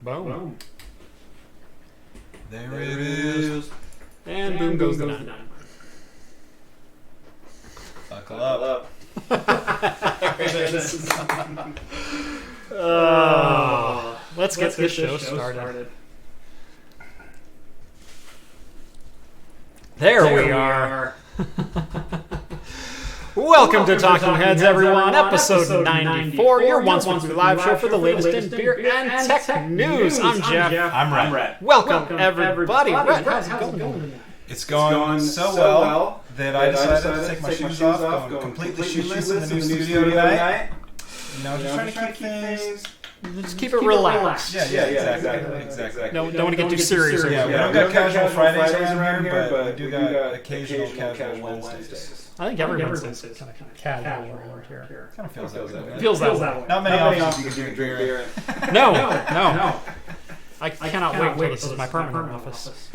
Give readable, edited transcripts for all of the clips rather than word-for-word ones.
Boom. There it is. And boom goes the nine. Buckle up. Let's get this show started. There we are. Welcome to Talking Heads, everyone. Episode 94, your once weekly live show for the latest in beer and tech news. I'm Jeff. I'm Rhett. Welcome, everybody. Rhett, how's it going? It's going so well that I decided to take my shoes off, going completely shoeless in the new studio tonight. You know, just trying to keep things... Just keep it relaxed. Yeah, exactly. Don't want to get too serious. Yeah, we don't got casual Fridays around here, but we do got occasional casual Wednesdays. I think every Wednesday is kind of casual around here. Kind of feels that way. Feels that way. Not many options you can drink beer. No. I cannot wait until this is my permanent office.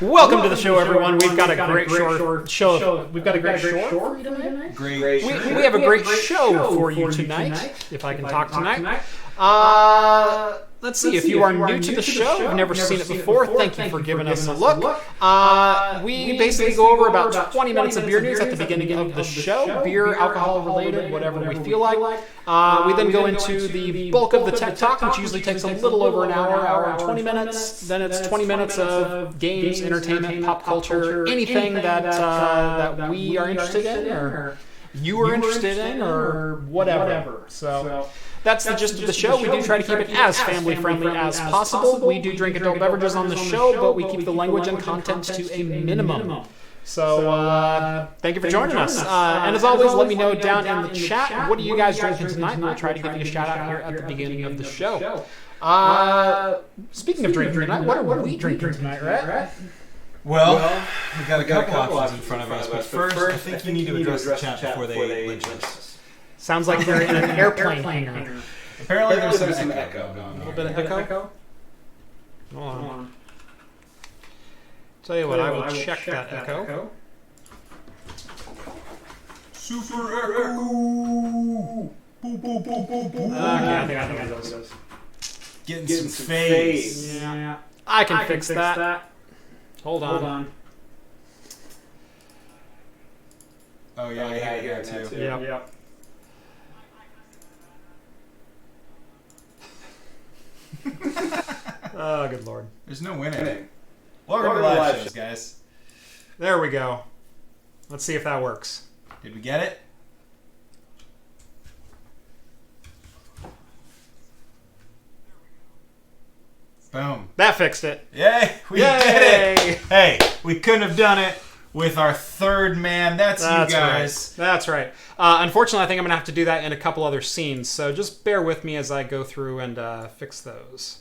Welcome to the show, everyone. We've got a great show. We've got a great show for you tonight. We have a great show for you tonight, if I can talk tonight. Let's see, if you are new to the show, you've never seen it before, thank you for giving us a look. We basically go over about 20 minutes of beer news at the beginning of the show, beer, alcohol related, whatever we feel like. We then go into the bulk of the tech talk, which usually takes a little over an hour and 20 minutes. Then it's 20 minutes of games, entertainment, pop culture, anything that we are interested in, or you are interested in, or whatever. So that's the gist of the show. We do try to keep it as family-friendly as possible. We do drink adult beverages on the show, but we keep the language and content to a minimum. So thank you for joining us. And as always, let me know down in the chat, what are you guys drinking tonight? And we'll try to give you a shout-out here at the beginning of the show. Speaking of drinking tonight, what are we drinking tonight, right? Well, we've got a couple options in front of us, but first, I think you need to address the chat before they lynch us. Sounds like you're in an airplane hangar. Apparently there's some echo going on. A little bit of echo? Hold on. Tell you what, I will check that echo. Super echo! Okay, I think I know those. Getting some phase. Yeah. I can fix that. Hold on. Oh yeah, I had it here too. Yep. Oh, good lord. There's no winning. Welcome to live shows, guys. There we go. Let's see if that works. Did we get it? Boom. That fixed it. Yay! We did it! Hey, we couldn't have done it with our third man. That's you guys. Right. That's right. Unfortunately, I think I'm going to have to do that in a couple other scenes, so just bear with me as I go through and fix those.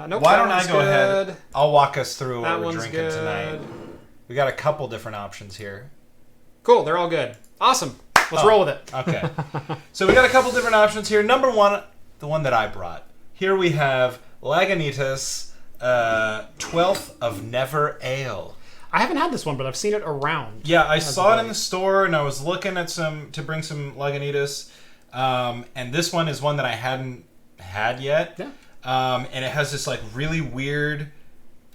Nope, why don't I go ahead? I'll walk us through what we're drinking tonight. We got a couple different options here. Cool, they're all good. Awesome. Let's roll with it. Okay. So we got a couple different options here. Number one, the one that I brought. Here we have Lagunitas 12th of Never Ale. I haven't had this one, but I've seen it around. Yeah, I saw it in the store, and I was looking at to bring some Lagunitas. And this one is one that I hadn't had yet. Yeah. And it has this like really weird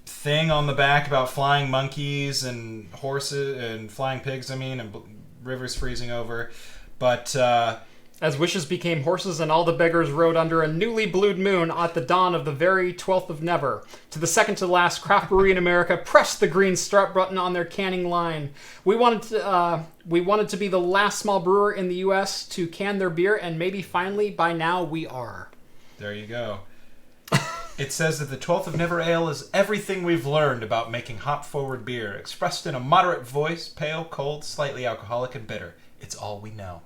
thing on the back about flying monkeys and horses and flying pigs, and rivers freezing over. But as wishes became horses and all the beggars rode under a newly blued moon at the dawn of the very 12th of Never, to the second to last craft brewery in America pressed the green start button on their canning line. We wanted to be the last small brewer in the U.S. to can their beer, and maybe finally by now we are. There you go. It says that the 12th of Never Ale is everything we've learned about making hop-forward beer, expressed in a moderate voice, pale, cold, slightly alcoholic, and bitter. It's all we know.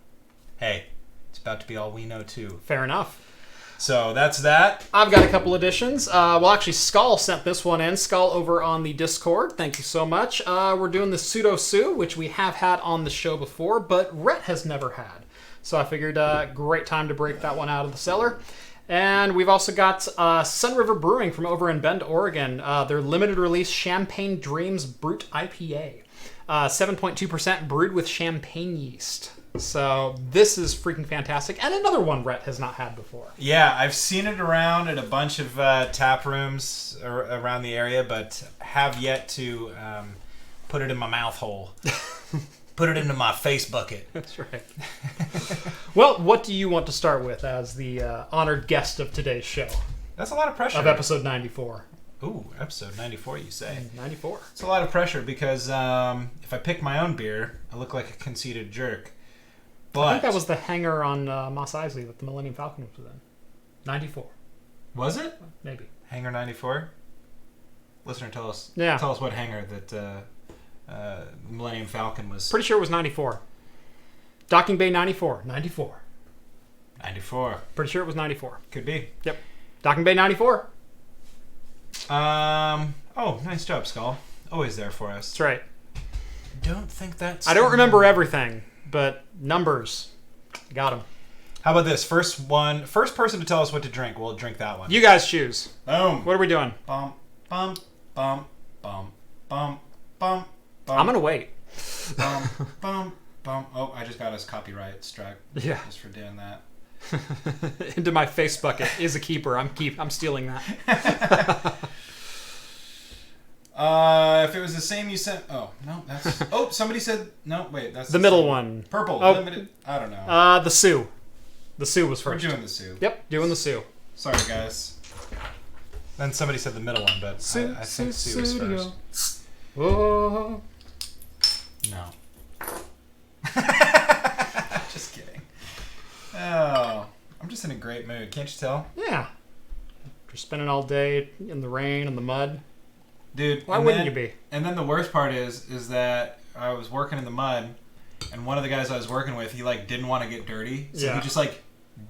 Hey, it's about to be all we know, too. Fair enough. So that's that. I've got a couple additions. Well, actually, Skull sent this one in. Skull over on the Discord. Thank you so much. We're doing the Pseudo Sue, which we have had on the show before, but Rhett has never had. So I figured great time to break that one out of the cellar. And we've also got Sun River Brewing from over in Bend, Oregon. Their limited release Champagne Dreams Brut IPA. 7.2% brewed with champagne yeast. So this is freaking fantastic. And another one Rhett has not had before. Yeah, I've seen it around at a bunch of tap rooms around the area, but have yet to put it in my mouth hole. Put it into my face bucket. That's right. Well, what do you want to start with as the honored guest of today's show? That's a lot of pressure. Of episode 94. Ooh, episode 94, you say? 94. It's a lot of pressure because if I pick my own beer, I look like a conceited jerk. But I think that was the hangar on Mos Eisley that the Millennium Falcon was in. 94. Was it? Maybe. Hangar 94? Listener, tell us. Yeah. Tell us what hangar that Millennium Falcon was. Pretty sure it was 94. Docking Bay 94. 94. 94. Pretty sure it was 94. Could be. Yep. Docking Bay 94. Oh, nice job, Skull. Always there for us. That's right. I don't think that's... I don't remember everything, but numbers. Got them. How about this? First person to tell us what to drink, we'll drink that one. You guys choose. Boom. What are we doing? Bum, bum, bum, bum, bum, bum, bum. I'm going to wait. Bum, bum, bum. Oh, I just got us copyright struck. Yeah. Just for doing that. Into my face bucket is a keeper. I'm stealing that. If it was the same you said... Oh, no, that's... Oh, somebody said... No, wait, that's... The middle one. Purple. Oh. Limited... I don't know. The Sioux. The Sioux was first. We're doing the Sioux. Yep, doing the Sioux. Sorry, guys. Then somebody said the middle one, but I think Sioux was first. Whoa. No. Just kidding. Oh, I'm just in a great mood. Can't you tell? Yeah. You're spending all day in the rain and the mud. Dude, why wouldn't you be? And then the worst part is that I was working in the mud, and one of the guys I was working with, he like didn't want to get dirty, so he just like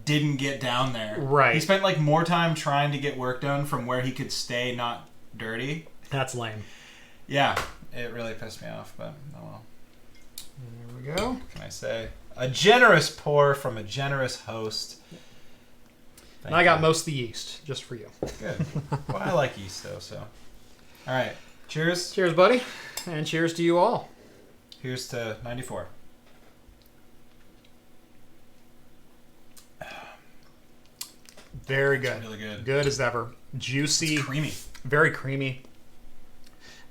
didn't get down there. Right. He spent like more time trying to get work done from where he could stay not dirty. That's lame. Yeah, it really pissed me off, but oh well. There we go. What can I say? A generous pour from a generous host. And I got most of the yeast, just for you. Good. Well, I like yeast though, so. All right. Cheers. Cheers, buddy. And cheers to you all. Here's to 94. Very good. It's really good. Good as ever. Juicy. It's creamy. Very creamy.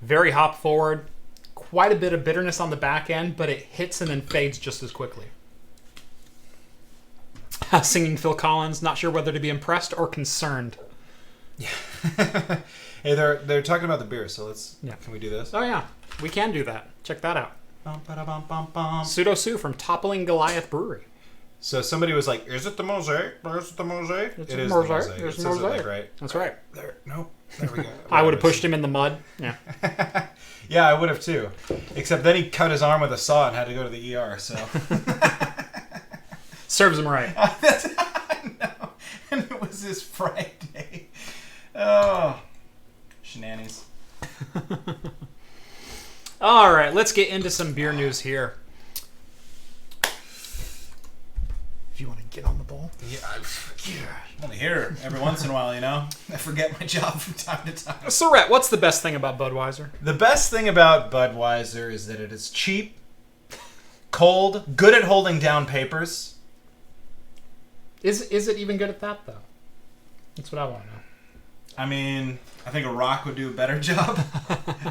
Very hop forward. Quite a bit of bitterness on the back end, but it hits and then fades just as quickly. Singing Phil Collins, not sure whether to be impressed or concerned. Yeah. Hey, they're talking about the beer, so let's. Yeah. Can we do this? Oh yeah, we can do that. Check that out. Bum, ba-da-bum, bum, bum. Pseudo Sue from Toppling Goliath Brewery. So somebody was like, "Is it the mosaic? Is it the mosaic?" It's it a is mosaic. the mosaic. It's It a says mosaic. it like right. That's right. There. Nope. There we go. I would have pushed him in the mud. Yeah. Yeah, I would have too. Except then he cut his arm with a saw and had to go to the ER. So serves him right. No, and it was his Friday. Oh, shenanigans. All right, let's get into some beer news here. If you want to get on the ball. Yeah, I want to hear every once in a while, you know? I forget my job from time to time. So, Rhett, what's the best thing about Budweiser? The best thing about Budweiser is that it is cheap, cold, good at holding down papers. Is it even good at that, though? That's what I want to know. I mean, I think a rock would do a better job.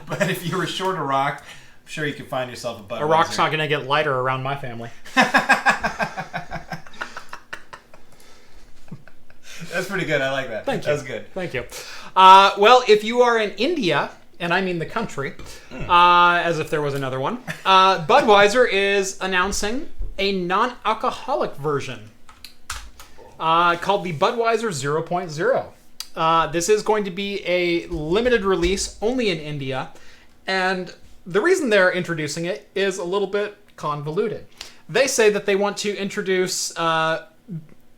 But if you were short a rock, I'm sure you could find yourself a Budweiser. A rock's not going to get lighter around my family. That's pretty good. I like that. Thank you. That's good. Thank you. Well, if you are in India, and I mean the country, as if there was another one, Budweiser is announcing a non-alcoholic version called the Budweiser 0.0. This is going to be a limited release only in India, and the reason they're introducing it is a little bit convoluted. They say that they want to introduce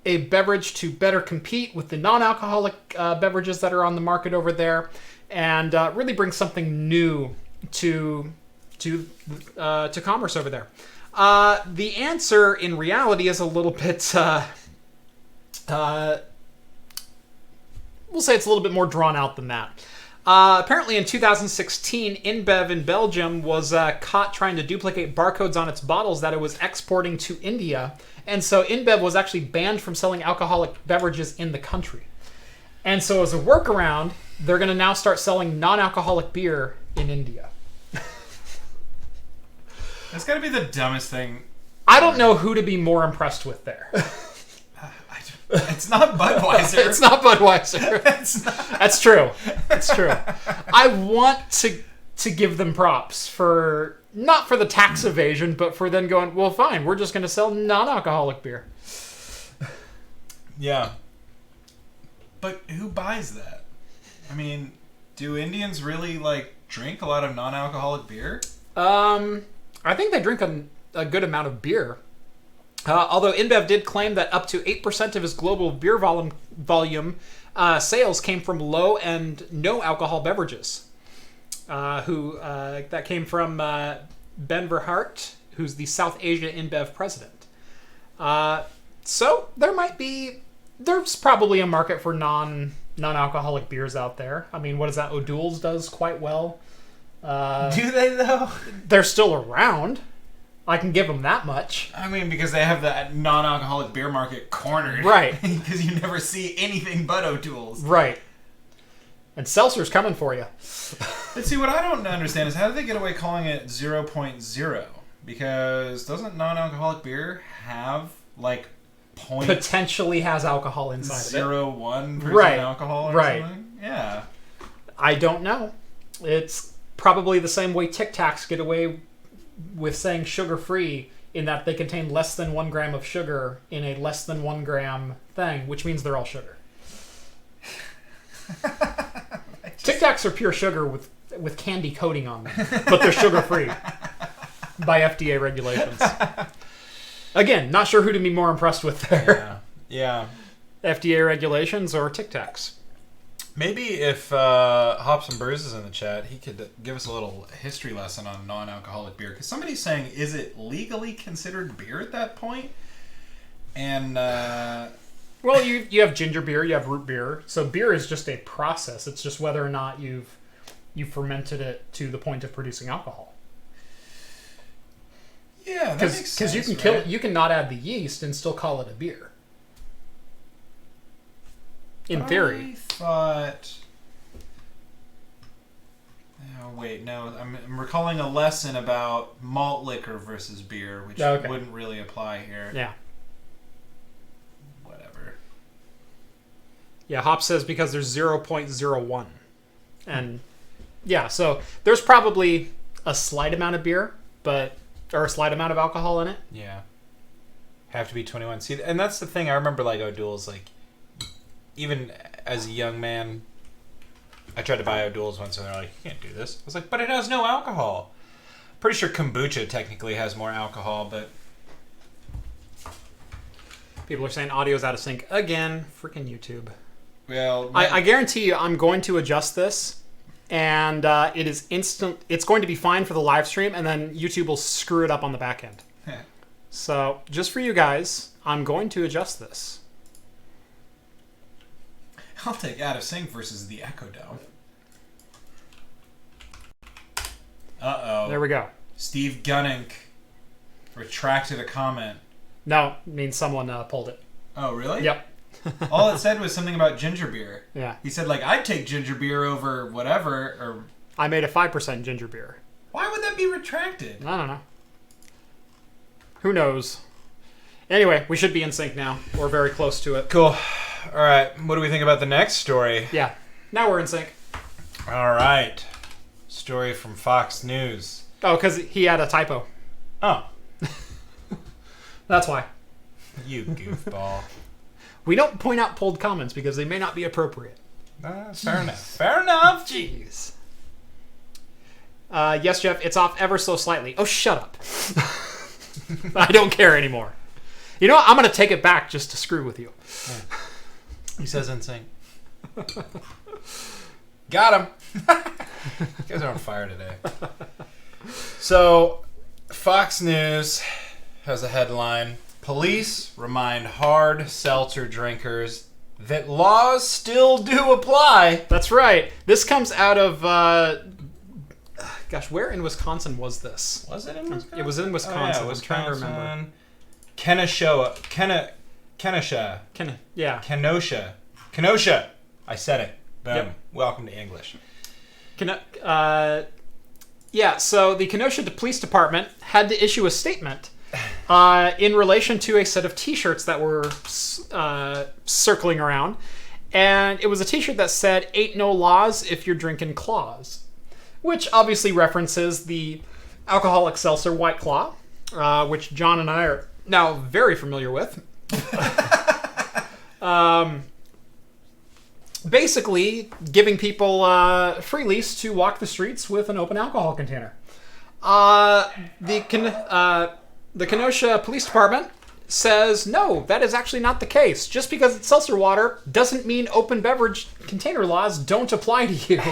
a beverage to better compete with the non-alcoholic beverages that are on the market over there, and really bring something new to commerce over there. The answer, in reality, is a little bit. We'll say it's a little bit more drawn out than that. Apparently in 2016, InBev in Belgium was caught trying to duplicate barcodes on its bottles that it was exporting to India. And so InBev was actually banned from selling alcoholic beverages in the country. And so as a workaround, they're going to now start selling non-alcoholic beer in India. That's got to be the dumbest thing. I don't know who to be more impressed with there. It's not Budweiser. It's not Budweiser. That's true. That's true. I want to give them props for, not for the tax evasion, but for then going, well, fine, we're just going to sell non-alcoholic beer. Yeah. But who buys that? I mean, do Indians really, drink a lot of non-alcoholic beer? I think they drink a good amount of beer. Although InBev did claim that up to 8% of his global beer volume sales came from low and no alcohol beverages. That came from Ben Verhart, who's the South Asia InBev president. So there's probably a market for non-alcoholic beers out there. I mean, what is that? O'Doul's does quite well. Do they, though? They're still around. I can give them that much. I mean, because they have that non-alcoholic beer market cornered. Right. Because you never see anything but O'Doul's. Right. And seltzer's coming for you. Let's see, what I don't understand is how do they get away calling it 0.0? Because doesn't non-alcoholic beer have, potentially has alcohol inside of it. 0.01% alcohol or something? Yeah. I don't know. It's probably the same way Tic Tacs get away with saying sugar-free, in that they contain less than 1 gram of sugar in a less than 1 gram thing, which means they're all sugar. Tic Tacs are pure sugar with candy coating on them, but they're sugar-free by FDA regulations. Again, not sure who to be more impressed with there. Yeah. FDA regulations or Tic Tacs. Maybe if Hops and Brews is in the chat, he could give us a little history lesson on non-alcoholic beer. Because somebody's saying, is it legally considered beer at that point? And well, you have ginger beer, you have root beer. So beer is just a process. It's just whether or not you've fermented it to the point of producing alcohol. Yeah, that makes sense. Because you can not add the yeast and still call it a beer. In theory. I thought... Oh, wait, no. I'm recalling a lesson about malt liquor versus beer, which wouldn't really apply here. Yeah. Whatever. Yeah, Hop says because there's 0.01. And, yeah, so there's probably a slight amount of beer, or a slight amount of alcohol in it. Yeah. Have to be 21. See, and that's the thing. I remember, O'Doul's, even as a young man, I tried to buy O'Doul's once, and they're like, you can't do this. I was like, but it has no alcohol. Pretty sure kombucha technically has more alcohol, but... People are saying audio's out of sync. Again, freaking YouTube. Well... I guarantee you I'm going to adjust this, and it is instant. It's going to be fine for the live stream, and then YouTube will screw it up on the back end. So, just for you guys, I'm going to adjust this. I'll take out of sync versus the Echo Dome. Uh-oh. There we go. Steve Gunning retracted a comment. No, it means someone pulled it. Oh, really? Yep. All it said was something about ginger beer. Yeah. He said, I'd take ginger beer over whatever, or... I made a 5% ginger beer. Why would that be retracted? I don't know. Who knows? Anyway, we should be in sync now. We're very close to it. Cool. All right. What do we think about the next story? Yeah. Now we're in sync. All right. Story from Fox News. Oh, because he had a typo. Oh. That's why. You goofball. We don't point out pulled comments because they may not be appropriate. Fair enough. Fair enough. Jeez. Yes, Jeff, it's off ever so slightly. Oh, shut up. I don't care anymore. You know what? I'm going to take it back just to screw with you. Yeah. He says in sync. Got him. You guys are on fire today. So, Fox News has a headline. Police remind hard seltzer drinkers that laws still do apply. That's right. This comes out of, gosh, where in Wisconsin was this? Was it in Wisconsin? It was in Wisconsin. Oh, yeah, I'm trying to remember. Kenosha. I said it. Boom. Yep. Welcome to English. So the Kenosha Police Department had to issue a statement in relation to a set of T-shirts that were circling around. And it was a T-shirt that said, "Ain't no laws if you're drinking claws," which obviously references the alcoholic seltzer White Claw, which John and I are now very familiar with. Basically, giving people free lease to walk the streets with an open alcohol container. The Kenosha Police Department says, no, that is actually not the case. Just because it's seltzer water doesn't mean open beverage container laws don't apply to you.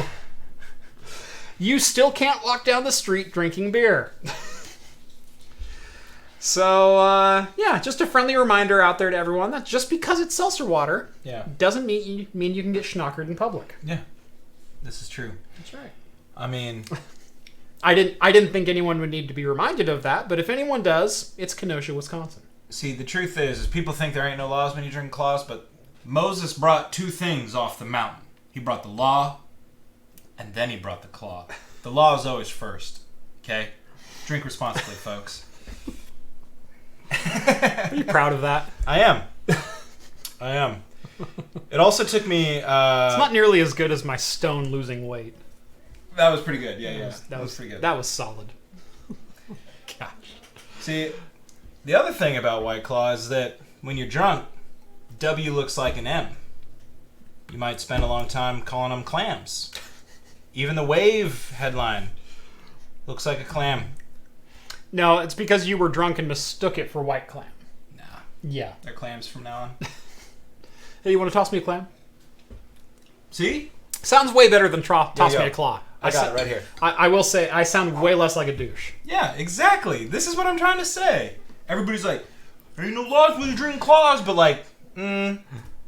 You still can't walk down the street drinking beer. So, just a friendly reminder out there to everyone that just because it's seltzer water doesn't mean you can get schnockered in public. Yeah, this is true. That's right. I mean... I didn't think anyone would need to be reminded of that, but if anyone does, it's Kenosha, Wisconsin. See, the truth is people think there ain't no laws when you drink claws, but Moses brought two things off the mountain. He brought the law, and then he brought the claw. The law is always first, okay? Drink responsibly, folks. Are you proud of that? I am. It also took me... it's not nearly as good as my stone losing weight. That was pretty good, yeah. That was pretty good. That was solid. Gosh. See, the other thing about White Claw is that when you're drunk, W looks like an M. You might spend a long time calling them clams. Even the Wave headline looks like a clam. No, it's because you were drunk and mistook it for white clam. Nah. Yeah. They're clams from now on. Hey, you want to toss me a clam? See? Sounds way better than toss me a claw. I got it right here. I will say, I sound way less like a douche. Yeah, exactly. This is what I'm trying to say. Everybody's like, there ain't no laws when you drink claws, but like,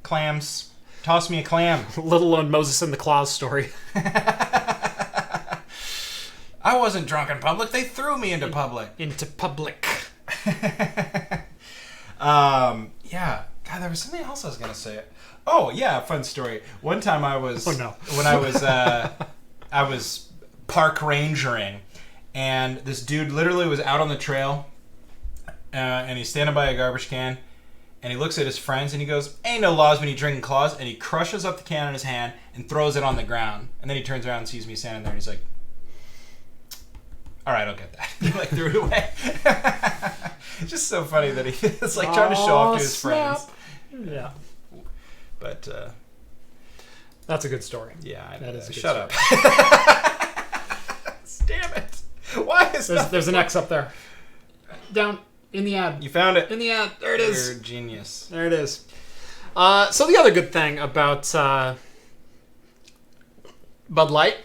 clams. Toss me a clam. Little known Moses and the Claws story. I wasn't drunk in public. They threw me into public. Into public. Yeah. God, there was something else I was going to say. Oh, yeah, fun story. One time I was... Oh, no. When I was park rangering, and this dude literally was out on the trail, and he's standing by a garbage can, and he looks at his friends, and he goes, "Ain't no laws when you drinking claws," and he crushes up the can in his hand and throws it on the ground. And then he turns around and sees me standing there, and he's like, "All right, I'll get that." He like threw it away. It's just so funny that he's like trying to show off to his friends. Yeah. But that's a good story. Yeah, I know. That is a good Shut story. up. Damn it. Why is there's an X up there. Down in the ad. You found it. In the ad. There it is. You're a genius. There it is. So the other good thing about Bud Light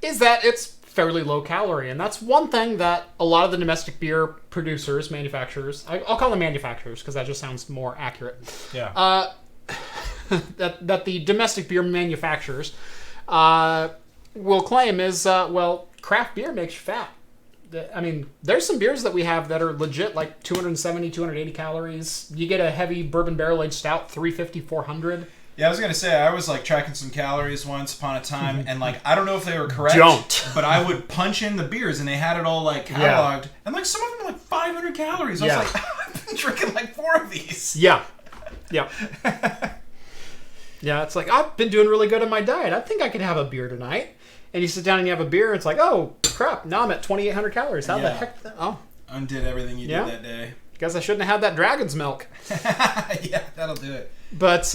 is that it's fairly low calorie, and that's one thing that a lot of the domestic beer producers, manufacturers, I'll call them manufacturers because that just sounds more accurate. Yeah. That the domestic beer manufacturers will claim is, craft beer makes you fat. I mean, there's some beers that we have that are legit like 270, 280 calories. You get a heavy bourbon barrel-aged stout, 350, 400. Yeah, I was going to say, I was like tracking some calories once upon a time, and like, I don't know if they were correct. Don't. But I would punch in the beers, and they had it all like cataloged. And like, some of them were like 500 calories. I was like, I've been drinking like 4 of these. Yeah. Yeah. Yeah, it's like, I've been doing really good on my diet. I think I could have a beer tonight. And you sit down and you have a beer, and it's like, oh, crap, now I'm at 2,800 calories. How the heck? Oh. Undid everything you did that day. Guess I shouldn't have had that dragon's milk. Yeah, that'll do it. But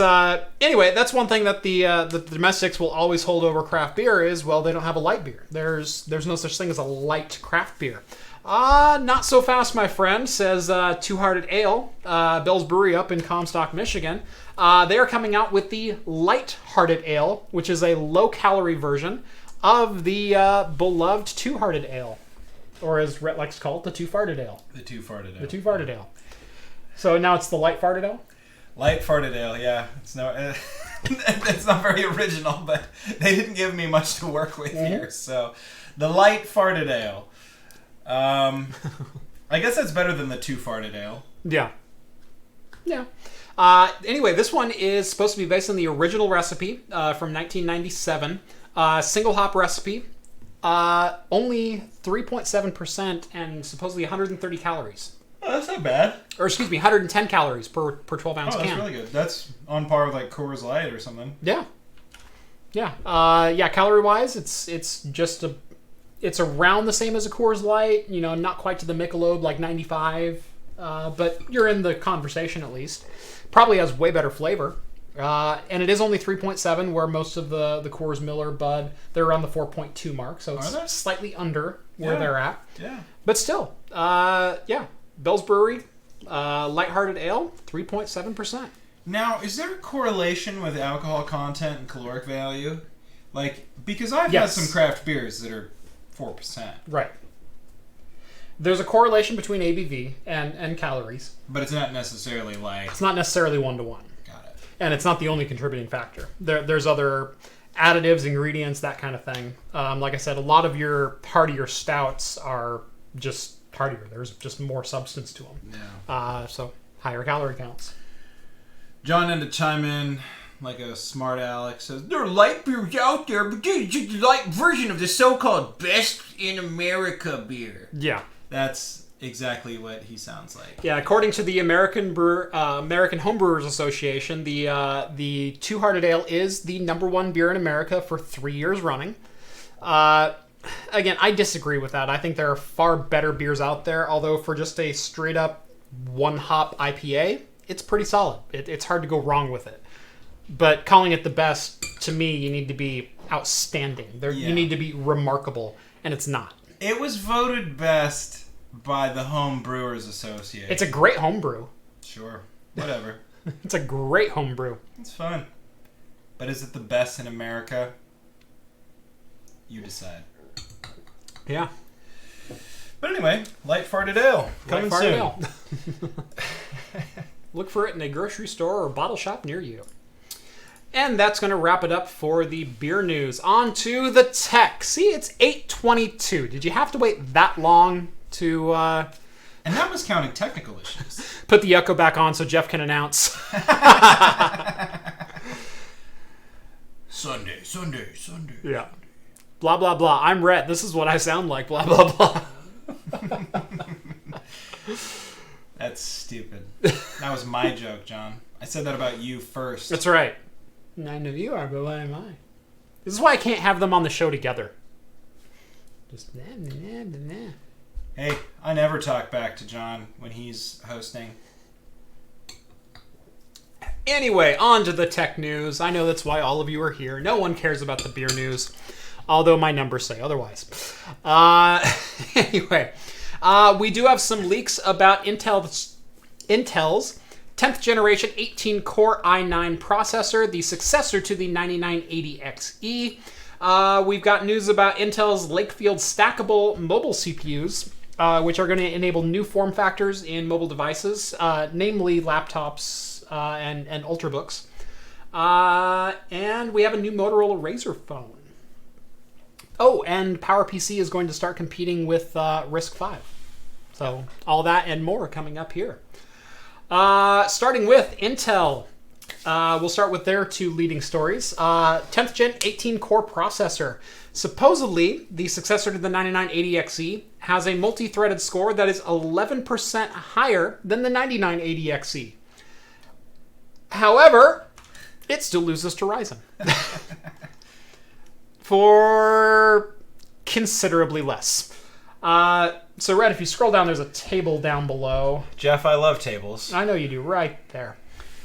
anyway, that's one thing that the domestics will always hold over craft beer is, well, they don't have a light beer. There's no such thing as a light craft beer. Not so fast, my friend, says Two Hearted Ale, Bell's Brewery up in Comstock, Michigan. They are coming out with the Light Hearted Ale, which is a low-calorie version of the beloved Two Hearted Ale. Or as Rhett likes to call it, the Two Farted Ale. The Two Farted Ale. The Two Farted Ale. So now it's the Light Farted Ale? Light farted ale, yeah. It's no, it's not very original, but they didn't give me much to work with here. So, the light farted ale. I guess that's better than the two farted ale. Yeah. Yeah. Anyway, this one is supposed to be based on the original recipe from 1997. Single hop recipe. Only 3.7% and supposedly 130 calories. Oh, that's not bad. Or excuse me, 110 calories per 12 ounce can. Oh, that's really good. That's on par with like Coors Light or something. Yeah. Yeah. Calorie wise, it's just it's around the same as a Coors Light. You know, not quite to the Michelob like 95, but you're in the conversation at least. Probably has way better flavor. And it is only 3.7, where most of the Coors, Miller, Bud, they're around the 4.2 mark, so it's slightly under where they're at. Yeah. But still, Bell's Brewery, lighthearted ale, 3.7%. Now, is there a correlation with alcohol content and caloric value? Like, because I've had some craft beers that are 4%. Right. There's a correlation between ABV and calories. But it's not necessarily like... It's not necessarily one-to-one. Got it. And it's not the only contributing factor. There's other additives, ingredients, that kind of thing. Like I said, a lot of your heartier stouts are just heartier. There's just more substance to them. Yeah. So higher calorie counts. John had to chime in like a smart aleck. Says, there are light beers out there, but this is just a light version of the so-called best in America beer. Yeah. That's exactly what he sounds like. Yeah, according to the American Homebrewers Association, the Two Hearted Ale is the #1 beer in America for 3 years running. Again, I disagree with that. I think there are far better beers out there, although for just a straight-up one-hop IPA, it's pretty solid. It's hard to go wrong with it. But calling it the best, to me, you need to be outstanding. You need to be remarkable, and it's not. It was voted best by the Home Brewers Association. It's a great homebrew. Sure. Whatever. It's a great homebrew. It's fun. But is it the best in America? You decide. Yeah. But anyway, light farted ale. Coming soon. Ale. Look for it in a grocery store or bottle shop near you. And that's going to wrap it up for the beer news. On to the tech. See, it's 8:22. Did you have to wait that long to... And that was counting technical issues. Put the echo back on so Jeff can announce. Sunday. Yeah. Blah, blah, blah. I'm Rhett. This is what I sound like. Blah, blah, blah. That's stupid. That was my joke, John. I said that about you first. That's right. I know you are, but what am I? This is why I can't have them on the show together. Just nah. Hey, I never talk back to John when he's hosting. Anyway, on to the tech news. I know that's why all of you are here. No one cares about the beer news, although my numbers say otherwise. Anyway, we do have some leaks about Intel's 10th generation 18-core i9 processor, the successor to the 9980XE. We've got news about Intel's Lakefield stackable mobile CPUs, which are going to enable new form factors in mobile devices, namely laptops and ultrabooks. And we have a new Motorola Razr phone. Oh, and PowerPC is going to start competing with RISC-V. So all that and more coming up here. Starting with Intel. We'll start with their two leading stories. 10th gen 18-core processor. Supposedly, the successor to the 9980XE has a multi-threaded score that is 11% higher than the 9980XE. However, it still loses to Ryzen. For considerably less. So, Red, if you scroll down, there's a table down below. Jeff, I love tables. I know you do, right there.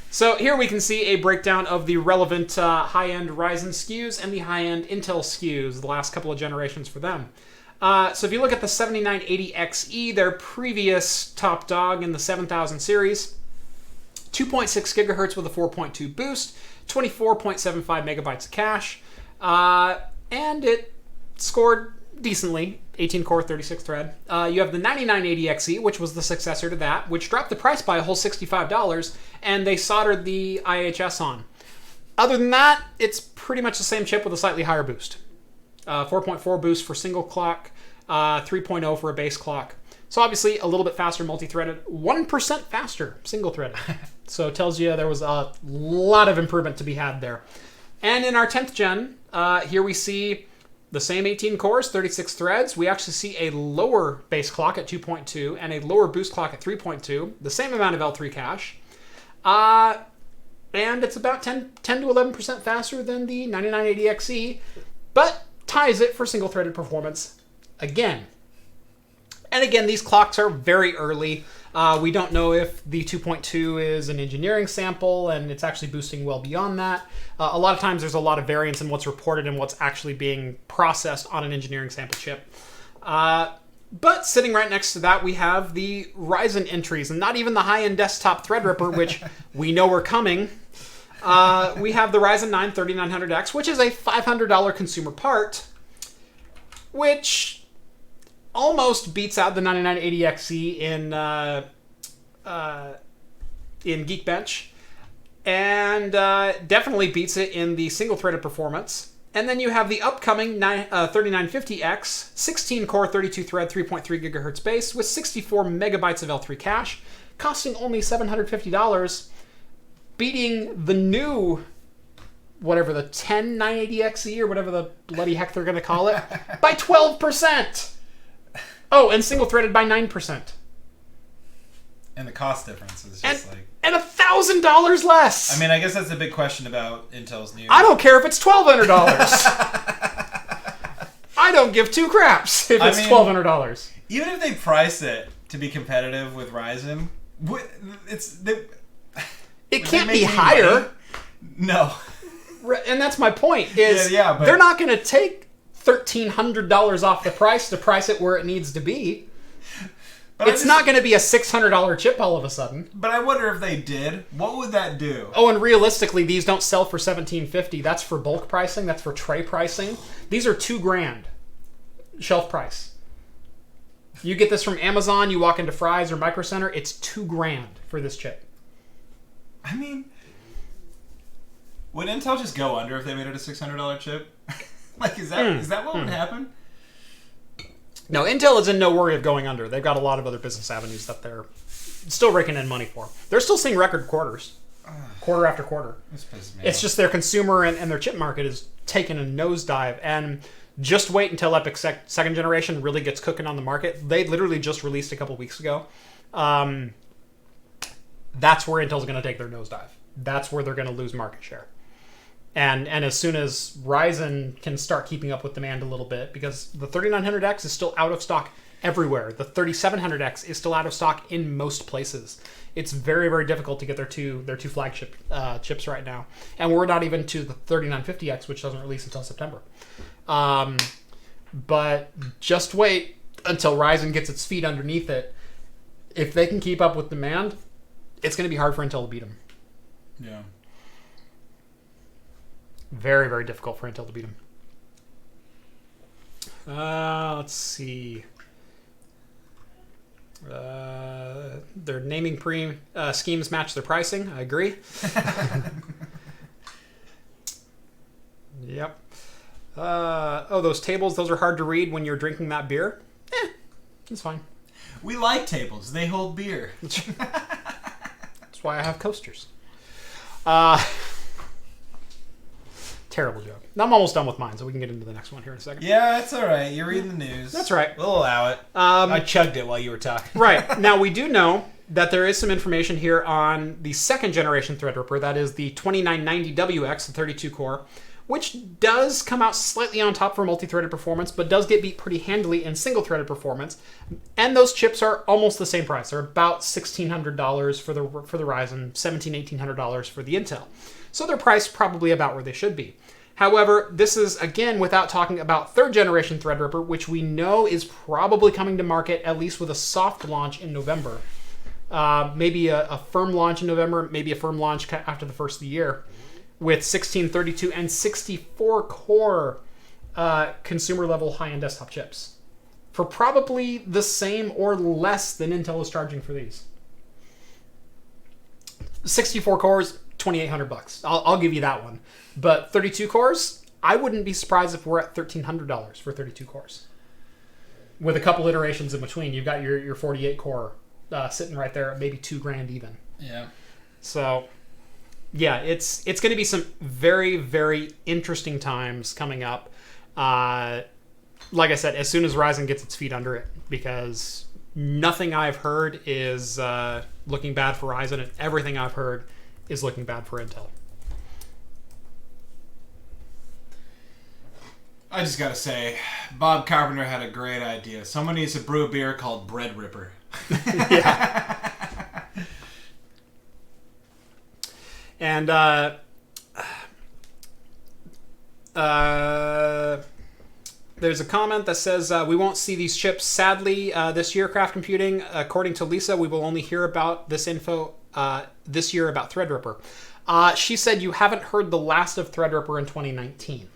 So here we can see a breakdown of the relevant high-end Ryzen SKUs and the high-end Intel SKUs, the last couple of generations for them. So if you look at the 7980XE, their previous top dog in the 7000 series, 2.6 gigahertz with a 4.2 boost, 24.75 megabytes of cache, and it scored decently. 18 core, 36 thread. You have the 9980XE, which was the successor to that, which dropped the price by a whole $65, and they soldered the IHS on. Other than that, it's pretty much the same chip with a slightly higher boost. 4.4 boost for single clock, 3.0 for a base clock. So obviously a little bit faster multi-threaded, 1% faster single-threaded. So it tells you there was a lot of improvement to be had there. And in our 10th gen, here we see the same 18 cores, 36 threads. We actually see a lower base clock at 2.2 and a lower boost clock at 3.2, the same amount of L3 cache. And it's about 10 to 11% faster than the 9980XE, but ties it for single-threaded performance again. And again, these clocks are very early. We don't know if the 2.2 is an engineering sample and it's actually boosting well beyond that. A lot of times there's a lot of variance in what's reported and what's actually being processed on an engineering sample chip. But sitting right next to that, we have the Ryzen entries, and not even the high-end desktop Threadripper, which we know are coming. We have the Ryzen 9 3900X, which is a $500 consumer part, which almost beats out the 9980XE in Geekbench, and definitely beats it in the single-threaded performance. And then you have the upcoming 3950X, 16-core, 32-thread, 3.3 gigahertz base with 64 megabytes of L3 cache, costing only $750, beating the new, whatever, the 10 980XE or whatever the bloody heck they're going to call it, by 12%. Oh, and single-threaded by 9%. And the cost difference is just and $1,000 less. I mean, I guess that's a big question about Intel's new. I don't care if it's $1,200. I don't give two craps if it's $1,200. Even if they price it to be competitive with Ryzen, it can't be higher. No. And that's my point. Is but they're not going to take $1,300 off the price to price it where it needs to be. But it's not going to be a $600 chip all of a sudden. But I wonder if they did, what would that do? Oh, and realistically, these don't sell for $1,750. That's for bulk pricing. That's for tray pricing. These are $2,000 shelf price. You get this from Amazon. You walk into Fry's or Micro Center. It's $2,000 for this chip. I mean, would Intel just go under if they made it a $600 chip? Is that what would happen? No, Intel is in no worry of going under. They've got a lot of other business avenues that they're still raking in money for. They're still seeing record quarters, quarter after quarter. This pisses me It's off. just their consumer and their chip market is taking a nosedive. And just wait until Epic second generation really gets cooking on the market. They literally just released a couple weeks ago. That's where Intel's going to take their nosedive. That's where they're going to lose market share. And as soon as Ryzen can start keeping up with demand a little bit, because the 3900X is still out of stock everywhere. The 3700X is still out of stock in most places. It's very, very difficult to get their two flagship chips right now. And we're not even to the 3950X, which doesn't release until September. But just wait until Ryzen gets its feet underneath it. If they can keep up with demand, it's going to be hard for Intel to beat them. Yeah. Very, very difficult for Intel to beat them. Let's see. Their naming schemes match their pricing. I agree. Yep. Those tables, those are hard to read when you're drinking that beer. It's fine. We like tables. They hold beer. That's why I have coasters. Terrible joke. I'm almost done with mine, so we can get into the next one here in a second. Yeah, it's all right. You're reading the news. That's right. We'll allow it. I chugged it while you were talking. Right. Now, we do know that there is some information here on the second generation Threadripper. That is the 2990WX, the 32-core, which does come out slightly on top for multi-threaded performance, but does get beat pretty handily in single-threaded performance. And those chips are almost the same price. They're about $1,600 for the Ryzen, $1,700, $1,800 for the Intel. So they're priced probably about where they should be. However, this is, again, without talking about third-generation Threadripper, which we know is probably coming to market, at least with a soft launch in November. Maybe a firm launch in November, maybe a firm launch after the first of the year, with 16, 32, and 64-core consumer level high-end desktop chips for probably the same or less than Intel is charging for these. 64 cores, $2,800. I'll give you that one. But 32 cores, I wouldn't be surprised if we're at $1,300 for 32 cores. With a couple iterations in between, you've got your 48 core sitting right there at maybe $2,000 even. Yeah. So, yeah, it's going to be some very, very interesting times coming up. Like I said, as soon as Ryzen gets its feet under it, because nothing I've heard is looking bad for Ryzen, and everything I've heard is looking bad for Intel. I just gotta say, Bob Carpenter had a great idea. Someone needs to brew a beer called Bread Ripper. Yeah. And there's a comment that says, we won't see these chips, sadly, this year, Craft Computing. According to Lisa, we will only hear about this info this year about Threadripper. She said you haven't heard the last of Threadripper in 2019.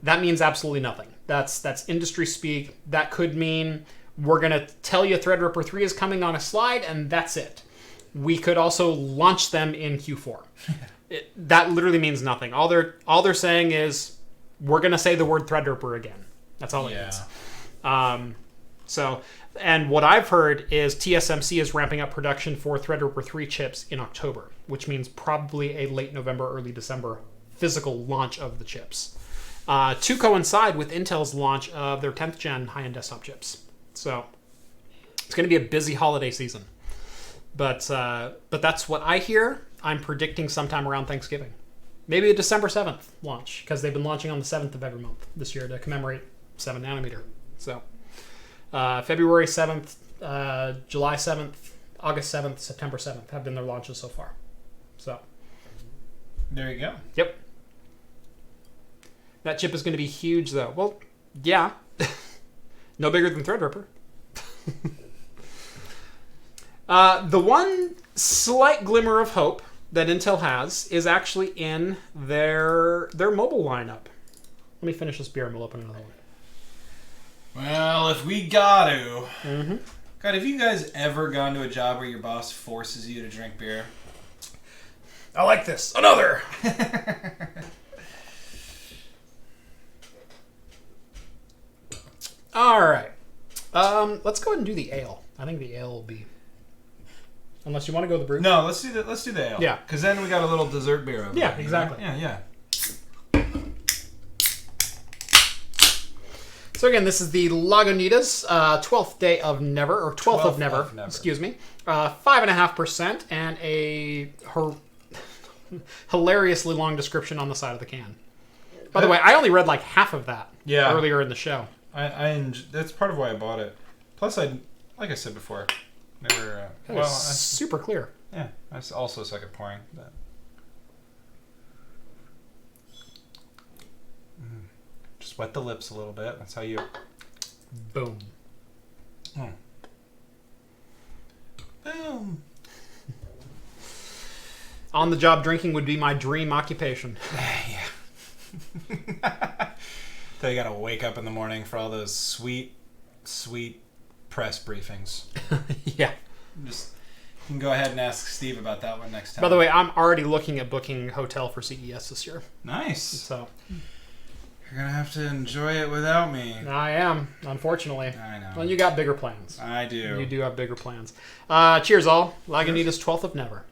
That means absolutely nothing. That's industry speak. That could mean we're going to tell you Threadripper 3 is coming on a slide, and that's it. We could also launch them in Q4. That literally means nothing. All they're saying is we're going to say the word Threadripper again. That's all it means. So, and what I've heard is TSMC is ramping up production for Threadripper 3 chips in October, which means probably a late November, early December physical launch of the chips. To coincide with Intel's launch of their 10th gen high-end desktop chips. So it's going to be a busy holiday season. But that's what I hear. I'm predicting sometime around Thanksgiving. Maybe a December 7th launch, because they've been launching on the 7th of every month this year to commemorate 7 nanometer. So February 7th, July 7th, August 7th, September 7th have been their launches so far. So there you go. Yep. That chip is going to be huge, though. Well, yeah. No bigger than Threadripper. The one slight glimmer of hope that Intel has is actually in their mobile lineup. Let me finish this beer and we'll open another one. Well, if we got to. Mm-hmm. God, have you guys ever gone to a job where your boss forces you to drink beer? I like this. Another! All right. Let's go ahead and do the ale. I think the ale will be... Unless you want to go the brew? No, let's do the ale. Yeah. Because then we got a little dessert beer over Yeah, there, exactly. You know? Yeah. So again, this is the Lagunitas 12th day of never, or 12th of never, excuse me. 5.5% and a hilariously long description on the side of the can. By the way, I only read like half of that earlier in the show. That's part of why I bought it. Plus, like I said before, never. Super clear. Yeah, I also suck at pouring. But. Just wet the lips a little bit. That's how you. Boom. Mm. Boom. On the job drinking would be my dream occupation. Yeah. So you gotta wake up in the morning for all those sweet press briefings. Yeah. You can go ahead and ask Steve about that one next time. By the way, I'm already looking at booking hotel for CES this year. Nice. So you're gonna have to enjoy it without me. I am, unfortunately. I know. Well, you got bigger plans. I do. You do have bigger plans. Cheers, all. Lagunitas 12th of never.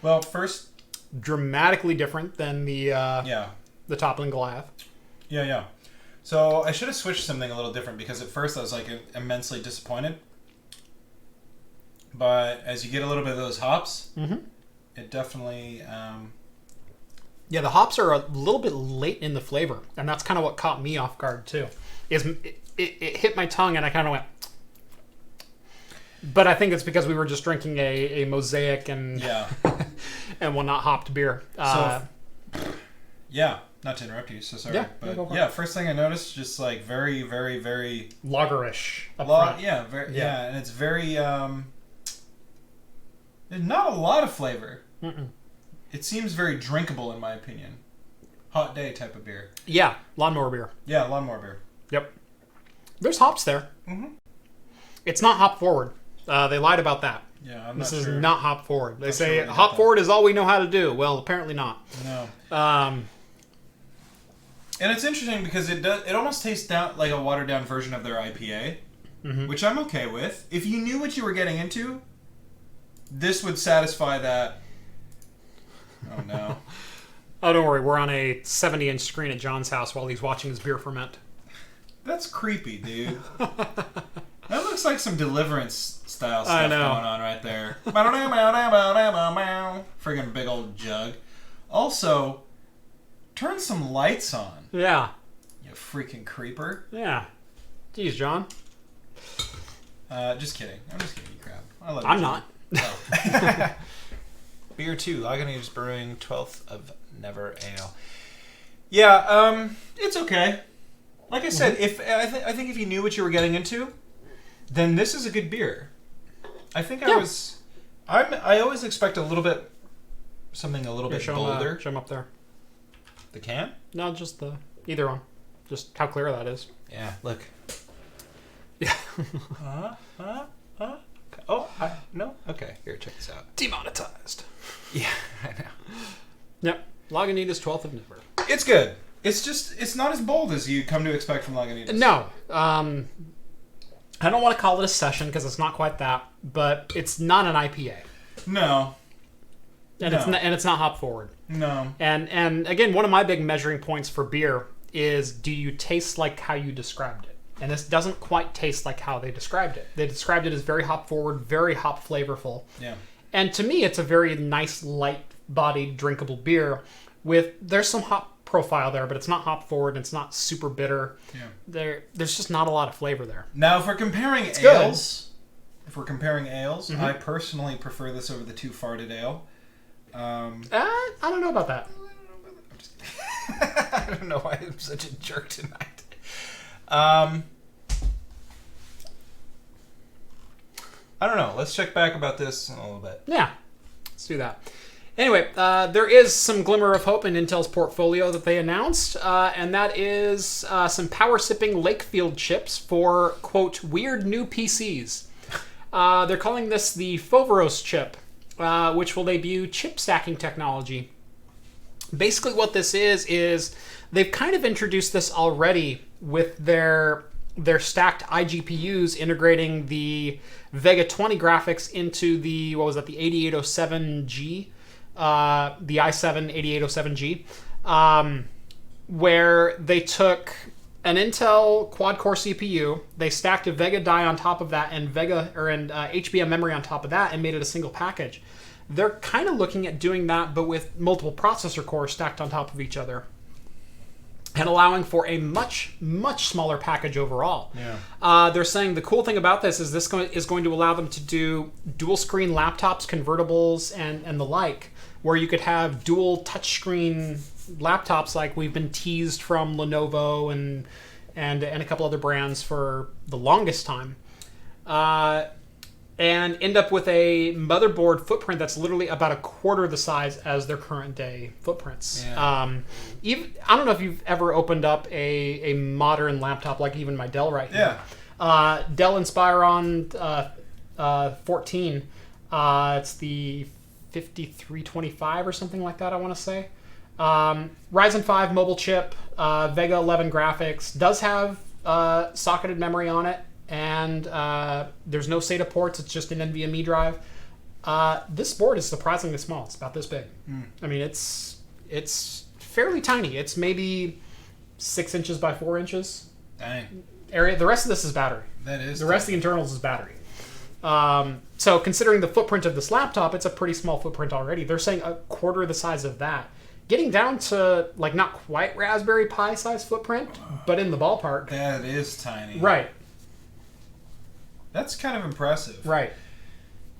Well, first, dramatically different than the toppling Goliath. Yeah. So I should have switched something a little different because at first I was like immensely disappointed. But as you get a little bit of those hops, it definitely. Yeah, the hops are a little bit late in the flavor, and that's kind of what caught me off guard too. It hit my tongue, and I kind of went. But I think it's because we were just drinking a mosaic and and whatnot hopped beer. Not to interrupt you, so sorry. Yeah, but first thing I noticed, just like very, very, very lagerish. And it's very there's not a lot of flavor. Mm-mm. It seems very drinkable, in my opinion. Hot day type of beer. Yeah, lawnmower beer. Yeah, lawnmower beer. Yep. There's hops there. Mm-hmm. It's not hop forward. They lied about that. Yeah, I'm this not sure. This is not hop forward. They say hop forward is all we know how to do. Well, apparently not. No. And it's interesting because it almost tastes down like a watered down version of their IPA, which I'm okay with. If you knew what you were getting into, this would satisfy that. Oh no. Oh, don't worry. We're on a 70-inch screen at John's house while he's watching his beer ferment. That's creepy, dude. That looks like some Deliverance style stuff going on right there. Friggin' big old jug. Also, turn some lights on. Yeah. You freaking creeper. Yeah. Jeez, John. Just kidding. I'm just kidding, you crap. I love you. I'm not. Oh. Beer 2, Lagunitas Brewing, 12th of Never Ale. Yeah, it's okay. Like I said, if I think if you knew what you were getting into, then this is a good beer. I think I always expect a little bit something a little bit bolder. Show them up there. The can? No, just either one. Just how clear that is. Yeah, look. Yeah. Oh, no? Okay, here, check this out. Demonetized. Yeah, I know. Yep. Lagunitas 12th of Never. It's good. It's not as bold as you come to expect from Lagunitas. No. I don't want to call it a session because it's not quite that, but it's not an IPA. No. And it's not hop forward. No. And again, one of my big measuring points for beer is, do you taste like how you described it? And this doesn't quite taste like how they described it. They described it as very hop forward, very hop flavorful. Yeah. And to me, it's a very nice, light-bodied, drinkable beer there's some hop profile there, but it's not hop forward and it's not super bitter. Yeah. There's just not a lot of flavor there. Now, if we're comparing ales, I personally prefer this over the Too Farted Ale. I don't know about that. I'm just kidding. I don't know why I'm such a jerk tonight. I don't know. Let's check back about this in a little bit. Yeah, let's do that. Anyway, there is some glimmer of hope in Intel's portfolio that they announced, and that is some power-sipping Lakefield chips for, quote, weird new PCs. They're calling this the Foveros chip, which will debut chip stacking technology. Basically what this is they've kind of introduced this already with their stacked iGPUs integrating the Vega 20 graphics into the, the 8807G, the i7 8807G, where they took an Intel quad-core CPU, they stacked a Vega die on top of that and HBM memory on top of that and made it a single package. They're kind of looking at doing that, but with multiple processor cores stacked on top of each other, and allowing for a much, much smaller package overall. Yeah. They're saying the cool thing about this is is going to allow them to do dual screen laptops, convertibles, and the like, where you could have dual touchscreen laptops like we've been teased from Lenovo and a couple other brands for the longest time. And end up with a motherboard footprint that's literally about a quarter the size as their current day footprints. Yeah. I don't know if you've ever opened up a modern laptop like even my Dell right here. Yeah. Dell Inspiron 14. It's the 5325 or something like that, I want to say. Ryzen 5 mobile chip, Vega 11 graphics, does have socketed memory on it. And there's no SATA ports. It's just an NVMe drive. This board is surprisingly small. It's about this big. I mean, it's fairly tiny. It's maybe 6 inches by 4 inches. Dang. Area. The rest of this is battery. That is. The rest of the internals is battery. So considering the footprint of this laptop, it's a pretty small footprint already. They're saying a quarter the size of that. Getting down to like not quite Raspberry Pi size footprint, but in the ballpark. That is tiny. Right. That's kind of impressive. Right.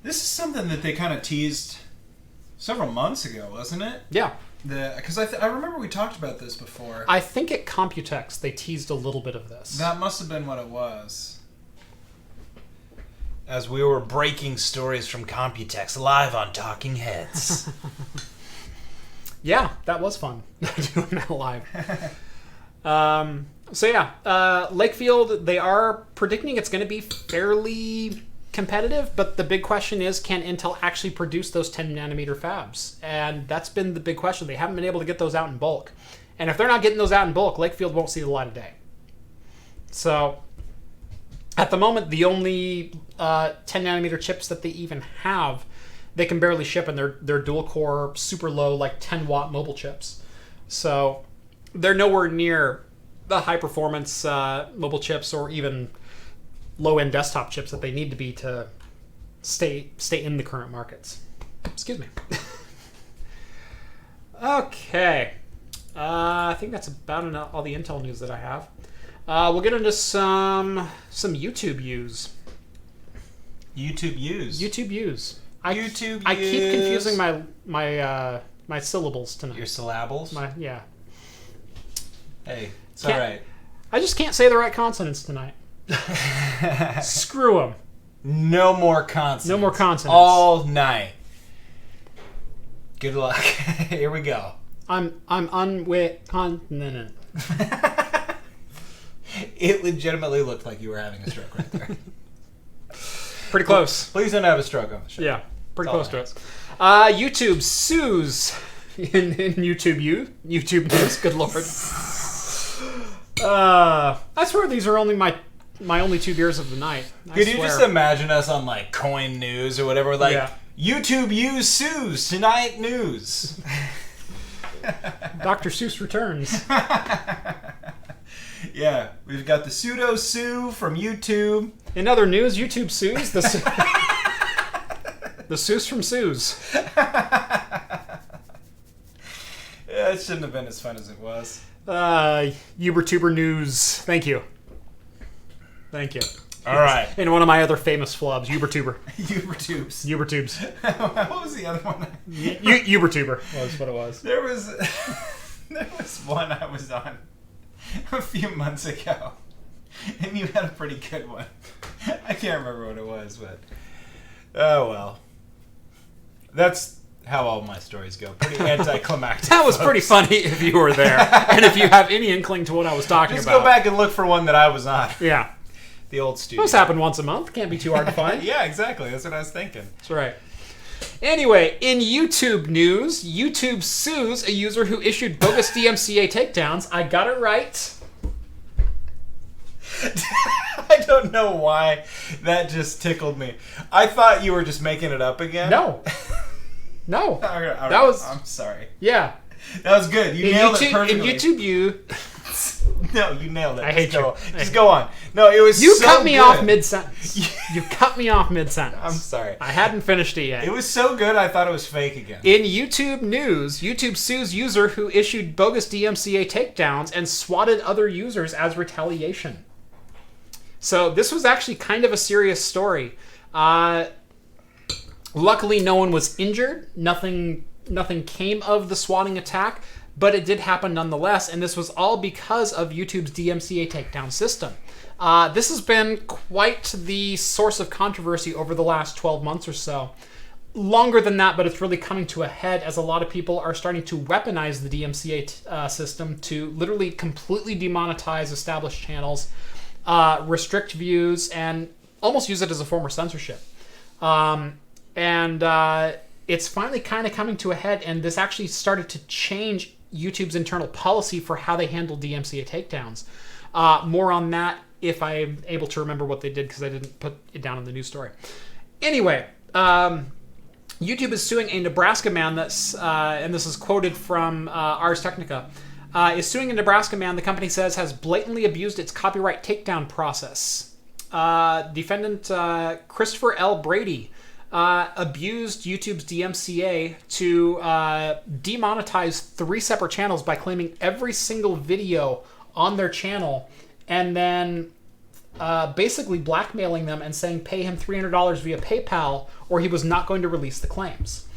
This is something that they kind of teased several months ago, wasn't it? Yeah. Because I remember we talked about this before. I think at Computex they teased a little bit of this. That must have been what it was. As we were breaking stories from Computex live on Talking Heads. Yeah, that was fun doing that live. So yeah, Lakefield, they are predicting it's going to be fairly competitive, but the big question is, can Intel actually produce those 10 nanometer fabs? And that's been the big question. They haven't been able to get those out in bulk. And if they're not getting those out in bulk, Lakefield won't see the light of day. So at the moment, the only 10 nanometer chips that they even have, they can barely ship, and they're dual core, super low, like 10 watt mobile chips. So they're nowhere near the high performance mobile chips or even low end desktop chips that they need to be to stay in the current markets. Excuse me. Okay. I think that's about all the Intel news that I have. We'll get into some YouTube views. YouTube use. I keep confusing my syllables tonight. Your syllables? Yeah. Hey, it's all right. I just can't say the right consonants tonight. Screw them. No more consonants. No more consonants. All night. Good luck. Here we go. I'm unwit-continent. It legitimately looked like you were having a stroke right there. Pretty close. Please don't have a stroke on the show. Yeah, pretty close to it. YouTube sues in YouTube news. Good lord. I swear these are only my only 2 beers of the night. Could you just imagine us on like Coin News or whatever? Like, yeah. YouTube sues tonight news. Dr. Seuss returns. Yeah, we've got the pseudo sue from YouTube. In other news, YouTube sues the Seuss from Sues. Yeah, it shouldn't have been as fun as it was. Ubertuber news. Thank you. All right. And one of my other famous flubs, Ubertuber. Ubertubes. What was the other one? Ubertuber was what it was. There was one I was on a few months ago, and you had a pretty good one. I can't remember what it was, but oh well. That's how all my stories go. Pretty anticlimactic. That was pretty funny if you were there, and if you have any inkling to what I was talking about. Just go back and look for one that I was on. Yeah. The old studio. Those happen once a month. Can't be too hard to find. Yeah, exactly. That's what I was thinking. That's right. Anyway, in YouTube news, YouTube sues a user who issued bogus DMCA takedowns. I got it right. I don't know why that just tickled me. I thought you were just making it up again. No. That was... I'm sorry. Yeah. That was good. You nailed it perfectly. In YouTube, No, you nailed it. I hate you. Just go on. No, it was you so cut me good. off mid-sentence. You cut me off mid-sentence. I'm sorry. I hadn't finished it yet. It was so good, I thought it was fake again. In YouTube news, YouTube sues user who issued bogus DMCA takedowns and swatted other users as retaliation. So this was actually kind of a serious story. Luckily, no one was injured. Nothing came of the swatting attack, but it did happen nonetheless, and this was all because of YouTube's DMCA takedown system. This has been quite the source of controversy over the last 12 months or so. Longer than that, but it's really coming to a head as a lot of people are starting to weaponize the DMCA system to literally completely demonetize established channels, restrict views, and almost use it as a form of censorship. It's finally kind of coming to a head, and this actually started to change YouTube's internal policy for how they handle DMCA takedowns. More on that if I'm able to remember what they did, because I didn't put it down in the news story. Anyway, YouTube is suing a Nebraska man that's, and this is quoted from Ars Technica, is suing a Nebraska man the company says has blatantly abused its copyright takedown process. Defendant Christopher L. Brady abused YouTube's DMCA to demonetize 3 separate channels by claiming every single video on their channel and then basically blackmailing them and saying pay him $300 via PayPal or he was not going to release the claims.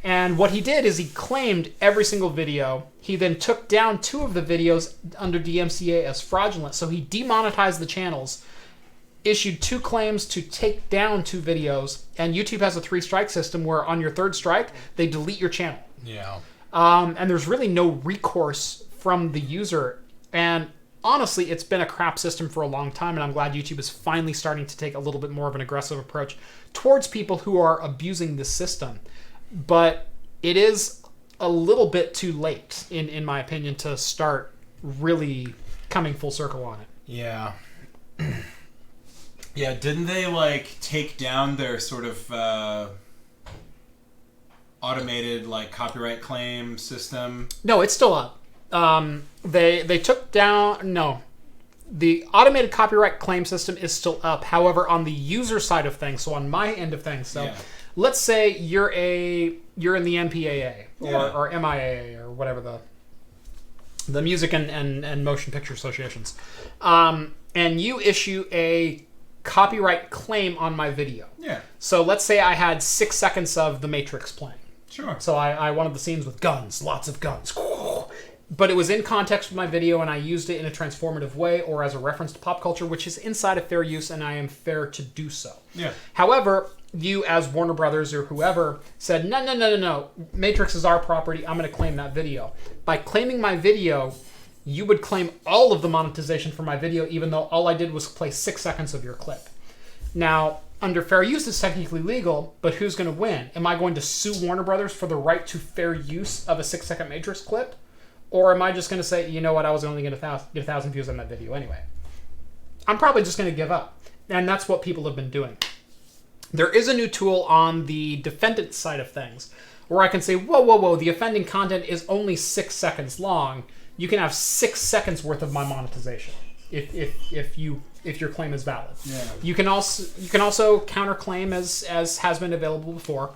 And what he did is he claimed every single video. He then took down 2 of the videos under DMCA as fraudulent. So he demonetized the channels, issued 2 claims to take down 2 videos, and YouTube has a 3-strike system where on your 3rd strike, they delete your channel. Yeah. And there's really no recourse from the user. And honestly, it's been a crap system for a long time, and I'm glad YouTube is finally starting to take a little bit more of an aggressive approach towards people who are abusing the system. But it is a little bit too late, in my opinion, to start really coming full circle on it. Yeah. Yeah, didn't they, like, take down their sort of automated, like, copyright claim system? No, it's still up. They took down... No. The automated copyright claim system is still up. However, on the user side of things, so on my end of things, so let's say you're in the MPAA or MIAA or whatever the Music and Motion Picture Associations, and you issue a copyright claim on my video. Yeah. So let's say I had 6 seconds of The Matrix playing. Sure. So I wanted the scenes with guns, lots of guns. But it was in context with my video, and I used it in a transformative way or as a reference to pop culture, which is inside of fair use, and I am fair to do so. Yeah. However, you as Warner Brothers or whoever said, no, Matrix is our property, I'm going to claim that video. By claiming my video, you would claim all of the monetization for my video, even though all I did was play 6 seconds of your clip. Now, under fair use, it's technically legal, but who's going to win? Am I going to sue Warner Brothers for the right to fair use of a 6-second Matrix clip? Or am I just going to say, you know what, I was only going to get 1,000 views on that video anyway? I'm probably just going to give up. And that's what people have been doing. There is a new tool on the defendant side of things where I can say, whoa, the offending content is only 6 seconds long. You can have 6 seconds worth of my monetization if your claim is valid. Yeah. You can also counterclaim as has been available before.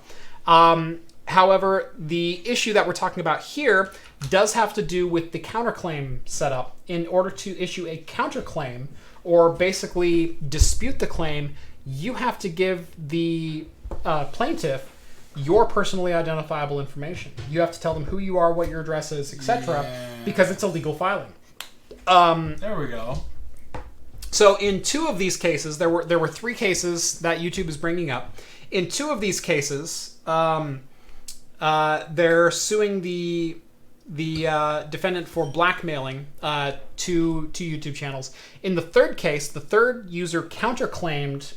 However, the issue that we're talking about here does have to do with the counterclaim setup. In order to issue a counterclaim or basically dispute the claim, you have to give the plaintiff your personally identifiable information. You have to tell them who you are, what your address is, etc., because it's illegal filing. There we go. So in 2 of these cases, there were 3 cases that YouTube is bringing up. In 2 of these cases, they're suing the defendant for blackmailing to YouTube channels. In the 3rd case, the 3rd user counterclaimed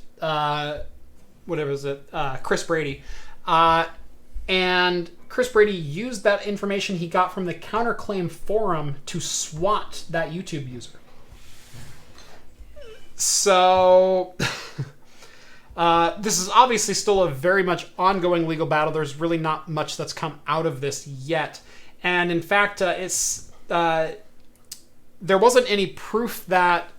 Chris Brady, and Chris Brady used that information he got from the counterclaim forum to swat that YouTube user. So this is obviously still a very much ongoing legal battle. There's really not much that's come out of this yet. And in fact, there wasn't any proof that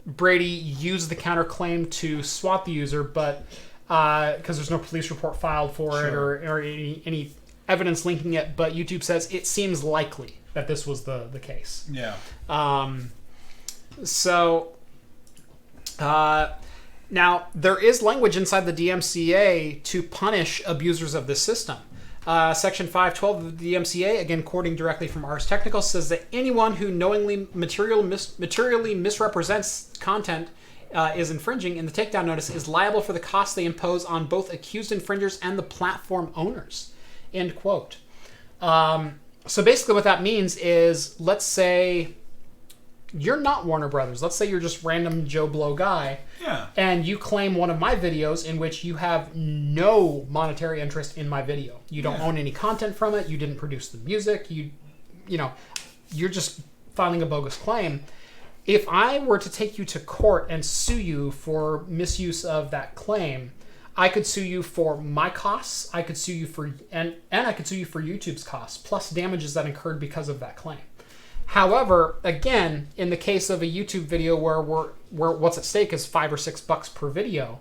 Brady used the counterclaim to swat the user, but because there's no police report filed for it or any evidence linking it, but YouTube says it seems likely that this was the case. Yeah. Now, there is language inside the DMCA to punish abusers of this system. Section 512 of the DMCA, again quoting directly from Ars Technica, says that anyone who knowingly materially misrepresents content is infringing in the takedown notice is liable for the costs they impose on both accused infringers and the platform owners. End quote. So basically what that means is, let's say you're not Warner Brothers. Let's say you're just random Joe Blow guy. Yeah. And you claim one of my videos in which you have no monetary interest in my video. You don't own any content from it. You didn't produce the music. You're just filing a bogus claim. If I were to take you to court and sue you for misuse of that claim, I could sue you for my costs. I could sue you for and I could sue you for YouTube's costs plus damages that incurred because of that claim. However, again, in the case of a YouTube video where what's at stake is $5 or $6 per video,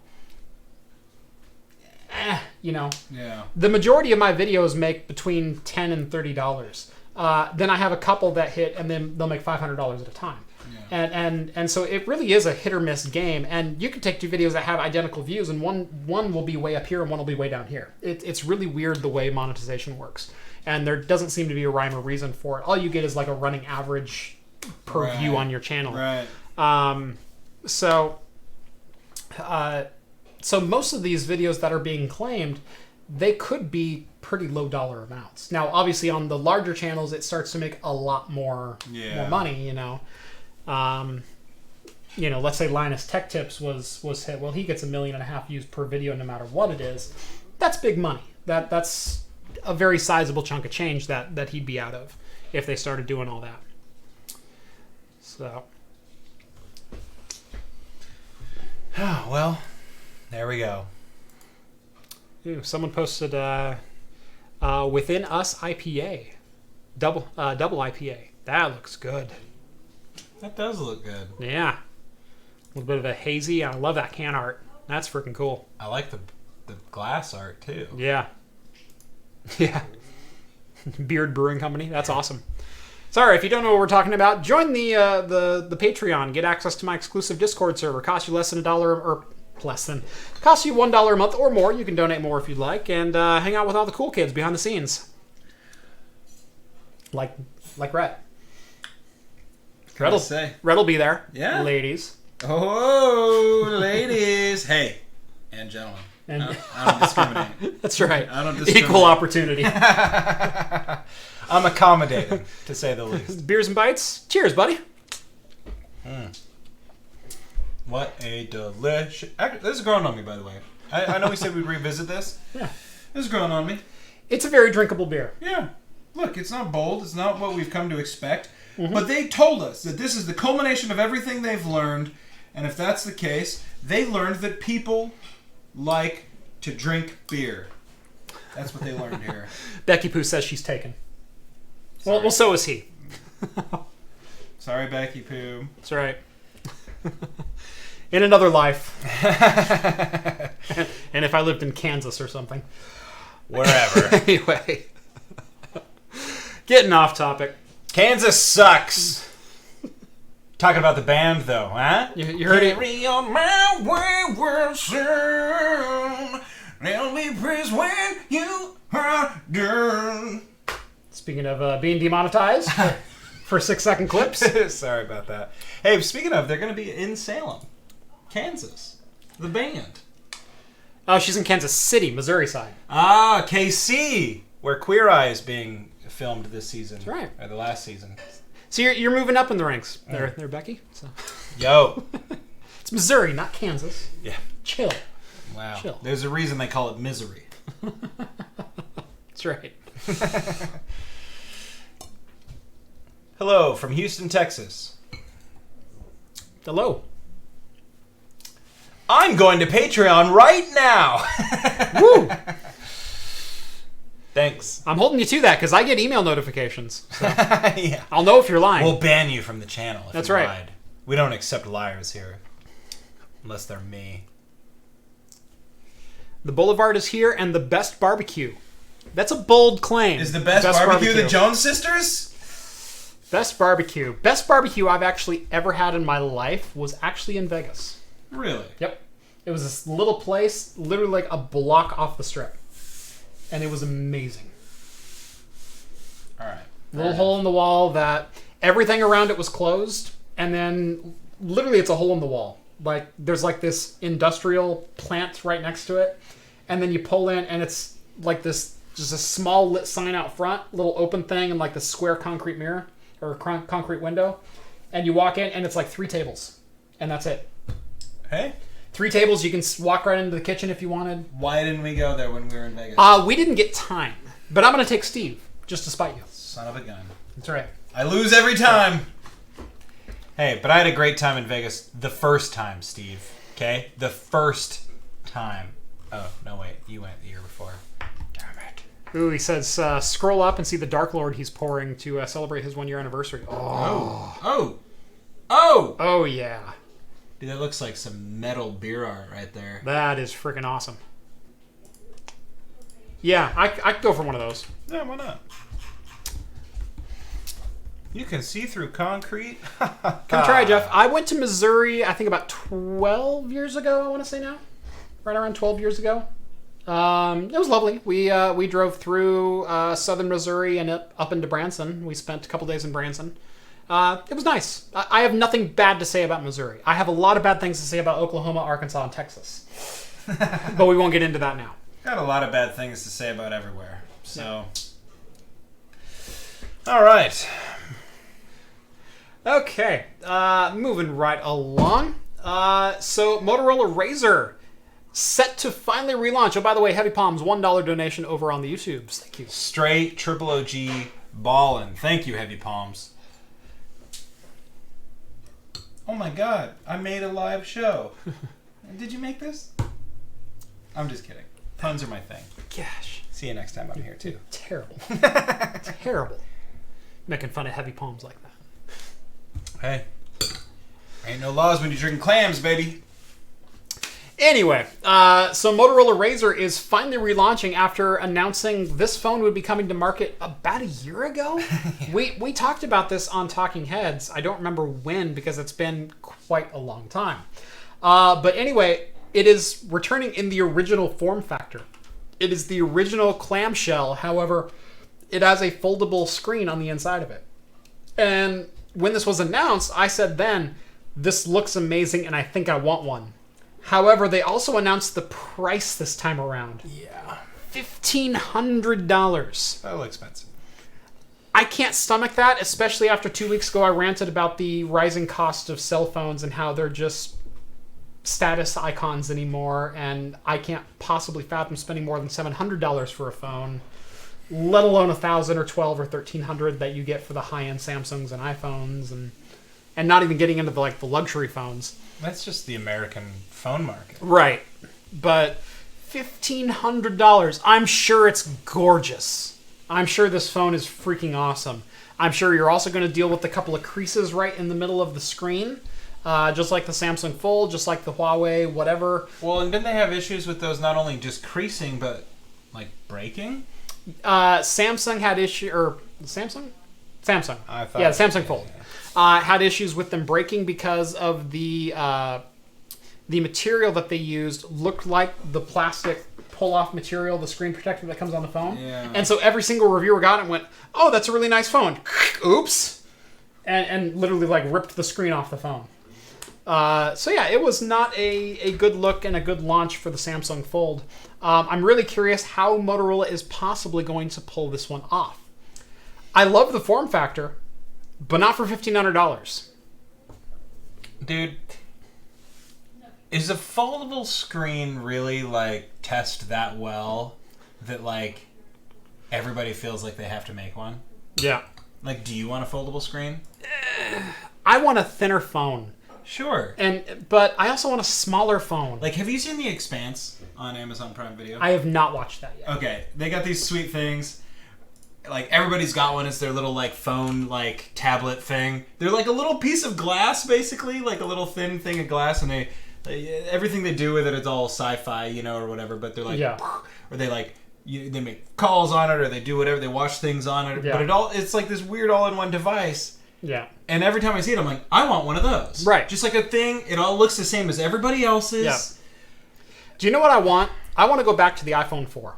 the majority of my videos make between $10 and $30. Then I have a couple that hit, and then they'll make $500 at a time. Yeah. And so it really is a hit or miss game. And you can take 2 videos that have identical views, and one will be way up here and one will be way down here. It's really weird the way monetization works. And there doesn't seem to be a rhyme or reason for it. All you get is like a running average per view on your channel. Right. So most of these videos that are being claimed, they could be pretty low dollar amounts. Now, obviously, on the larger channels, it starts to make a lot more money. Let's say Linus Tech Tips was hit. Well, he gets 1.5 million views per video, no matter what it is. That's big money. That's a very sizable chunk of change that he'd be out of if they started doing all that. So, well, there we go. Ooh, someone posted Within Us IPA, double IPA. That looks good. That does look good. Yeah, a little bit of a hazy. I love that can art. That's freaking cool. I like the glass art too. Yeah. Yeah. Beard Brewing Company. That's awesome. Sorry, if you don't know what we're talking about, join the Patreon. Get access to my exclusive Discord server. Costs you less than costs you $1 a month or more. You can donate more if you'd like, and hang out with all the cool kids behind the scenes, like Rhett. Rhett'll be there. Yeah, ladies. Oh, ladies. Hey, and gentlemen. And I don't discriminate. That's right. I don't discriminate. Equal opportunity. I'm accommodating, to say the least. Beers and bites. Cheers, buddy. What a delicious... This is growing on me, by the way. I know we said we'd revisit this. Yeah. This is growing on me. It's a very drinkable beer. Yeah. Look, it's not bold. It's not what we've come to expect. Mm-hmm. But they told us that this is the culmination of everything they've learned. And if that's the case, they learned that people like to drink beer. That's what they learned here. Becky Pooh says she's taken. Well, so is he. Sorry, Becky Pooh. That's right. In another life. And if I lived in Kansas or something. Wherever. Anyway. Getting off topic. Kansas sucks. Talking about the band, though, huh? You heard it? Carry on my wayward son. There'll be praise when you are done. Speaking of being demonetized for 6-second clips. Sorry about that. Hey, speaking of, they're going to be in Salem, Kansas. The band. Oh, she's in Kansas City, Missouri side. Ah, KC, where Queer Eye is being filmed this season. That's right. Or the last season. So you're moving up in the ranks there, Becky. So. Yo. It's Missouri, not Kansas. Yeah. Chill. Wow. Chill. There's a reason they call it misery. That's right. Hello from Houston, Texas. Hello. I'm going to Patreon right now. Woo! Thanks. I'm holding you to that because I get email notifications. So yeah. I'll know if you're lying. We'll ban you from the channel if That's you right. lied. We don't accept liars here. Unless they're me. The Boulevard is here and the best barbecue. That's a bold claim. Is the best barbecue the Jones Sisters? Best barbecue. Best barbecue I've actually ever had in my life was actually in Vegas. Really? Yep. It was this little place, literally like a block off the strip. And it was amazing. All right. Little hole in the wall that everything around it was closed. And then literally it's a hole in the wall. Like there's like this industrial plant right next to it. And then you pull in and it's like this, just a small lit sign out front, little open thing and like the square concrete mirror or concrete window. And you walk in and it's like 3 tables. And that's it. Hey? 3 tables. You can walk right into the kitchen if you wanted. Why didn't we go there when we were in Vegas? We didn't get time. But I'm going to take Steve, just to spite you. Son of a gun. That's right. I lose every time. Hey, but I had a great time in Vegas the first time, Steve. Okay? The first time. Oh, no, wait. You went the year before. Damn it. Ooh, he says, scroll up and see the Dark Lord he's pouring to celebrate his 1-year anniversary. Oh, yeah. Dude, that looks like some metal beer art right there. That is freaking awesome. Yeah, I could go for one of those. Yeah, why not? You can see through concrete. Come try, Jeff. I went to Missouri, I think about 12 years ago, I want to say now. Right around 12 years ago. It was lovely. We drove through southern Missouri and up into Branson. We spent a couple days in Branson. It was nice. I have nothing bad to say about Missouri. I have a lot of bad things to say about Oklahoma, Arkansas, and Texas. But we won't get into that now. Got a lot of bad things to say about everywhere. So, all right. Okay, moving right along. So Motorola Razr set to finally relaunch. Oh, by the way, Heavy Palms, $1 donation over on the YouTubes. Thank you. Straight triple OG ballin'. Thank you, Heavy Palms. Oh my God, I made a live show. Did you make this? I'm just kidding. Puns are my thing. Gosh. See you next time I'm here too. Terrible. Terrible. Making fun of Heavy Palms like that. Hey, ain't no laws when you're drinking clams, baby. Anyway, so Motorola Razr is finally relaunching after announcing this phone would be coming to market about a year ago. Yeah. We talked about this on Talking Heads. I don't remember when because it's been quite a long time. But anyway, it is returning in the original form factor. It is the original clamshell. However, it has a foldable screen on the inside of it. And when this was announced, I said then, this looks amazing and I think I want one. However, they also announced the price this time around. Yeah. $1,500. A little expensive. I can't stomach that, especially after 2 weeks ago I ranted about the rising cost of cell phones and how they're just status icons anymore, and I can't possibly fathom spending more than $700 for a phone, let alone $1,000 or $1,200 or $1,300 that you get for the high-end Samsungs and iPhones, and not even getting into the luxury phones. That's just the American phone market. Right. But $1,500. I'm sure it's gorgeous. I'm sure this phone is freaking awesome. I'm sure you're also going to deal with a couple of creases right in the middle of the screen. Just like the Samsung Fold, just like the Huawei, whatever. Well, and didn't they have issues with those not only just creasing, but like breaking? Samsung had Samsung? Samsung. I thought yeah, the Samsung Fold. Had issues with them breaking because of the material that they used looked like the plastic pull-off material, the screen protector that comes on the phone. Yeah. And so every single reviewer got it and went, oh, that's a really nice phone. Oops. And literally ripped the screen off the phone. So yeah, it was not a good look and a good launch for the Samsung Fold. I'm really curious how Motorola is possibly going to pull this one off. I love the form factor, but not for $1,500. Dude, is a foldable screen really test that well that everybody feels like they have to make one? Yeah. Do you want a foldable screen? I want a thinner phone. Sure. But I also want a smaller phone. Have you seen The Expanse on Amazon Prime Video? I have not watched that yet. Okay. They got these sweet things. Everybody's got one. It's their little phone tablet thing. They're a little piece of glass, basically, a little thin thing of glass, and they everything they do with it is all sci-fi, or whatever. But they're yeah. Or they they make calls on it, or they do whatever. They watch things on it. Yeah. But it's this weird all-in-one device. Yeah. And every time I see it, I'm like, I want one of those. Right. Just a thing. It all looks the same as everybody else's. Yeah. Do you know what I want? I want to go back to the iPhone 4.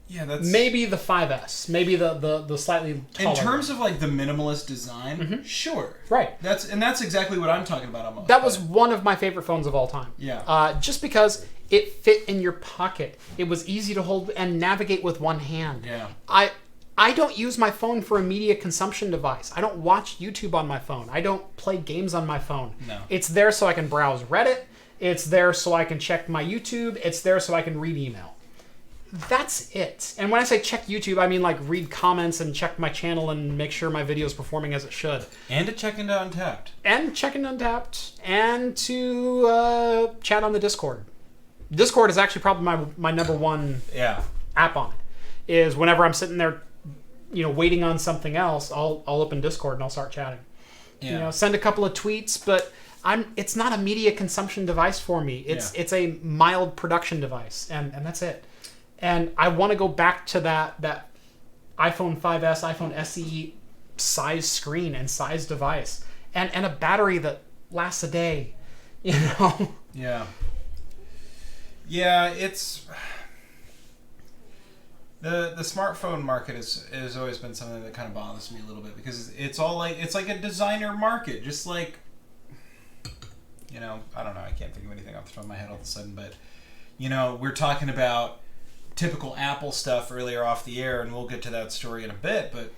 Yeah, that's... Maybe the 5S. Maybe the slightly taller In terms one. of the minimalist design, sure. Right. That's exactly what I'm talking about almost. That was one of my favorite phones of all time. Yeah. Just because it fit in your pocket. It was easy to hold and navigate with one hand. Yeah. I don't use my phone for a media consumption device. I don't watch YouTube on my phone. I don't play games on my phone. No. It's there so I can browse Reddit. It's there so I can check my YouTube. It's there so I can read email. That's it. And when I say check YouTube, I mean read comments and check my channel and make sure my video is performing as it should. And to check into Untapped. And check into Untapped. And to chat on the Discord. Discord is actually probably my number one app on it. Is whenever I'm sitting there, waiting on something else, I'll open Discord and I'll start chatting. Yeah. Send a couple of tweets, but it's not a media consumption device for me. It's a mild production device, and that's it. And I want to go back to that iPhone 5S, iPhone SE size screen and size device, and a battery that lasts a day. Yeah. Yeah, it's... The smartphone market has always been something that kind of bothers me a little bit because it's all it's like a designer market, just I don't know, I can't think of anything off the top of my head all of a sudden, but we're talking about typical Apple stuff earlier off the air, and we'll get to that story in a bit, but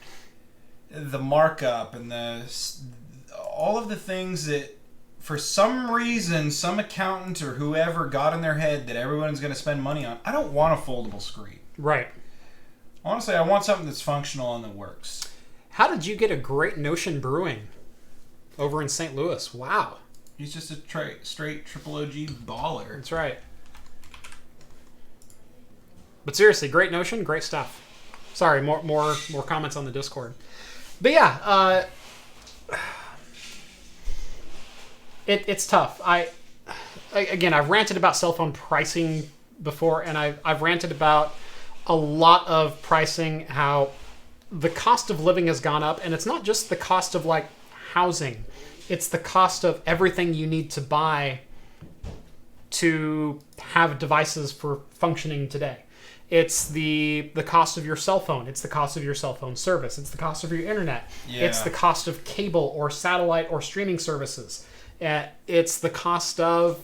the markup and all of the things that for some reason some accountant or whoever got in their head that everyone's going to spend money on. I don't want a foldable screen. Right. Honestly, I want something that's functional and that works. How did you get a Great Notion Brewing over in St. Louis? Wow. He's just a straight triple OG baller. That's right. But seriously, Great Notion, great stuff. Sorry, more comments on the Discord. But yeah, it's tough. Again, I've ranted about cell phone pricing before, and I've ranted about a lot of pricing, how the cost of living has gone up, and it's not just the cost of like housing, it's the cost of everything you need to buy to have devices for functioning today. It's the cost of your cell phone. It's the cost of your cell phone service. It's the cost of your internet. Yeah. It's the cost of cable or satellite or streaming services. It's the cost of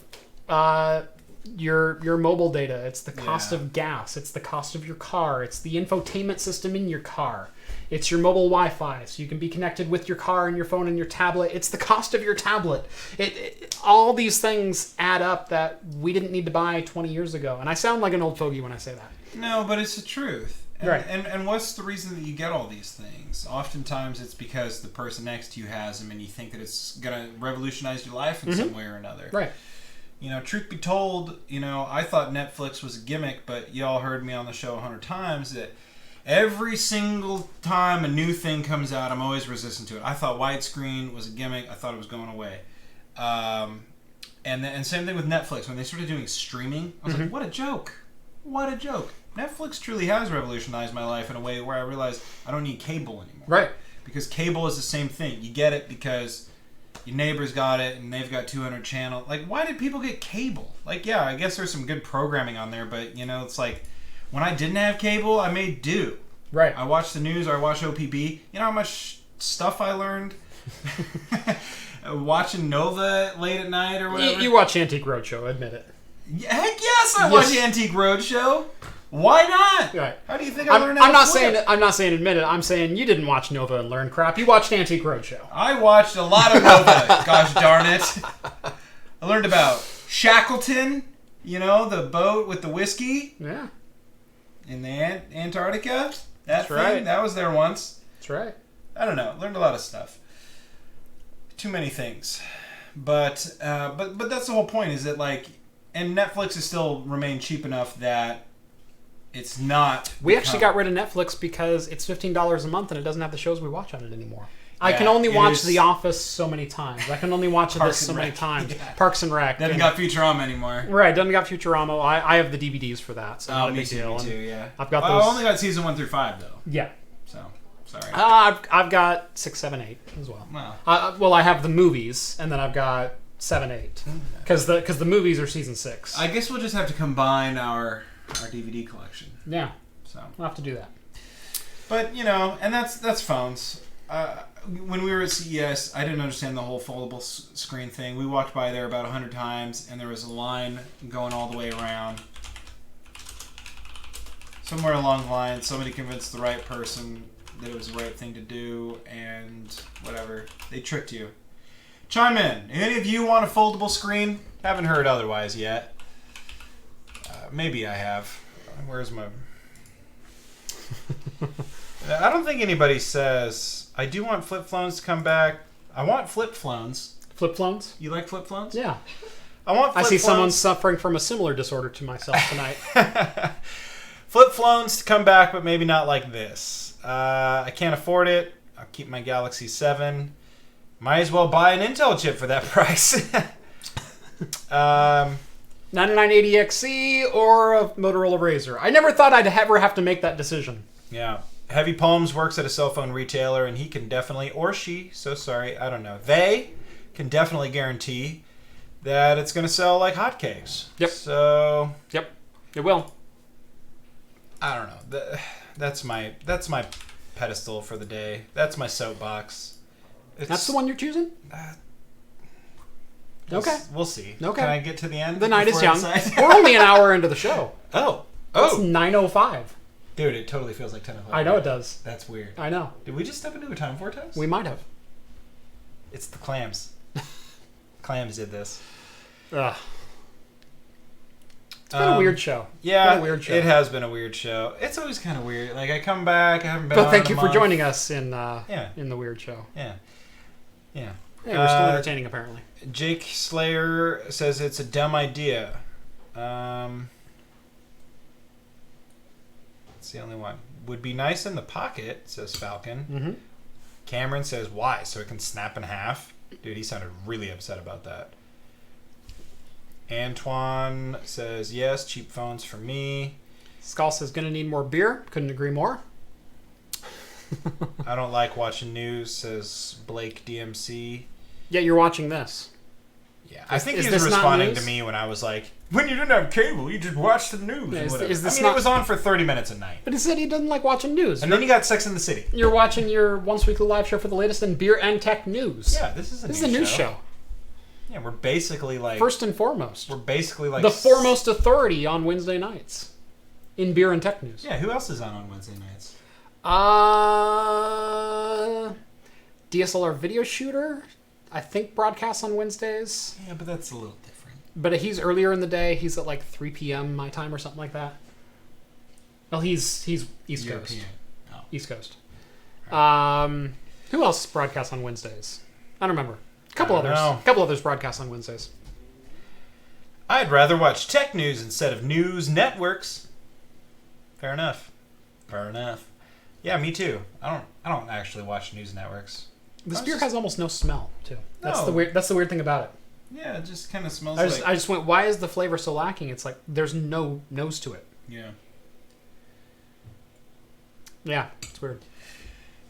your mobile data. It's the cost of gas. It's the cost of your car. It's the infotainment system in your car. It's your mobile Wi-Fi, so you can be connected with your car and your phone and your tablet. It's the cost of your tablet. All these things add up that we didn't need to buy 20 years ago. And I sound like an old fogey when I say that. No, but it's the truth. And, right. And what's the reason that you get all these things? Oftentimes it's because the person next to you has them and you think that it's going to revolutionize your life in some way or another. Right. You know, truth be told, I thought Netflix was a gimmick, but y'all heard me on the show 100 times that every single time a new thing comes out, I'm always resistant to it. I thought widescreen was a gimmick. I thought it was going away. And same thing with Netflix. When they started doing streaming, I was like, what a joke. What a joke. Netflix truly has revolutionized my life in a way where I realized I don't need cable anymore. Right. Because cable is the same thing. You get it because your neighbor's got it and they've got 200 channels. Like, why did people get cable? Like, yeah, I guess there's some good programming on there, but, it's like, when I didn't have cable, I made do. Right. I watched the news or I watched OPB. You know how much stuff I learned? Watching Nova late at night or whatever. You watch Antique Roadshow, admit it. Heck yes, I watch Antique Roadshow. Why not? Right. How do you think I learned how to flip? I'm not saying admit it. I'm saying you didn't watch Nova and learn crap. You watched Antique Roadshow. I watched a lot of Nova. Gosh darn it. I learned about Shackleton, the boat with the whiskey. Yeah. In the Antarctica. That's right. That was there once. That's right. I don't know. Learned a lot of stuff. Too many things. But that's the whole point, is that and Netflix has still remained cheap enough that it's not. We actually got rid of Netflix because it's $15 a month and it doesn't have the shows we watch on it anymore. I can only watch The Office so many times. I can only watch this so many times. Yeah. Parks and Rec. Doesn't got Futurama anymore. Right, doesn't got Futurama. I have the DVDs for that, so not a big deal. Me too, yeah. I've got those. I only got season 1 through 5 though. Yeah. So sorry. I've got 6, 7, 8 as well. Wow. Well, I have the movies, and then I've got 7, 8 because the movies are season 6. I guess we'll just have to combine our DVD collection. Yeah. So we'll have to do that. But and that's phones. When we were at CES, I didn't understand the whole foldable screen thing. We walked by there about 100 times, and there was a line going all the way around. Somewhere along the line, somebody convinced the right person that it was the right thing to do, and whatever. They tricked you. Chime in. Any of you want a foldable screen? Haven't heard otherwise yet. Maybe I have. Where's my... I don't think anybody says, I do want flip phones to come back. I want flip phones. Flip phones? You like flip phones? Yeah. I see someone suffering from a similar disorder to myself tonight. Flip phones to come back, but maybe not like this. I can't afford it. I'll keep my Galaxy 7. Might as well buy an Intel chip for that price. 9980XC or a Motorola Razr. I never thought I'd ever have to make that decision. Yeah. Heavy Palms works at a cell phone retailer, and he can definitely, or she, so sorry, I don't know. They can definitely guarantee that it's going to sell like hotcakes. Yep. So. Yep. It will. I don't know. That's my pedestal for the day. That's my soapbox. That's the one you're choosing? Okay. We'll see. Okay. Can I get to the end? The night is young. We're only an hour into the show. Oh. It's 9:05. Dude, it totally feels like 10 o'clock. I know it does. That's weird. I know. Did we just step into a time vortex? We might have. It's the clams. Clams did this. Ugh. It's been a weird show. Yeah, weird show. It has been a weird show. It's always kind of weird. Like, I come back, I haven't been But on thank in you a for month. joining us in the weird show. Yeah. Hey, we're still entertaining, apparently. Jake Slayer says it's a dumb idea. It's the only one. Would be nice in the pocket, says Falcon. Mm-hmm. Cameron says, why? So it can snap in half? Dude, he sounded really upset about that. Antoine says, yes, cheap phones for me. Skull says, gonna need more beer. Couldn't agree more. I don't like watching news, says Blake DMC. Yeah, you're watching this. Yeah, I think he was responding to me when I was like, when you didn't have cable, you just watched the news. Yeah, it was on for 30 minutes a night. But he said he doesn't like watching news. And then you got Sex in the City. You're watching your once weekly live show for the latest in beer and tech news. Yeah, this is a news show. Yeah, we're basically like... First and foremost. We're basically like... the foremost authority on Wednesday nights in beer and tech news. Yeah, who else is on Wednesday nights? DSLR video shooter, I think, broadcasts on Wednesdays. Yeah, but that's a little different. But he's earlier in the day. He's at like 3 p.m. my time or something like that. Well, he's East Coast. Oh. East Coast. Right. Who else broadcasts on Wednesdays? I don't remember. A couple others broadcast on Wednesdays. I'd rather watch tech news instead of news networks. Fair enough. Yeah, me too. I don't actually watch news networks. This beer has almost no smell too. That's the weird thing about it. Yeah, it just kind of smells I just went, why is the flavor so lacking? It's like there's no nose to it. Yeah. Yeah, it's weird.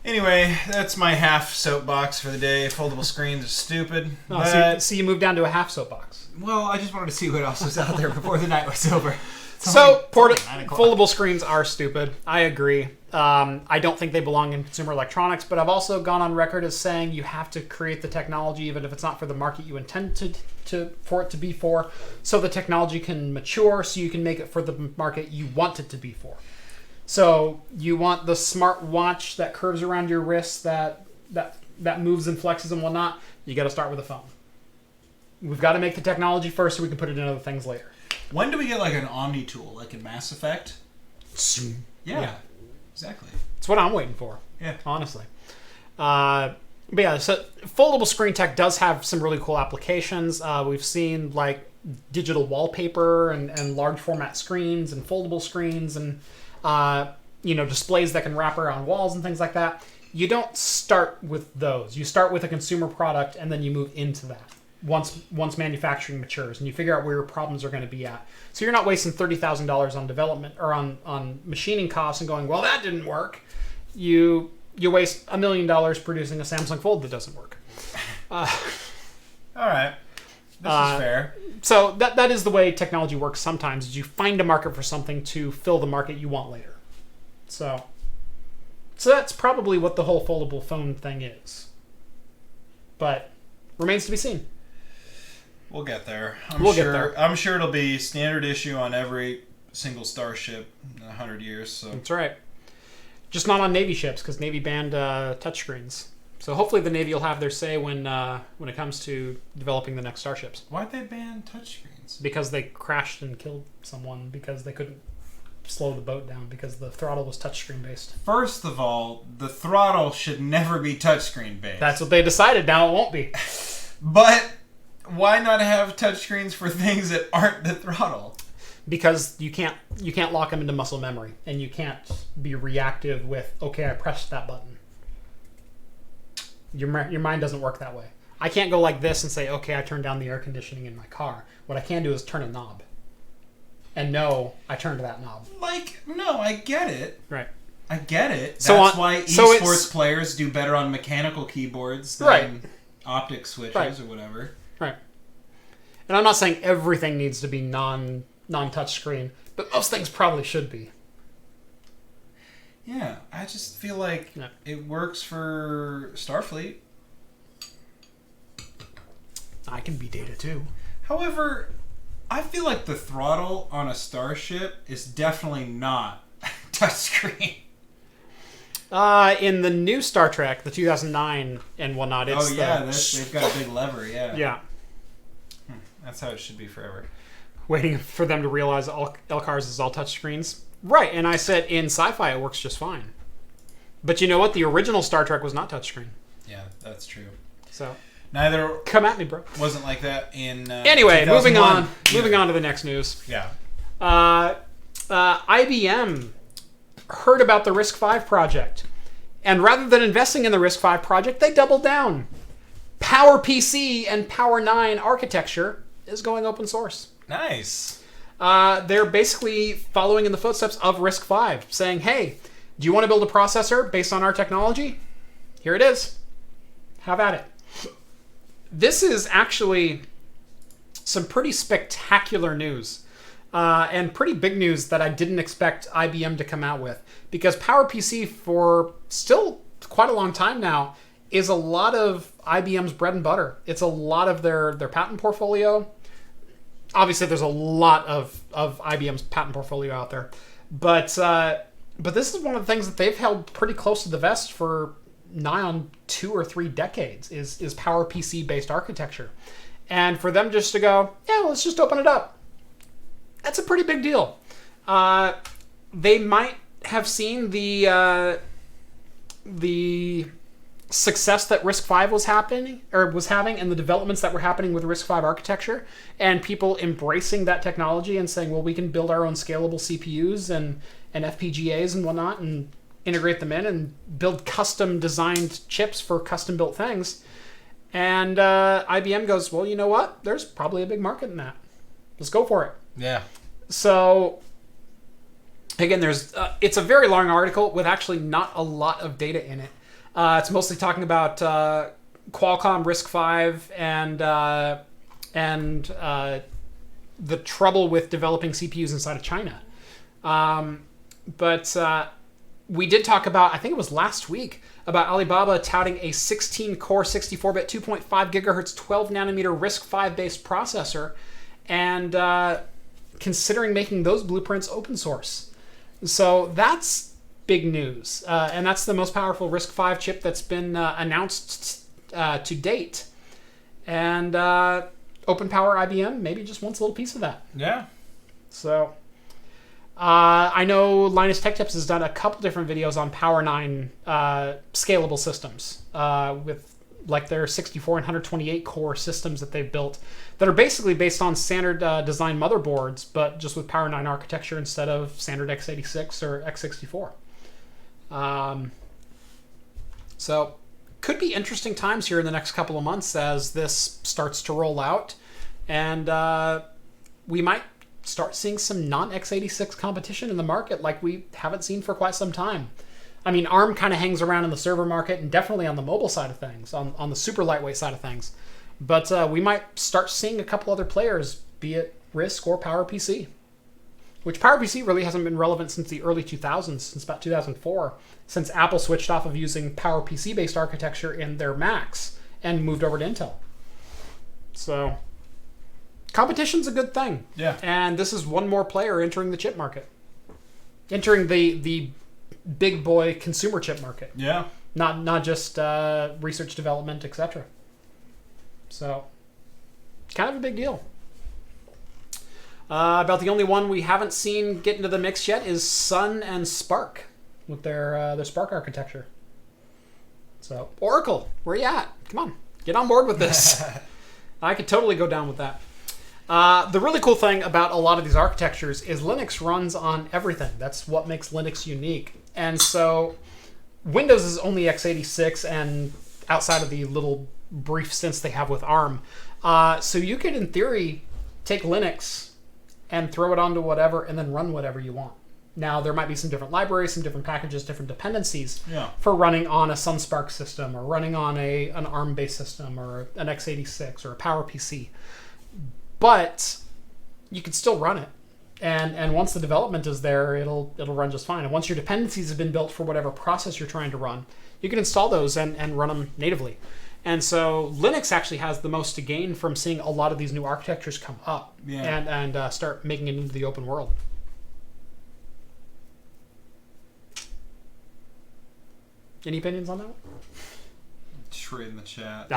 Anyway, that's my half soapbox for the day. Foldable screens are stupid. Oh, so you moved down to a half soapbox. Well, I just wanted to see what else was out there before the night was over. Foldable screens are stupid. I agree. I don't think they belong in consumer electronics, but I've also gone on record as saying you have to create the technology, even if it's not for the market you intend for it to be for, so the technology can mature, so you can make it for the market you want it to be for. So you want the smart watch that curves around your wrist, that moves and flexes and whatnot. You got to start with a phone. We've got to make the technology first, so we can put it in other things later. When do we get like an Omni tool, like in Mass Effect? Yeah, exactly. It's what I'm waiting for. Yeah, honestly. But yeah, so foldable screen tech does have some really cool applications. We've seen like digital wallpaper and large format screens and foldable screens and displays that can wrap around walls and things like that. You don't start with those. You start with a consumer product and then you move into that. Once manufacturing matures and you figure out where your problems are going to be at. So you're not wasting $30,000 on development or on machining costs and going, well, that didn't work. You waste $1 million producing a Samsung Fold that doesn't work. All right. This is fair. So that is the way technology works sometimes, is you find a market for something to fill the market you want later. So that's probably what the whole foldable phone thing is. But remains to be seen. We'll get there. I'm sure it'll be standard issue on every single Starship in 100 years. So that's right. Just not on Navy ships, because Navy banned touchscreens. So hopefully the Navy will have their say when it comes to developing the next Starships. Why'd they ban touchscreens? Because they crashed and killed someone because they couldn't slow the boat down because the throttle was touchscreen based. First of all, the throttle should never be touchscreen based. That's what they decided. Now it won't be. But why not have touchscreens for things that aren't the throttle? Because you can't lock them into muscle memory, and you can't be reactive with, okay, I pressed that button. Your mind doesn't work that way. I can't go like this and say, okay, I turned down the air conditioning in my car. What I can do is turn a knob. And no, I turned that knob. No, I get it. Right. I get it. That's why esports players do better on mechanical keyboards than optic switches or whatever. Right. And I'm not saying everything needs to be non-touch screen, but most things probably should be. Yeah, I just feel like it works for Starfleet. I can be data too. However, I feel like the throttle on a Starship is definitely not touchscreen. In the new Star Trek, the 2009 and whatnot, it's they've got a big lever, yeah. Yeah. That's how it should be forever. Waiting for them to realize LCARS is all touchscreens. Right, and I said in sci-fi it works just fine. But you know what? The original Star Trek was not touchscreen. Yeah, that's true. So neither come at me, bro. Wasn't like that in anyway, moving on to the next news. Yeah. IBM heard about the RISC-V project. And rather than investing in the RISC-V project, they doubled down. PowerPC and Power 9 architecture is going open source. Nice. They're basically following in the footsteps of RISC-V, saying, hey, do you want to build a processor based on our technology? Here it is. Have at it. This is actually some pretty spectacular news. And pretty big news that I didn't expect IBM to come out with. Because PowerPC, for still quite a long time now, is a lot of IBM's bread and butter. It's a lot of their patent portfolio. Obviously, there's a lot of IBM's patent portfolio out there. But this is one of the things that they've held pretty close to the vest for nigh on 2 or 3 decades, is PowerPC-based architecture. And for them just to go, yeah, well, let's just open it up. That's a pretty big deal. They might have seen the success that RISC-V was having, and the developments that were happening with RISC-V architecture, and people embracing that technology and saying, well, we can build our own scalable CPUs and FPGAs and whatnot, and integrate them in and build custom designed chips for custom built things. And IBM goes, well, you know what? There's probably a big market in that. Let's go for it. Yeah. So again, it's a very long article with actually not a lot of data in it. It's mostly talking about Qualcomm RISC-V and the trouble with developing CPUs inside of China. But we did talk about, I think it was last week, about Alibaba touting a 16-core, 64-bit, 2.5 gigahertz, 12-nanometer RISC-V based processor, and considering making those blueprints open source. So that's big news, and that's the most powerful RISC-V chip that's been announced to date. And Open Power IBM maybe just wants a little piece of that. Yeah. So I know Linus Tech Tips has done a couple different videos on Power 9 scalable systems with like their 64 and 128 core systems that they've built that are basically based on standard design motherboards, but just with Power 9 architecture instead of standard x86 or x64. So could be interesting times here in the next couple of months as this starts to roll out, and we might start seeing some non-x86 competition in the market like we haven't seen for quite some time. I mean, ARM kind of hangs around in the server market and definitely on the mobile side of things, on the super lightweight side of things. But we might start seeing a couple other players, be it RISC or PowerPC, which PowerPC really hasn't been relevant since the early 2000s, since about 2004, since Apple switched off of using PowerPC-based architecture in their Macs and moved over to Intel. So competition's a good thing. Yeah. And this is one more player entering the chip market. Entering the big boy consumer chip market. Yeah. Not just research development, etc. So, kind of a big deal. About the only one we haven't seen get into the mix yet is Sun and Spark with their Spark architecture. So, Oracle, where you at? Come on, get on board with this. I could totally go down with that. The really cool thing about a lot of these architectures is Linux runs on everything. That's what makes Linux unique. And so Windows is only x86 and outside of the little brief stints they have with ARM. So you could, in theory, take Linux and throw it onto whatever and then run whatever you want. Now, there might be some different libraries, some different packages, different dependencies for running on a SunSpark system or running on an ARM-based system or an x86 or a PowerPC. But you can still run it. And once the development is there, it'll run just fine. And once your dependencies have been built for whatever process you're trying to run, you can install those and run them natively. And so Linux actually has the most to gain from seeing a lot of these new architectures come up and start making it into the open world. Any opinions on that one? Trade in the chat.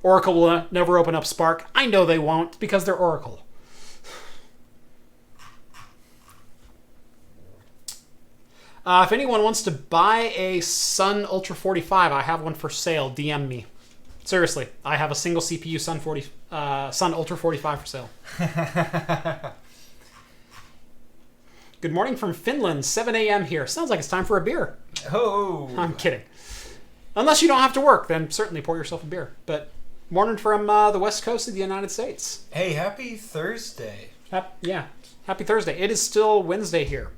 Oracle will never open up Spark. I know they won't because they're Oracle. If anyone wants to buy a Sun Ultra 45, I have one for sale. DM me. Seriously, I have a single CPU Sun Ultra 45 for sale. Good morning from Finland, 7 a.m. here. Sounds like it's time for a beer. Oh. I'm kidding. Unless you don't have to work, then certainly pour yourself a beer. But morning from the west coast of the United States. Hey, happy Thursday. Happy Thursday. It is still Wednesday here.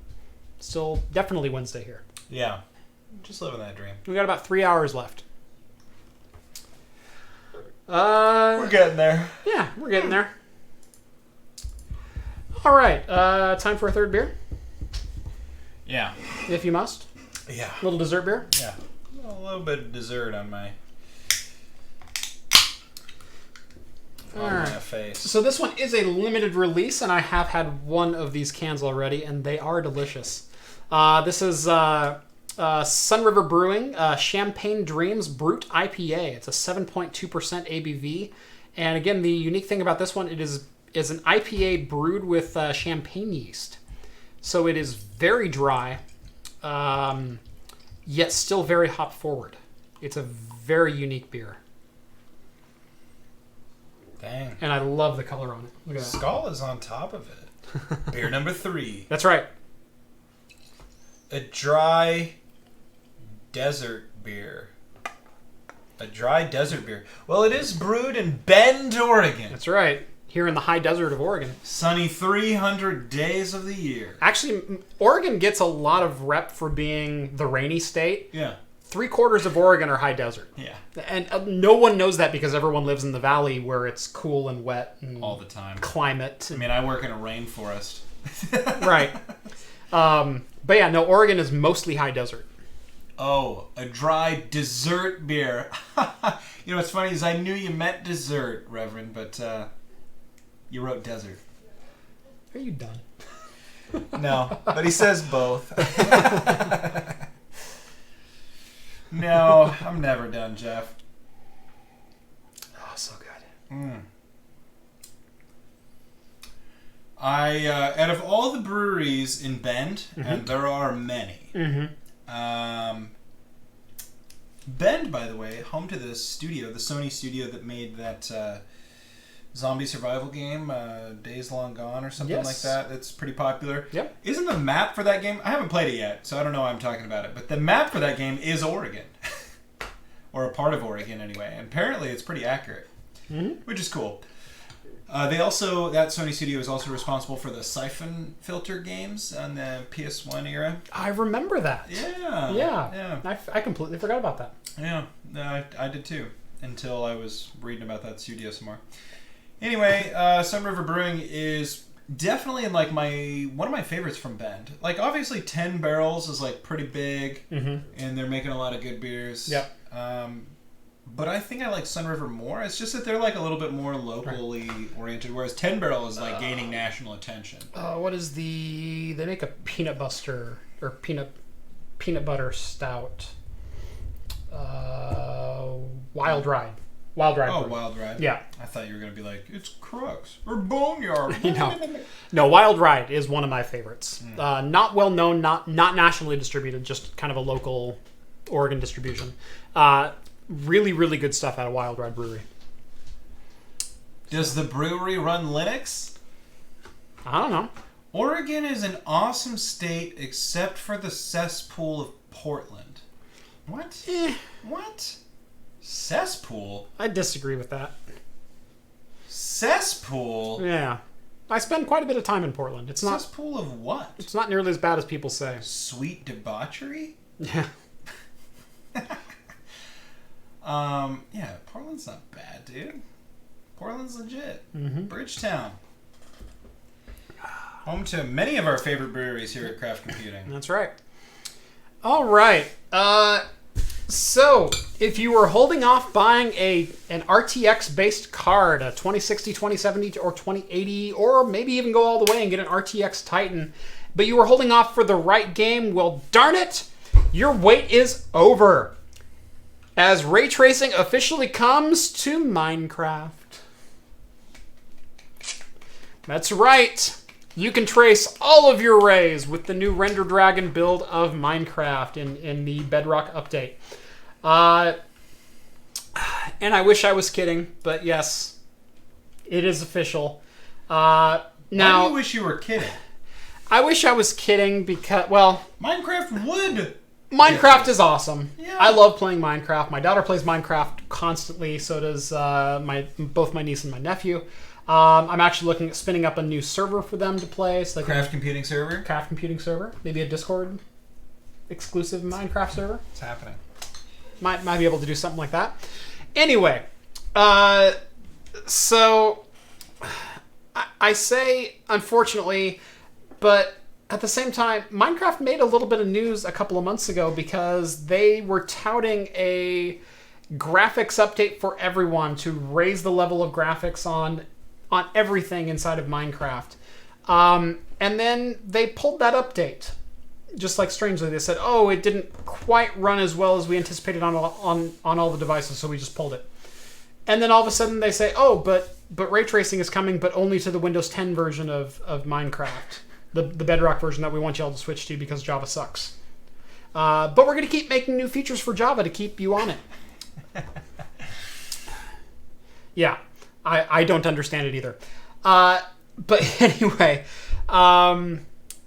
Still definitely Wednesday here. Yeah. Just living that dream. We got about 3 hours left. We're getting there. Yeah, we're getting there. All right. Time for a third beer? Yeah. If you must. Yeah. A little dessert beer? Yeah. A little bit of dessert on my face. So this one is a limited release, and I have had one of these cans already, and they are delicious. This is Sun River Brewing Champagne Dreams Brut IPA. It's a 7.2% ABV, and again, the unique thing about this one, it is an IPA brewed with champagne yeast. So it is very dry, yet still very hop forward. It's a very unique beer. Dang. And I love the color on it. Look at that. Skull is on top of it. Beer number 3. That's right. A dry desert beer. A dry desert beer. Well, it is brewed in Bend, Oregon. That's right. Here in the high desert of Oregon. Sunny 300 days of the year. Actually, Oregon gets a lot of rep for being the rainy state. Yeah. 3/4 of Oregon are high desert. Yeah. And no one knows that because everyone lives in the valley where it's cool and wet. And all the time. Climate. I mean, I work in a rainforest. Right. But yeah, no, Oregon is mostly high desert. Oh, a dry dessert beer. You know what's funny is I knew you meant dessert, Reverend, but you wrote desert. Are you done? No, but he says both. No, I'm never done, Jeff. Oh, so good. Out of all the breweries in Bend, and there are many, Bend, by the way, home to the studio, the Sony studio that made that zombie survival game, Days Long Gone or something like that. It's pretty popular. Yep. Isn't the map for that game? I haven't played it yet, so I don't know why I'm talking about it. But the map for that game is Oregon. Or a part of Oregon, anyway. And apparently it's pretty accurate, which is cool. That Sony studio is also responsible for the Siphon Filter games on the PS1 era. I remember that. Yeah. I completely forgot about that. Yeah, no, I did too, until I was reading about that studio some more. Anyway, Sun River Brewing is definitely in like one of my favorites from Bend. Like obviously 10 barrels is like pretty big, and they're making a lot of good beers. Yep. But I think I like Sun River more. It's just that they're like a little bit more locally oriented, whereas 10 Barrel is like gaining national attention. What is they make a peanut butter or peanut butter stout. Wild Ride. Oh, Wild Ride. Yeah. I thought you were going to be like, it's Crux or Boneyard. No, Wild Ride is one of my favorites. Not well known, not nationally distributed, just kind of a local Oregon distribution. Really, really good stuff out of Wild Ride Brewery. Does the brewery run Linux? I don't know. Oregon is an awesome state except for the cesspool of Portland. What? What? Cesspool? I disagree with that. Cesspool? Yeah. I spend quite a bit of time in Portland. It's not cesspool of what? It's not nearly as bad as people say. Sweet debauchery? Yeah. Yeah, Portland's not bad, dude. Portland's legit. Bridgetown. Home to many of our favorite breweries here at Craft Computing. That's right. All right. So, if you were holding off buying an RTX-based card, a 2060, 2070, or 2080, or maybe even go all the way and get an RTX Titan, but you were holding off for the right game, well, darn it, your wait is over. As ray tracing officially comes to Minecraft. That's right. You can trace all of your rays with the new Render Dragon build of Minecraft in the Bedrock update. And I wish I was kidding, but yes, it is official. Now, why do you wish you were kidding? I wish I was kidding because, well... Minecraft would! Minecraft is awesome. Yeah. I love playing Minecraft. My daughter plays Minecraft constantly, so does both my niece and my nephew. I'm actually looking at spinning up a new server for them to play. So Craft computing server? Craft computing server. Maybe a Discord exclusive Minecraft server. It's happening. Might be able to do something like that. Anyway, so I say unfortunately, but at the same time, Minecraft made a little bit of news a couple of months ago because they were touting a graphics update for everyone to raise the level of graphics on everything inside of Minecraft. And then they pulled that update. Just like strangely, they said, oh, it didn't quite run as well as we anticipated on all the devices, so we just pulled it. And then all of a sudden they say, oh, but ray tracing is coming, but only to the Windows 10 version of Minecraft. The Bedrock version that we want y'all to switch to because Java sucks. But we're going to keep making new features for Java to keep you on it. Yeah, I don't understand it either. But anyway,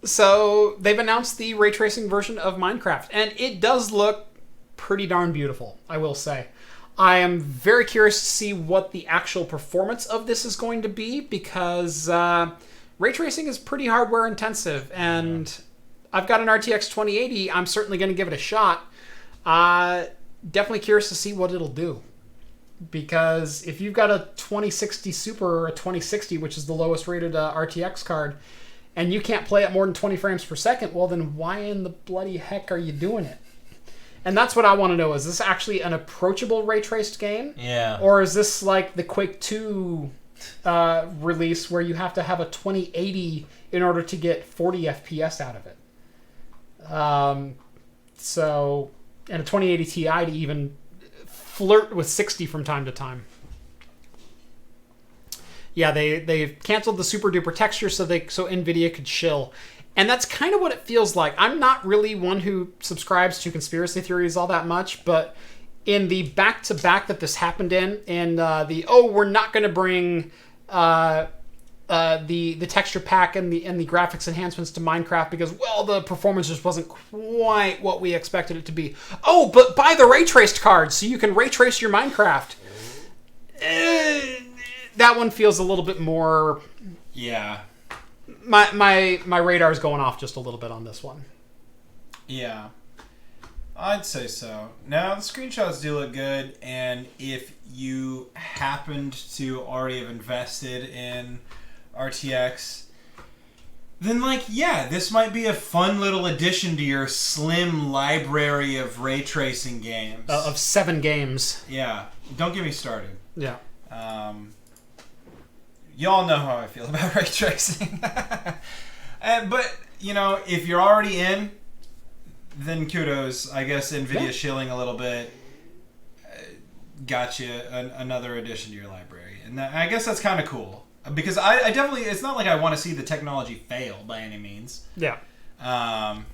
so they've announced the ray tracing version of Minecraft, and it does look pretty darn beautiful, I will say. I am very curious to see what the actual performance of this is going to be because ray tracing is pretty hardware intensive, and I've got an RTX 2080. I'm certainly going to give it a shot. Definitely curious to see what it'll do. Because if you've got a 2060 Super or a 2060, which is the lowest rated RTX card, and you can't play at more than 20 frames per second, well then why in the bloody heck are you doing it? And that's what I want to know. Is this actually an approachable ray traced game? Yeah. Or is this like the Quake 2 release where you have to have a 2080 in order to get 40 FPS out of it? And a 2080 Ti to even flirt with 60 from time to time. Yeah, they've canceled the super duper texture so NVIDIA could chill. And that's kind of what it feels like. I'm not really one who subscribes to conspiracy theories all that much, but in the back-to-back that this happened in we're not going to bring the texture pack and the graphics enhancements to Minecraft because, well, the performance just wasn't quite what we expected it to be. Oh, but buy the ray traced card so you can ray trace your Minecraft. That one feels a little bit more... Yeah. My radar's going off just a little bit on this one. Yeah. I'd say so. Now, the screenshots do look good, and if you happened to already have invested in RTX, then, this might be a fun little addition to your slim library of ray tracing games. Of 7 games. Yeah. Don't get me started. Yeah. Y'all know how I feel about ray tracing. But, if you're already in, then kudos. I guess NVIDIA shilling a little bit got you another addition to your library. And I guess that's kind of cool. Because I definitely... It's not like I want to see the technology fail by any means. Yeah. I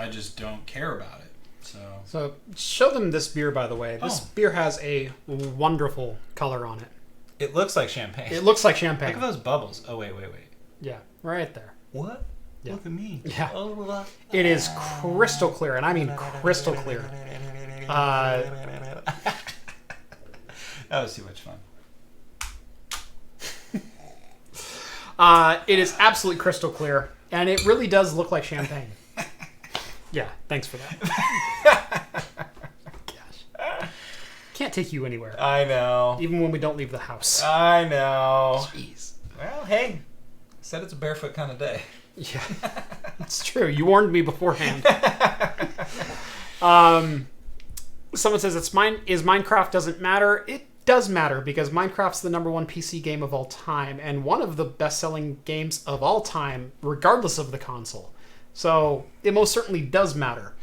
just don't care about it. So show them this beer, by the way. This beer has a wonderful color on it. It looks like champagne. It looks like champagne. Look at those bubbles. Oh, wait. Yeah, right there. What? Yeah. Look at me. Yeah. It is crystal clear, and I mean crystal clear. That was too much fun. It is absolutely crystal clear, and it really does look like champagne. Yeah, thanks for that. Gosh. Can't take you anywhere. I know. Even when we don't leave the house. I know. Jeez. Well, hey. Said it's a barefoot kind of day. Yeah. It's true. You warned me beforehand. Someone says is Minecraft doesn't matter. It does matter because Minecraft's the #1 PC game of all time and one of the best-selling games of all time, regardless of the console. So it most certainly does matter.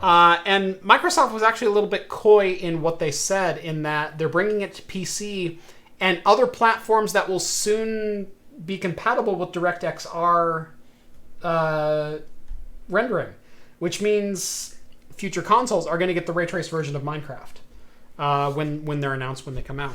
And Microsoft was actually a little bit coy in what they said, in that they're bringing it to PC and other platforms that will soon be compatible with DirectX rendering, which means future consoles are going to get the ray trace version of Minecraft when they're announced, when they come out.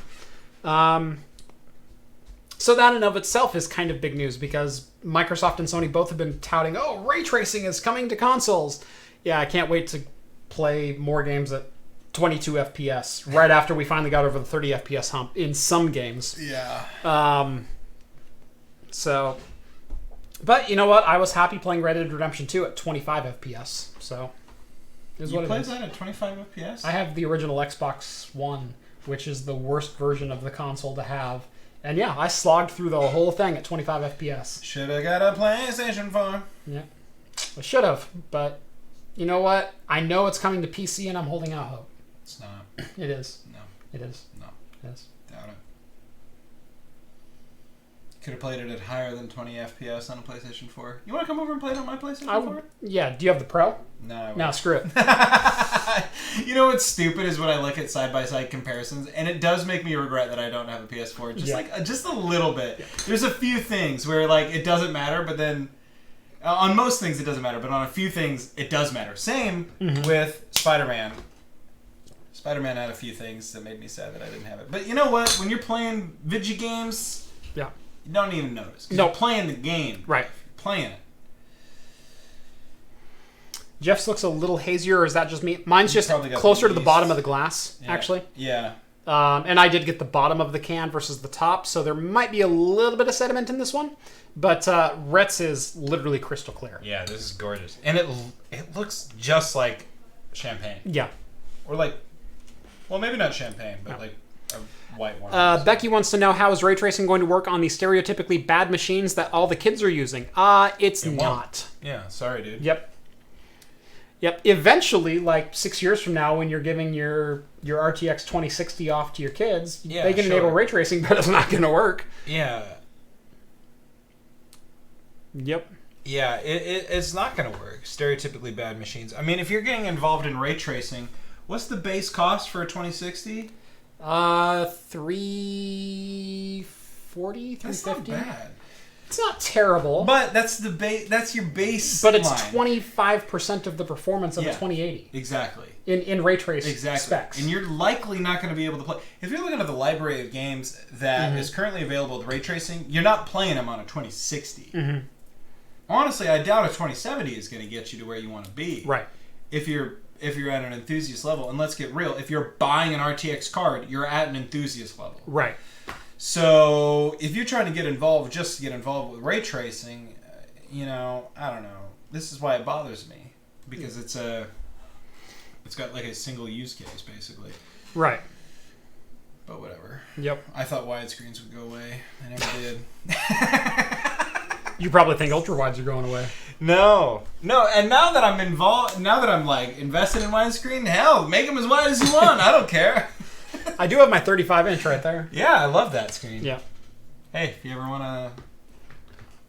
So that in of itself is kind of big news, because Microsoft and Sony both have been touting, oh, ray tracing is coming to consoles. Yeah, I can't wait to play more games at 22 FPS right after we finally got over the 30 FPS hump in some games. Yeah. But you know what? I was happy playing Red Dead Redemption 2 at 25 FPS. So, you played that at 25 FPS? I have the original Xbox One, which is the worst version of the console to have. And yeah, I slogged through the whole thing at 25 FPS. Should have got a PlayStation 4. Yeah, I should have. But you know what? I know it's coming to PC, and I'm holding out hope. It's not. It is. No. It is. No. It is. Doubt it. Could have played it at higher than 20 FPS on a PlayStation 4. You want to come over and play it on my PlayStation 4? Yeah. Do you have the Pro? No. No, screw it. You know what's stupid is when I look at side-by-side comparisons, and it does make me regret that I don't have a PS4. Just a little bit. Yeah. There's a few things where like it doesn't matter, but then on most things it doesn't matter, but on a few things it does matter. Same with Spider-Man. Spider-Man had a few things that made me sad that I didn't have it. But you know what? When you're playing video games, yeah, you don't even notice. No. You're playing the game. Right. You're playing it. Jeff's looks a little hazier, or is that just me? Mine's just closer to the bottom of the glass, actually. Yeah. And I did get the bottom of the can versus the top, so there might be a little bit of sediment in this one. But Rhett's is literally crystal clear. Yeah, this is gorgeous. And it looks just like champagne. Yeah. Or like, well, maybe not champagne, but like a white one. Becky wants to know, how is ray tracing going to work on the stereotypically bad machines that all the kids are using? It's not. Yeah, sorry, dude. Yep. Eventually, like 6 years from now, when you're giving your RTX 2060 off to your kids, they can enable ray tracing, but it's not going to work. Yeah. Yep. Yeah, it's not going to work. Stereotypically bad machines. I mean, if you're getting involved in ray tracing, what's the base cost for a 2060? $340, $350. That's not bad. It's not terrible. But that's the base. That's your base. But it's 25% of the performance of a 2080. Exactly. In ray trace specs. And you're likely not going to be able to play. If you're looking at the library of games that is currently available with ray tracing, you're not playing them on a 2060. Honestly, I doubt a 2070 is going to get you to where you want to be. Right. If you're at an enthusiast level, and let's get real, if you're buying an RTX card, you're at an enthusiast level. Right. So if you're trying to get involved just to get involved with ray tracing, I don't know. This is why it bothers me, because it's got like a single use case basically. Right. But whatever. Yep. I thought widescreens would go away. They never did. You probably think ultra wides are going away. No. And now that I'm like invested in widescreen, hell, make them as wide as you want. I don't care. I do have my 35-inch right there. Yeah, I love that screen. Yeah. Hey, if you ever want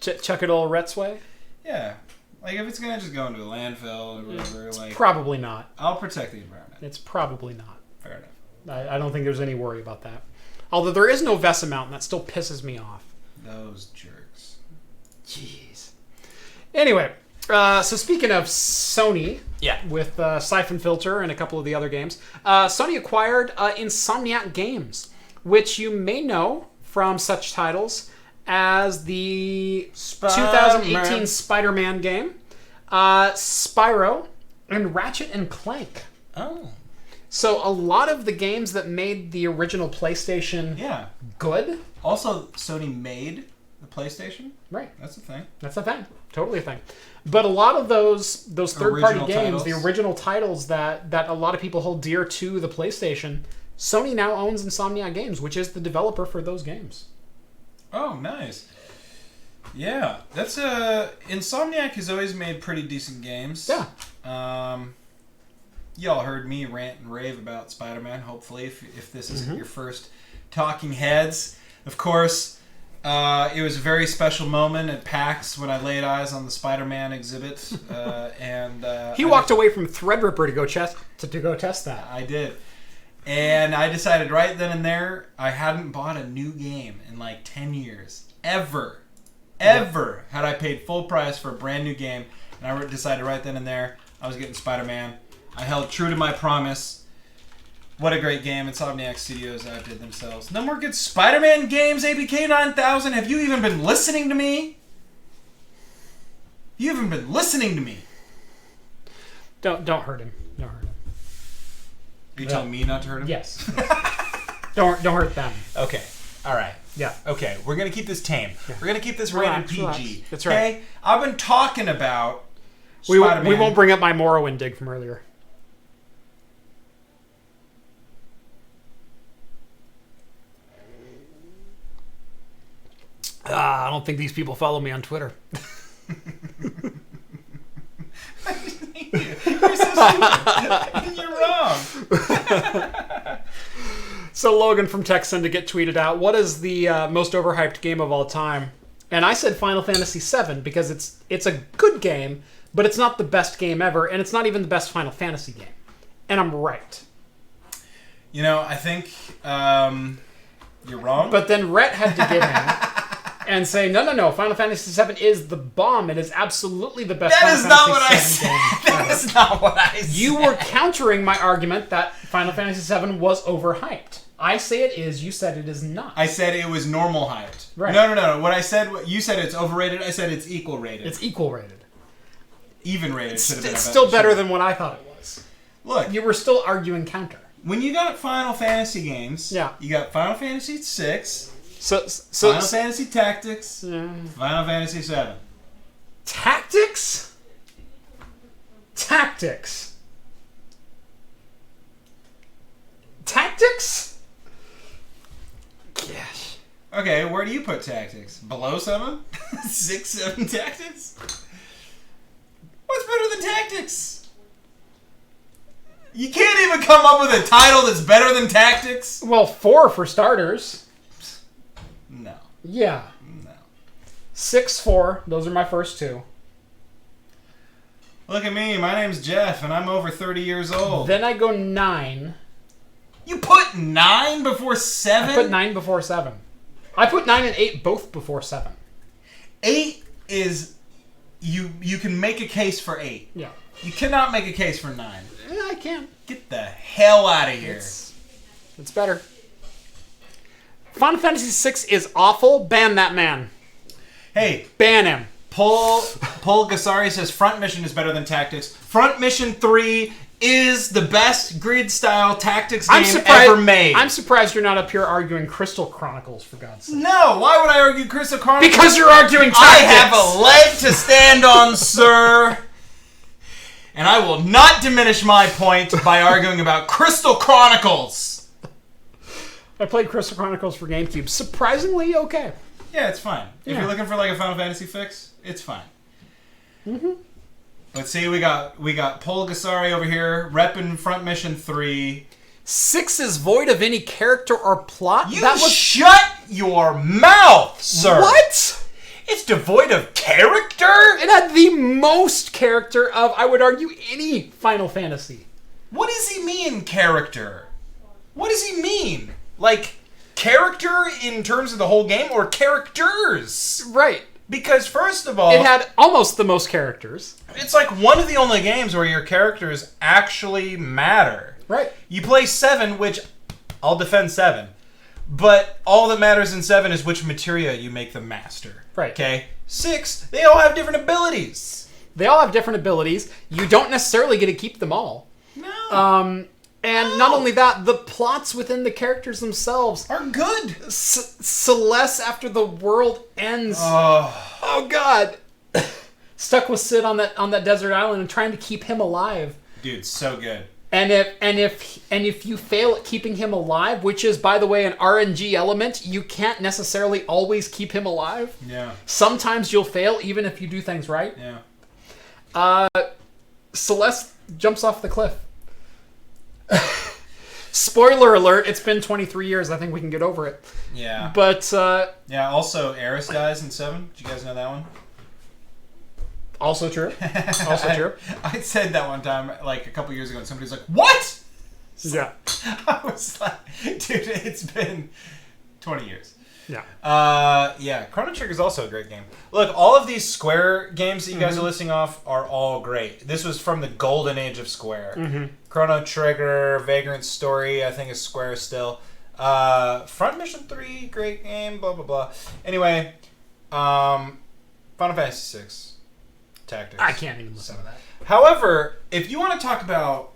to chuck it all Rhett's way? Yeah. Like, if it's going to just go into a landfill or whatever, it's probably not. I'll protect the environment. It's probably not. Fair enough. I don't think there's any worry about that. Although there is no VESA mount, and that still pisses me off. Those jerks. Jeez. Anyway, so speaking of Sony, with Siphon Filter and a couple of the other games, Sony acquired Insomniac Games, which you may know from such titles as the 2018 Spider-Man game, Spyro, and Ratchet and Clank. Oh. So a lot of the games that made the original PlayStation good. Also, Sony made the PlayStation. Right. That's a thing. That's a thing. Totally a thing. But a lot of those third-party games, the original titles that a lot of people hold dear to the PlayStation, Sony now owns Insomniac Games, which is the developer for those games. Oh, nice. Yeah, that's Insomniac has always made pretty decent games. Yeah. y'all heard me rant and rave about Spider-Man, hopefully, if this isn't your first Talking Heads. Of course, it was a very special moment at PAX when I laid eyes on the Spider-Man exhibit. He walked away from Threadripper to go test that. I did. And I decided right then and there, I hadn't bought a new game in like 10 years. Ever had I paid full price for a brand new game. And I decided right then and there, I was getting Spider-Man. I held true to my promise. What a great game. Insomniac Studios outdid themselves. No more good Spider-Man games, ABK 9000. Have you even been listening to me? You haven't been listening to me. Don't hurt him. Don't hurt him. Are you telling me not to hurt him? Yes. Don't hurt them. Okay. All right. Yeah. Okay. We're going to keep this tame. Yeah. We're going to keep this rated PG. Relax. That's right. Okay? I've been talking about Spider-Man. We won't bring up my Morrowind dig from earlier. I don't think these people follow me on Twitter. You're so stupid. You're wrong. So Logan from Texan to get tweeted out, what is the most overhyped game of all time? And I said Final Fantasy VII because it's a good game, but it's not the best game ever, and it's not even the best Final Fantasy game. And I'm right. You know, I think you're wrong. But then Rhett had to get him and say, no, Final Fantasy VII is the bomb. It is absolutely the best Final Fantasy VII game. That is not what I said. You were countering my argument that Final Fantasy VII was overhyped. I say it is. You said it is not. I said it was normal hyped. Right. No. What I said, you said it's overrated. I said it's equal rated. It's equal rated. Even rated. It's still better than what I thought it was. Look, you were still arguing counter. When you got Final Fantasy games, yeah, you got Final Fantasy VI, Final Fantasy Tactics, Final Fantasy VII. Tactics. Yes. Okay, where do you put Tactics? Below 7? 6, 7 Tactics? What's better than Tactics? You can't even come up with a title that's better than Tactics? Well, 4 for starters. No. Yeah. No. 6, 4. Those are my first 2. Look at me. My name's Jeff, and I'm over 30 years old. Then I go 9. You put 9 before 7? I put 9 before 7. I put 9 and 8 both before 7. 8 is... You can make a case for 8. Yeah. You cannot make a case for 9. Yeah, I can. Get the hell out of here. It's better. Final Fantasy VI is awful. Ban that man. Hey. Ban him. Paul Gasari says Front Mission is better than Tactics. Front Mission 3 is the best grid-style tactics game ever made. I'm surprised you're not up here arguing Crystal Chronicles, for God's sake. No, why would I argue Crystal Chronicles? Because you're arguing tactics. I have a leg to stand on, sir. And I will not diminish my point by arguing about Crystal Chronicles. I played Crystal Chronicles for GameCube. Surprisingly okay. Yeah, it's fine. If you're looking for like a Final Fantasy fix, it's fine. Mm-hmm. Let's see, we got Paul Gasari over here, repping Front Mission 3. 6 is void of any character or plot. Shut your mouth, sir. What? It's devoid of character? It had the most character of, I would argue, any Final Fantasy. What does he mean, character? What does he mean? Like, character in terms of the whole game, or characters? Right. Because, first of all... It had almost the most characters. It's like one of the only games where your characters actually matter. Right. You play 7, which... I'll defend 7. But all that matters in 7 is which materia you make them master. Right. Okay? 6, they all have different abilities. They all have different abilities. You don't necessarily get to keep them all. No. And not only that, the plots within the characters themselves are good. Celeste, after the world ends. Oh God. Stuck with Sid on that desert island and trying to keep him alive. Dude, so good. And if you fail at keeping him alive, which is, by the way, an RNG element, you can't necessarily always keep him alive. Yeah. Sometimes you'll fail even if you do things right. Yeah. Celeste jumps off the cliff. Spoiler alert, it's been 23 years. I think we can get over it. Yeah. But, yeah, also, Eris dies in 7. Did you guys know that one? Also true. Also true. I said that one time, like, a couple years ago, and somebody's like, what? Yeah. I was like, dude, it's been 20 years. Yeah. Yeah, Chrono Trigger is also a great game. Look, all of these Square games that you guys are listing off are all great. This was from the golden age of Square. Chrono Trigger, Vagrant Story, I think is Square still. Front Mission 3, great game, blah, blah, blah. Anyway, Final Fantasy 6 Tactics. I can't even listen to that. However, if you want to talk about...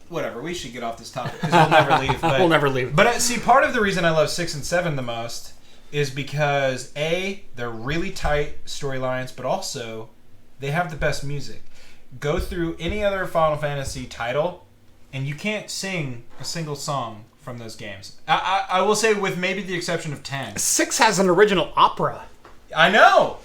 Whatever, we should get off this topic because we'll never leave. But, we'll never leave. But see, part of the reason I love 6 and 7 the most is because A, they're really tight storylines, but also they have the best music. Go through any other Final Fantasy title, and you can't sing a single song from those games. I will say, with maybe the exception of 10. 6 has an original opera. I know!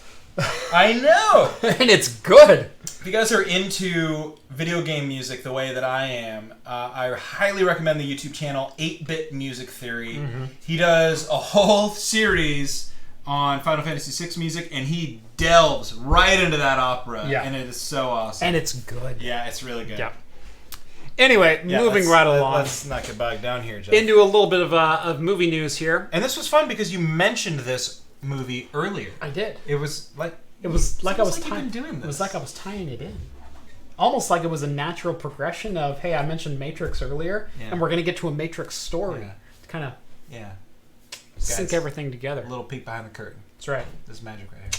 I know! And it's good. If you guys are into video game music the way that I am, I highly recommend the YouTube channel 8-Bit Music Theory. He does a whole series on Final Fantasy VI music, and he delves right into that opera. Yeah. And it is so awesome. And it's good. Yeah, it's really good. Yeah. Anyway, moving right along. Let's not get bogged down here, Jeff. Into a little bit of movie news here. And this was fun because you mentioned this movie earlier. I did. It was like... It was like I was tying doing this. It was like I was tying it in. Almost like it was a natural progression of, hey, I mentioned Matrix earlier, and we're going to get to a Matrix story to kind of sync everything together. A little peek behind the curtain. That's right. This magic right here.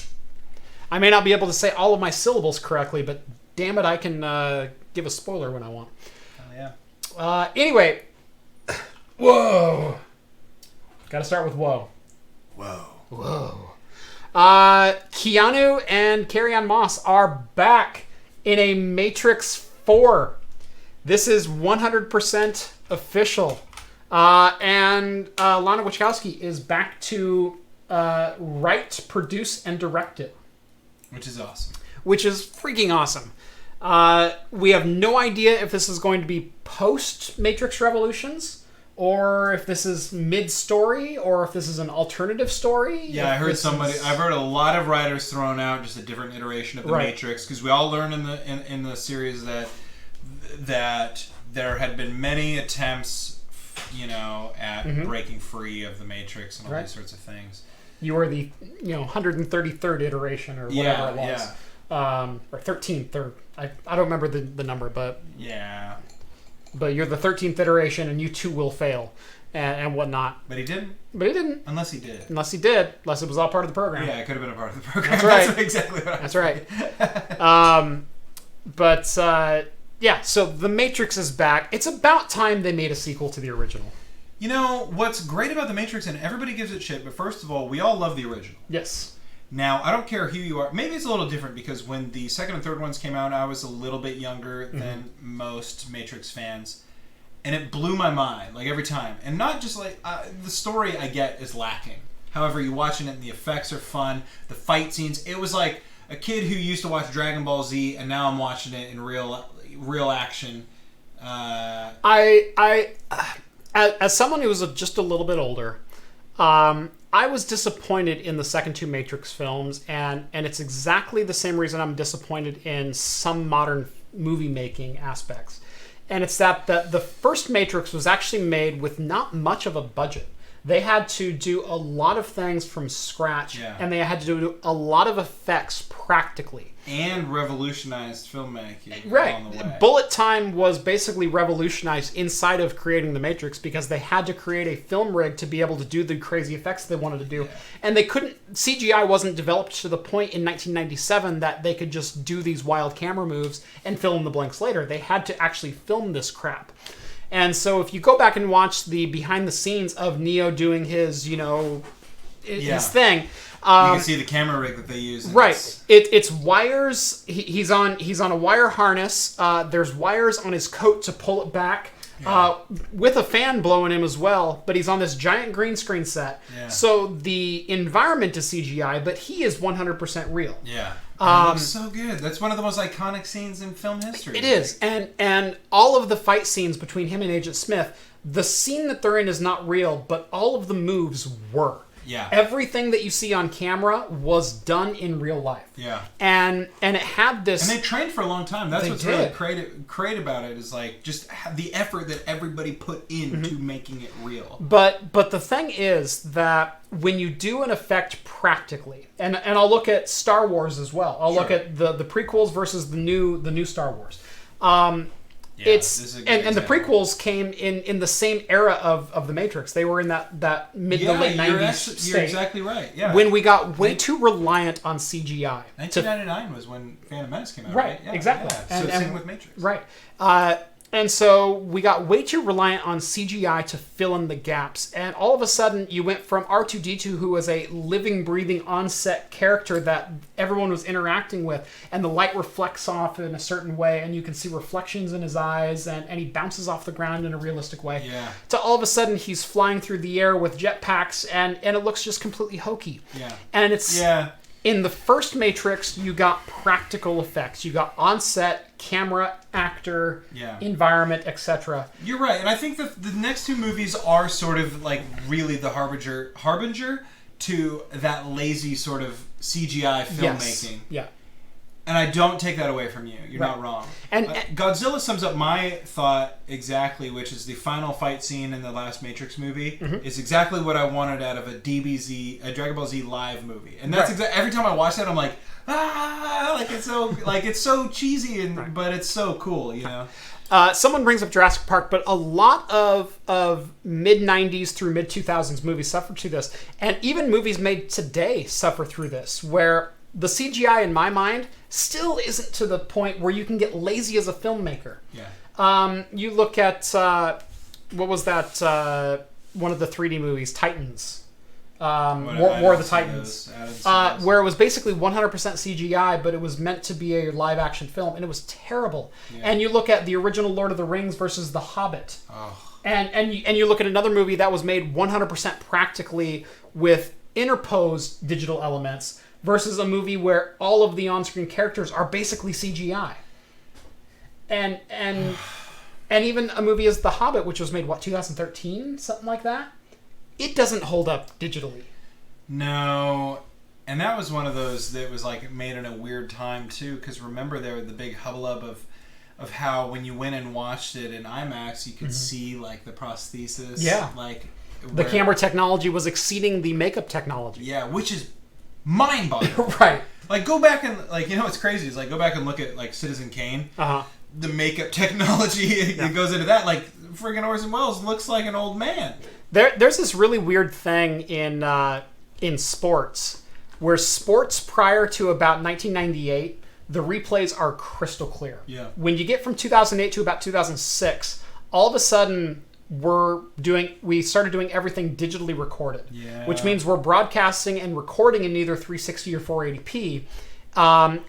I may not be able to say all of my syllables correctly, but damn it, I can give a spoiler when I want. Oh, yeah. Anyway. Whoa. Got to start with whoa. Whoa. Whoa. Keanu and Carrie-Anne Moss are back in a Matrix 4. This is 100% official. And Lana Wachowski is back to write, produce, and direct it. Which is awesome. Which is freaking awesome. We have no idea if this is going to be post-Matrix Revolutions, or if this is mid-story, or if this is an alternative story. Yeah, I heard I've heard a lot of writers throwing out just a different iteration of the Matrix, because we all learned in the series that there had been many attempts, at breaking free of the Matrix and all these sorts of things. You were the 133rd iteration or whatever it was. Yeah. Or 13th, or I don't remember the number, but yeah. But you're the 13th iteration, and you too will fail, and whatnot. But he didn't. Unless he did. Unless it was all part of the program. Yeah, it could have been a part of the program. That's right. That's exactly what I was right. Yeah, so The Matrix is back. It's about time they made a sequel to the original. You know, what's great about The Matrix, and everybody gives it shit, but first of all, we all love the original. Yes. Now, I don't care who you are. Maybe it's a little different because when the second and third ones came out, I was a little bit younger than most Matrix fans. And it blew my mind, like, every time. And not just, like, the story I get is lacking. However, you're watching it and the effects are fun. The fight scenes. It was like a kid who used to watch Dragon Ball Z, and now I'm watching it in real action. As someone who was just a little bit older, I was disappointed in the second two Matrix films, and it's exactly the same reason I'm disappointed in some modern movie-making aspects. And it's that the first Matrix was actually made with not much of a budget. They had to do a lot of things from scratch, and they had to do a lot of effects practically. And revolutionized filmmaking along the way. Bullet time was basically revolutionized inside of creating the Matrix because they had to create a film rig to be able to do the crazy effects they wanted to do. Yeah. And they couldn't... CGI wasn't developed to the point in 1997 that they could just do these wild camera moves and fill in the blanks later. They had to actually film this crap. And so if you go back and watch the behind the scenes of Neo doing his, his thing... you can see the camera rig that they use. Right. It's wires. He's on a wire harness. There's wires on his coat to pull it back. with a fan blowing him as well, but he's on this giant green screen set. Yeah. So the environment is CGI, but he is 100% real. Yeah. It looks so good. That's one of the most iconic scenes in film history. It is. And all of the fight scenes between him and Agent Smith, the scene that they're in is not real, but all of the moves were. Yeah. Everything that you see on camera was done in real life. Yeah. And it had this... And they trained for a long time. That's what's really great about it, is like just the effort that everybody put into making it real. But the thing is that when you do an effect practically, and I'll look at Star Wars as well. I'll look at the prequels versus the new Star Wars. It's and the prequels came in the same era of the Matrix. They were in that mid to late 90s state. You're exactly right. Yeah. When we got way too reliant on CGI. 1999 was when Phantom Menace came out. Right. Yeah, exactly. Yeah. So same with Matrix. Right. And so we got way too reliant on CGI to fill in the gaps. And all of a sudden, you went from R2-D2, who was a living, breathing, on-set character that everyone was interacting with, and the light reflects off in a certain way, and you can see reflections in his eyes, and he bounces off the ground in a realistic way. Yeah. To all of a sudden, he's flying through the air with jetpacks, and it looks just completely hokey. Yeah. And it's... Yeah. In the first Matrix, you got practical effects. You got on-set, camera, actor, environment, etc. You're right, and I think that the next two movies are sort of like really the harbinger to that lazy sort of CGI filmmaking. Yes. Yeah. And I don't take that away from you. You're not wrong. And Godzilla sums up my thought exactly, which is the final fight scene in the last Matrix movie is exactly what I wanted out of a a Dragon Ball Z live movie. And that's every time I watch that, I'm like, it's so cheesy, but it's so cool, you know. Someone brings up Jurassic Park, but a lot of mid-90s through mid-2000s movies suffer through this. And even movies made today suffer through this, where the CGI, in my mind, still isn't to the point where you can get lazy as a filmmaker. Yeah. You look at, what was that, one of the 3D movies, Titans. War of the Titans. Where it was basically 100% CGI, but it was meant to be a live-action film, and it was terrible. Yeah. And you look at the original Lord of the Rings versus The Hobbit. Oh. And you look at another movie that was made 100% practically with interposed digital elements, versus a movie where all of the on-screen characters are basically CGI. And even a movie as The Hobbit, which was made, 2013? Something like that? It doesn't hold up digitally. No. And that was one of those that was like made in a weird time, too, because remember there was the big hubbub of how when you went and watched it in IMAX, you could see like the prosthesis. Yeah. Like the camera technology was exceeding the makeup technology. Yeah, which is mind-boggling. Right. Like, go back and, like, you know what's crazy is, like, go back and look at, like, Citizen Kane. Uh-huh. The makeup technology that goes into that. Like, friggin' Orson Welles looks like an old man. There's this really weird thing in sports, where sports prior to about 1998, the replays are crystal clear. Yeah. When you get from 2008 to about 2006, all of a sudden... we started doing everything digitally recorded, which means we're broadcasting and recording in either 360 or 480p,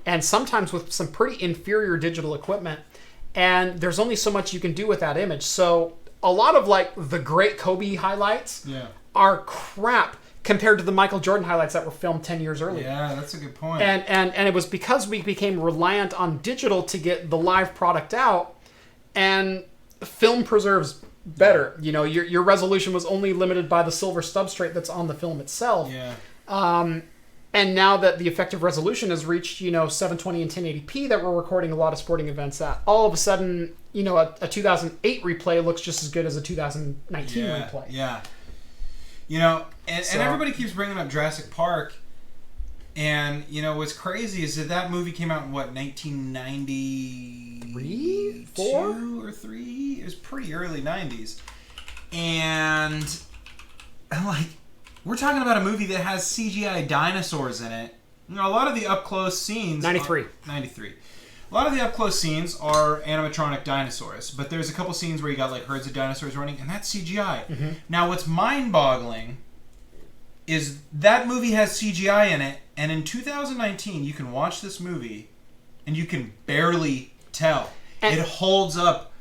and sometimes with some pretty inferior digital equipment, and there's only so much you can do with that image. So a lot of like the great Kobe highlights are crap compared to the Michael Jordan highlights that were filmed 10 years earlier. Yeah, that's a good point. And it was because we became reliant on digital to get the live product out, and film preserves better. You know, your resolution was only limited by the silver substrate that's on the film itself. Yeah. And now that the effective resolution has reached, 720 and 1080p that we're recording a lot of sporting events at, all of a sudden, a 2008 replay looks just as good as a 2019 replay. Yeah. And everybody keeps bringing up Jurassic Park. And, what's crazy is that movie came out in, 1993? 4? Or 3? It was pretty early 90s. And, like, we're talking about a movie that has CGI dinosaurs in it. A lot of the up-close scenes... 93. 93. A lot of the up-close scenes are animatronic dinosaurs. But there's a couple scenes where you got, like, herds of dinosaurs running, and that's CGI. Mm-hmm. Now, what's mind-boggling is that movie has CGI in it, and in 2019, you can watch this movie, and you can barely tell. And it holds up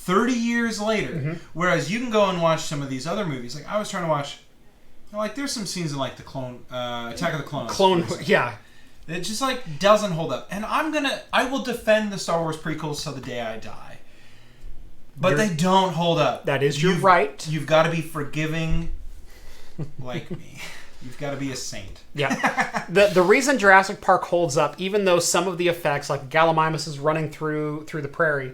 30 years later. Whereas you can go and watch some of these other movies. Like I was trying to watch, like there's some scenes in like the Attack of the Clones. Yeah. It just like doesn't hold up. And I will defend the Star Wars prequels till the day I die. But they don't hold up. That is your right. You've got to be forgiving like me. You've got to be a saint. Yeah. The reason Jurassic Park holds up, even though some of the effects, like Gallimimus is running through the prairie,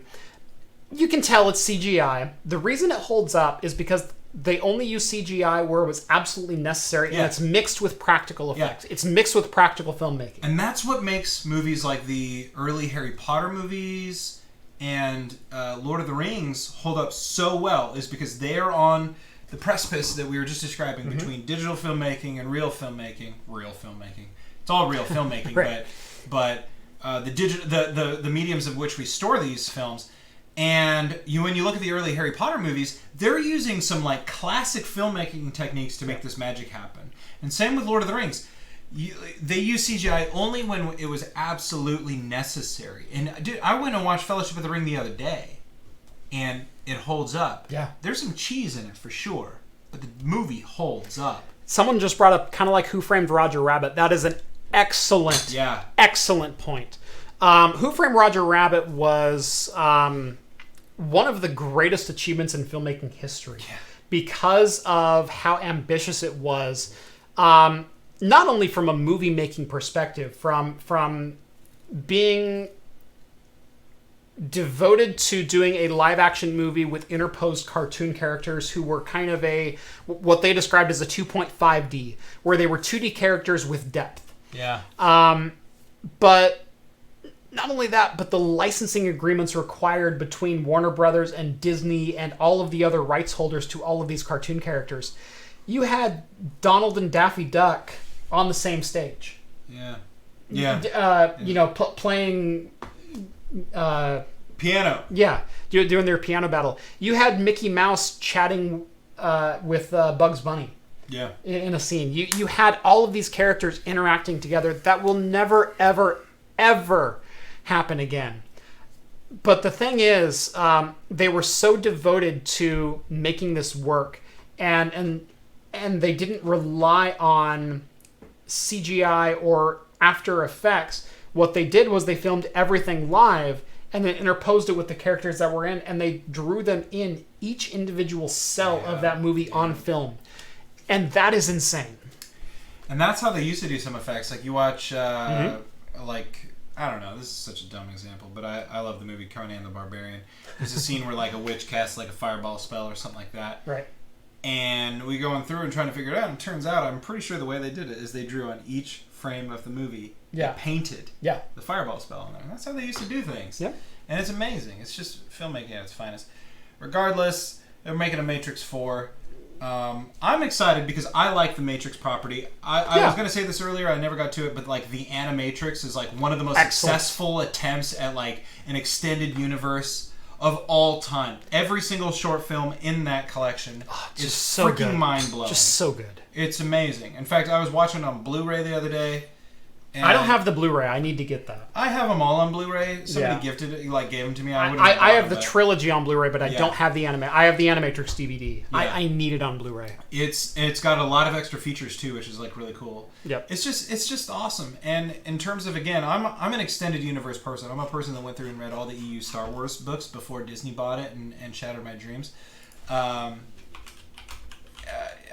you can tell it's CGI. The reason it holds up is because they only use CGI where it was absolutely necessary, and it's mixed with practical effects. It's mixed with practical filmmaking. And that's what makes movies like the early Harry Potter movies and Lord of the Rings hold up so well, is because they're on the precipice that we were just describing between digital filmmaking and real filmmaking. It's all real filmmaking, right. but the mediums of which we store these films. And when you look at the early Harry Potter movies, they're using some like classic filmmaking techniques to make this magic happen. And same with Lord of the Rings. They use CGI only when it was absolutely necessary. And dude, I went and watched Fellowship of the Ring the other day, and it holds up. Yeah. There's some cheese in it for sure, but the movie holds up. Someone just brought up kind of like Who Framed Roger Rabbit. That is an excellent point. Who Framed Roger Rabbit was one of the greatest achievements in filmmaking history because of how ambitious it was, not only from a movie-making perspective, from being devoted to doing a live-action movie with interposed cartoon characters who were kind of what they described as a 2.5D, where they were 2D characters with depth. Yeah. But not only that, but the licensing agreements required between Warner Brothers and Disney and all of the other rights holders to all of these cartoon characters. You had Donald and Daffy Duck on the same stage. Yeah. Playing piano. Yeah, doing their piano battle. You had Mickey Mouse chatting with Bugs Bunny. Yeah. In a scene. You had all of these characters interacting together. That will never, ever, ever happen again. But the thing is, they were so devoted to making this work, and they didn't rely on CGI or After Effects. What they did was they filmed everything live and then interposed it with the characters that were in, and they drew them in each individual cell of that movie on film. And that is insane. And that's how they used to do some effects. Like you watch, like, I don't know, this is such a dumb example, but I love the movie Conan the Barbarian. There's a scene where like a witch casts like a fireball spell or something like that. Right. And we going through and trying to figure it out, and it turns out, I'm pretty sure the way they did it is they drew on each frame of the movie. They painted the fireball spell on there. And that's how they used to do things. Yeah. And it's amazing. It's just filmmaking at its finest. Regardless, they're making a Matrix 4. I'm excited because I like the Matrix property. I was going to say this earlier, I never got to it, but like the Animatrix is like one of the most successful attempts at like an extended universe of all time. Every single short film in that collection is so freaking mind-blowing. Just so good. It's amazing. In fact, I was watching it on Blu-ray the other day. And I don't have the Blu-ray. I need to get that. I have them all on Bluray. Somebody gifted it, like gave them to me. I have the trilogy on Bluray, but I don't have the anime. I have the Animatrix DVD. Yeah. I need it on Blu-ray. It's got a lot of extra features too, which is like really cool. Yep. It's just awesome. And in terms of, again, I'm an extended universe person. I'm a person that went through and read all the EU Star Wars books before Disney bought it and shattered my dreams.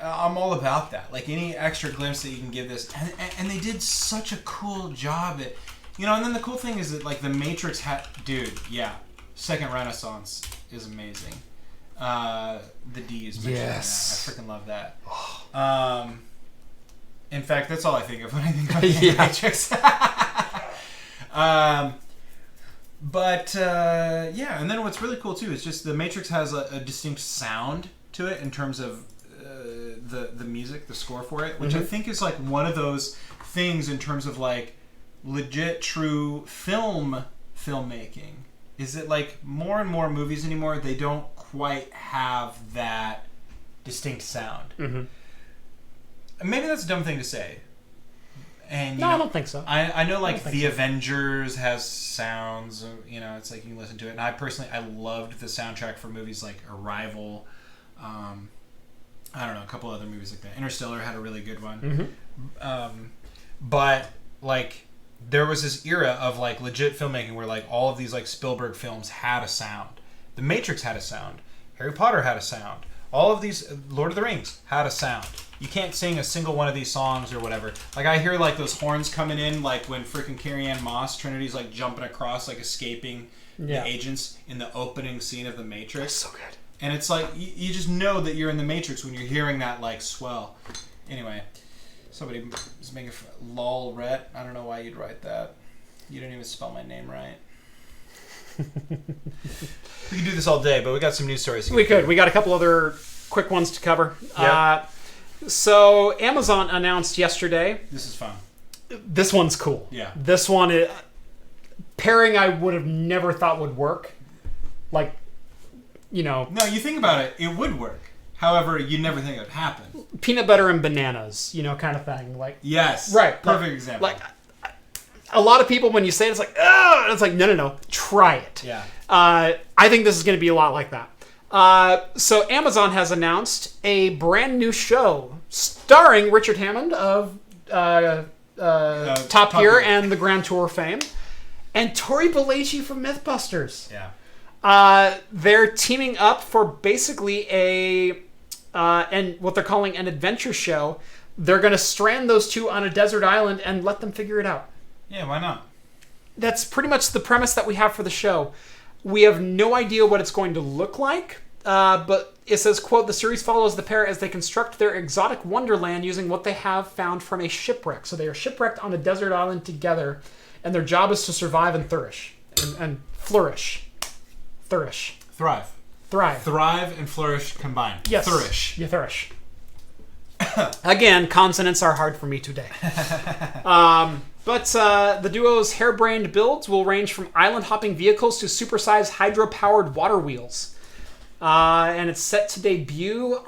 I'm all about that. Like any extra glimpse that you can give this, and they did such a cool job at, and then the cool thing is that like the Matrix Second Renaissance is amazing. The D is mentioned in that. I freaking love that. In fact, that's all I think of when I think of the Matrix. And then what's really cool too is just the Matrix has a distinct sound to it in terms of the music, the score for it, which I think is like one of those things in terms of like legit true filmmaking, is that like more and more movies anymore, they don't quite have that distinct sound. Maybe that's a dumb thing to say, And I don't think so. I know like The Avengers has sounds. It's like you can listen to it. And I personally loved the soundtrack for movies like Arrival. I don't know, a couple other movies like that. Interstellar had a really good one. But like there was this era of like legit filmmaking where like all of these like Spielberg films had a sound. The Matrix had a sound. Harry Potter had a sound. All of these, Lord of the Rings had a sound. You can't sing a single one of these songs or whatever. Like I hear like those horns coming in, like when freaking Carrie-Anne Moss, Trinity's like jumping across, like escaping the agents in the opening scene of The Matrix. That's so good. And it's like you just know that you're in The Matrix when you're hearing that like swell. Anyway, somebody was making lol ret. I don't know why you'd write that. You didn't even spell my name right. We can do this all day, but we got some news stories. We could. We got a couple other quick ones to cover. Yep. So Amazon announced yesterday. This is fun. This one's cool. Yeah. This one, pairing I would have never thought would work. Like, No, you think about it, it would work. However, you never think it would happen. Peanut butter and bananas, kind of thing. Like. Yes. Right. Perfect example. Like, a lot of people, when you say it, it's like, oh, it's like, no. Try it. Yeah. I think this is going to be a lot like that. So Amazon has announced a brand new show starring Richard Hammond of Top Gear and the Grand Tour fame, and Tori Belleci from MythBusters. Yeah. They're teaming up for basically and what they're calling an adventure show. They're going to strand those two on a desert island and let them figure it out. Yeah, why not? That's pretty much the premise that we have for the show. We have no idea what it's going to look like, but it says, quote, the series follows the pair as they construct their exotic wonderland using what they have found from a shipwreck. So they are shipwrecked on a desert island together, and their job is to survive and flourish. And flourish. Thrive. Thrive and flourish combined. Yes. Flourish. You flourish. Again, consonants are hard for me today. But the duo's harebrained builds will range from island-hopping vehicles to supersized hydro-powered water wheels. And it's set to debut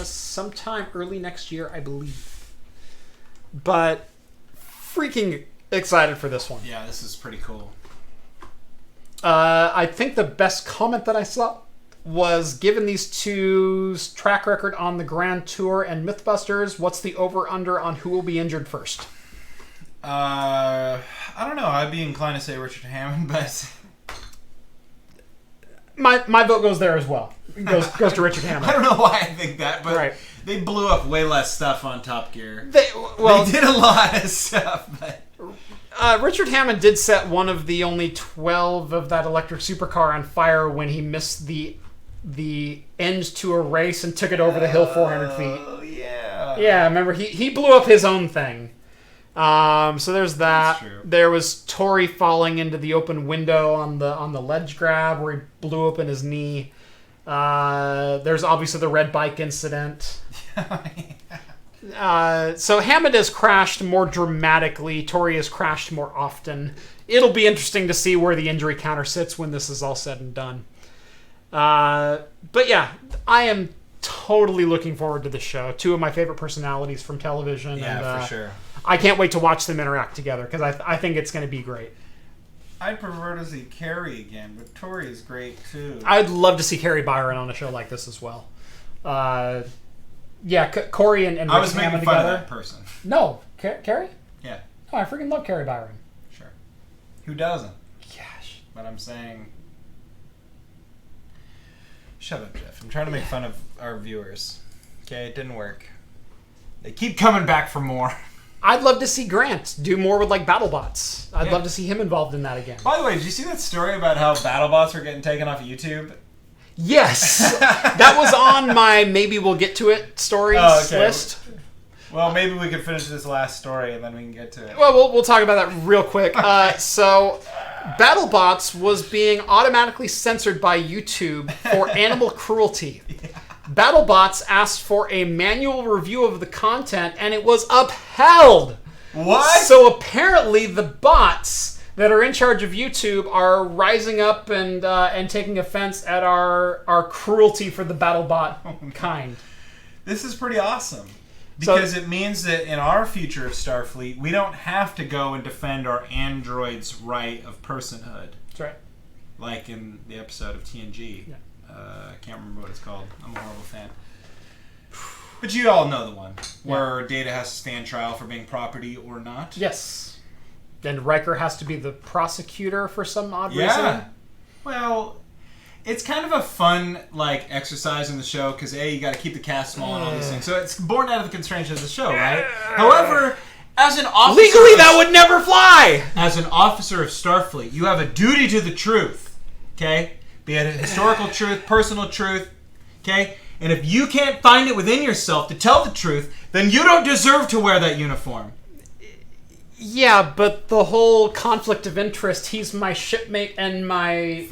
sometime early next year, I believe. But freaking excited for this one. Yeah, this is pretty cool. I think the best comment that I saw was, given these two's track record on the Grand Tour and MythBusters, what's the over-under on who will be injured first? I don't know. I'd be inclined to say Richard Hammond, but my vote goes there as well. It goes to Richard Hammond. I don't know why I think that, but right. They blew up way less stuff on Top Gear. They did a lot of stuff, but Richard Hammond did set one of the only 12 of that electric supercar on fire when he missed the end to a race and took it over the hill 400 feet. Oh yeah. Yeah, remember he blew up his own thing. So there's that. There was Tori falling into the open window on the ledge grab where he blew open his knee. There's obviously the red bike incident. So Hammond has crashed more dramatically. Tori has crashed more often. It'll be interesting to see where the injury counter sits when this is all said and done. But yeah, I am totally looking forward to the show. Two of my favorite personalities from television. Yeah, for sure. I can't wait to watch them interact together because I think it's going to be great. I'd prefer to see Carrie again, but Tori is great too. I'd love to see Carrie Byron on a show like this as well. Yeah, Corey and I was Richard making Hammond fun together. of that person. No, Carrie? Yeah. Oh, I freaking love Carrie Byron. Sure. Who doesn't? Gosh. But I'm saying... Shut up, Jeff. I'm trying to make fun of our viewers. Okay, it didn't work. They keep coming back for more. I'd love to see Grant do more with like Battlebots. I'd love to see him involved in that again. By the way, did you see that story about how Battlebots were getting taken off of YouTube? Yes! That was on my maybe we'll get to it stories list. Well, maybe we could finish this last story and then we can get to it. Well, we'll talk about that real quick. So, Battlebots was being automatically censored by YouTube for animal cruelty. Yeah. Battlebots asked for a manual review of the content, and it was upheld. What? So apparently the bots that are in charge of YouTube are rising up and taking offense at our cruelty for the Battlebot kind. This is pretty awesome. Because it means that in our future of Starfleet, we don't have to go and defend our android's right of personhood. That's right. Like in the episode of TNG. Yeah. I can't remember what it's called. I'm a horrible fan. But you all know the one where Data has to stand trial for being property or not. Yes. And Riker has to be the prosecutor for some odd reason. Yeah. Well, it's kind of a fun exercise in the show because you got to keep the cast small and all these things. So it's born out of the constraints of the show, right? However, as an officer, legally that would never fly. As an officer of Starfleet, you have a duty to the truth. Okay, be it a historical truth, personal truth. Okay, and if you can't find it within yourself to tell the truth, then you don't deserve to wear that uniform. Yeah, but the whole conflict of interest, he's my shipmate and my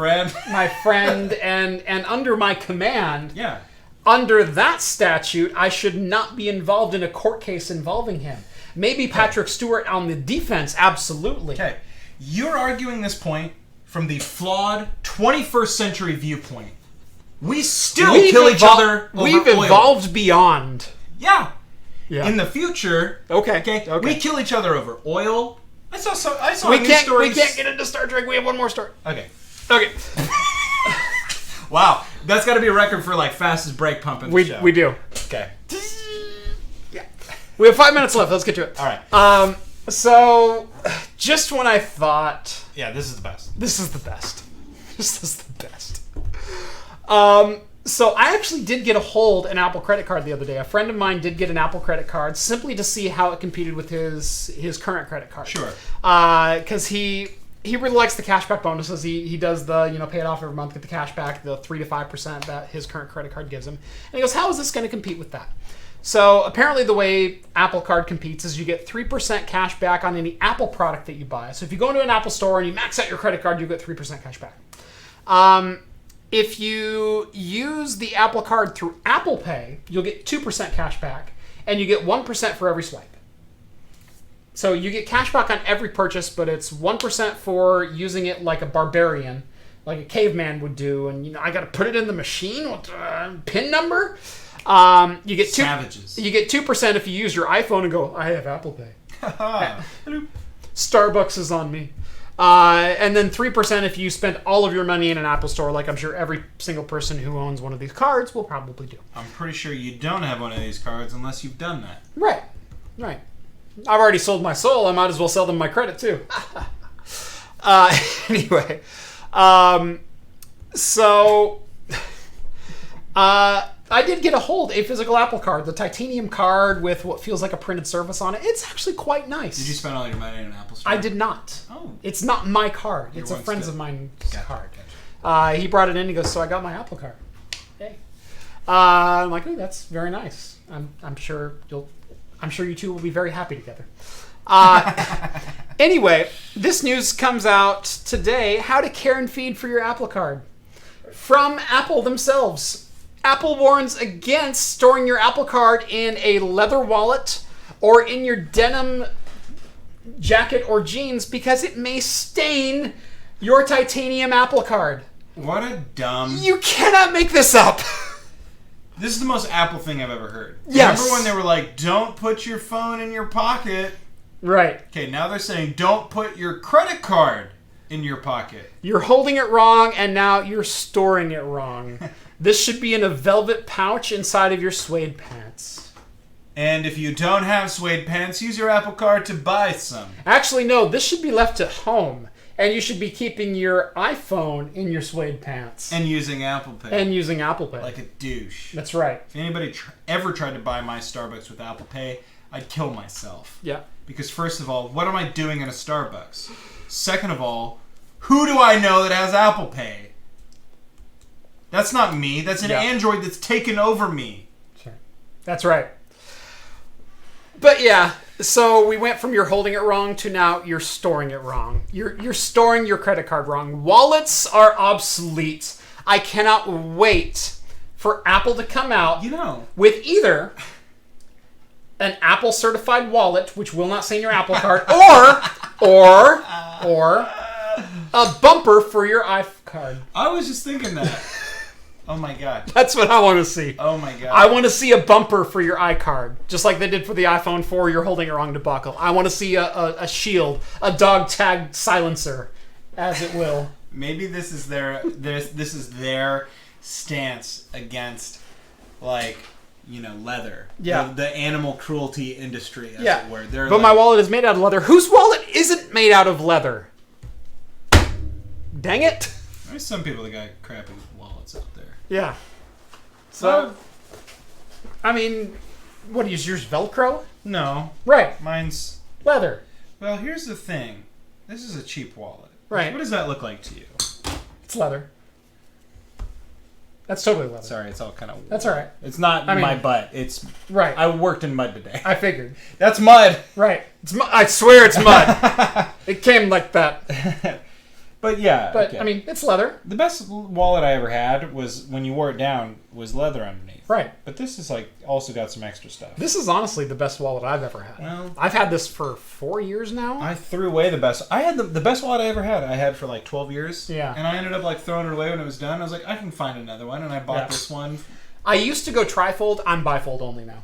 friend and under my command. Yeah. Under that statute, I should not be involved in a court case involving him. Maybe Patrick Stewart on the defense, absolutely. Okay. You're arguing this point from the flawed 21st century viewpoint. We still kill each other over We've oil. Evolved beyond. Yeah. Yeah. In the future, okay, we kill each other over oil. I saw we news can't, stories. We can't get into Star Trek. We have one more story. Okay. Wow, that's got to be a record for fastest brake pump in the show. We do. Okay. Yeah. We have 5 minutes left. Let's get to it. All right. So, just when I thought, this is the best. This is the best. This is the best. So I actually did get an Apple credit card the other day. A friend of mine did get an Apple credit card simply to see how it competed with his current credit card. Sure. Because he really likes the cashback bonuses. He does the pay it off every month, get the cashback, the 3 to 5% that his current credit card gives him. And he goes, how is this going to compete with that? So apparently the way Apple Card competes is you get 3% cash back on any Apple product that you buy. So if you go into an Apple store and you max out your credit card, you get 3% cash back. If you use the Apple Card through Apple Pay, you'll get 2% cash back, and you get 1% for every swipe. So you get cash back on every purchase, but it's 1% for using it like a barbarian, like a caveman would do, and I got to put it in the machine with PIN number. You get savages. You get 2% if you use your iPhone and go, I have Apple Pay. Starbucks is on me. And then 3% if you spend all of your money in an Apple store, like I'm sure every single person who owns one of these cards will probably do. I'm pretty sure you don't have one of these cards unless you've done that. Right. I've already sold my soul. I might as well sell them my credit too. Anyway, so I did get a physical Apple card, the titanium card with what feels like a printed surface on it. It's actually quite nice. Did you spend all your money in an Apple store? I did not. Oh. It's not my card. It's a friend of mine's card. Gotcha. He brought it in and he goes, so I got my Apple card. Hey. I'm like, oh, that's very nice. I'm sure you two will be very happy together. Anyway, this news comes out today. How to care and feed for your Apple card. From Apple themselves. Apple warns against storing your Apple card in a leather wallet or in your denim jacket or jeans because it may stain your titanium Apple card. What a dumb... You cannot make this up. This is the most Apple thing I've ever heard. Yes. Remember when they were like, don't put your phone in your pocket? Right. Okay, now they're saying, don't put your credit card in your pocket. You're holding it wrong, and now you're storing it wrong. This should be in a velvet pouch inside of your suede pants. And if you don't have suede pants, use your Apple card to buy some. Actually, no. This should be left at home. And you should be keeping your iPhone in your suede pants. And using Apple Pay. Like a douche. That's right. If anybody ever tried to buy my Starbucks with Apple Pay, I'd kill myself. Yeah. Because first of all, what am I doing in a Starbucks? Second of all, who do I know that has Apple Pay? That's not me. That's an Android that's taken over me. Sure. That's right. But yeah, so we went from you're holding it wrong to now you're storing it wrong. You're storing your credit card wrong. Wallets are obsolete. I cannot wait for Apple to come out with either an Apple certified wallet, which will not stain your Apple card, or a bumper for your iCard. I was just thinking that. Oh my god. That's what I want to see. Oh my god. I want to see a bumper for your iCard, just like they did for the iPhone 4. You're holding it wrong to buckle. I want to see a shield, a dog tag silencer, as it will. Maybe this is their stance against, like, leather. Yeah. The animal cruelty industry, as it were. But my wallet is made out of leather. Whose wallet isn't made out of leather? Dang it. There's some people that got crappy wallets out there. Yeah. So, I mean, what, is yours Velcro? No. Right. Mine's leather. Well, here's the thing. This is a cheap wallet. Right. What does that look like to you? It's leather. That's totally leather. Sorry, it's all kind of... That's all right. It's not my butt. It's... Right. I worked in mud today. I figured. That's mud. Right. It's I swear it's mud. It came like that. But yeah. But, okay. I mean, it's leather. The best wallet I ever had was, when you wore it down, was leather underneath. Right. But this is like, also got some extra stuff. This is honestly the best wallet I've ever had. Well, I've had this for 4 years now. I threw away the best. I had the best wallet I ever had. I had for like 12 years. Yeah. And I ended up like throwing it away when it was done. I was like, I can find another one. And I bought this one. I used to go trifold. I'm bifold only now.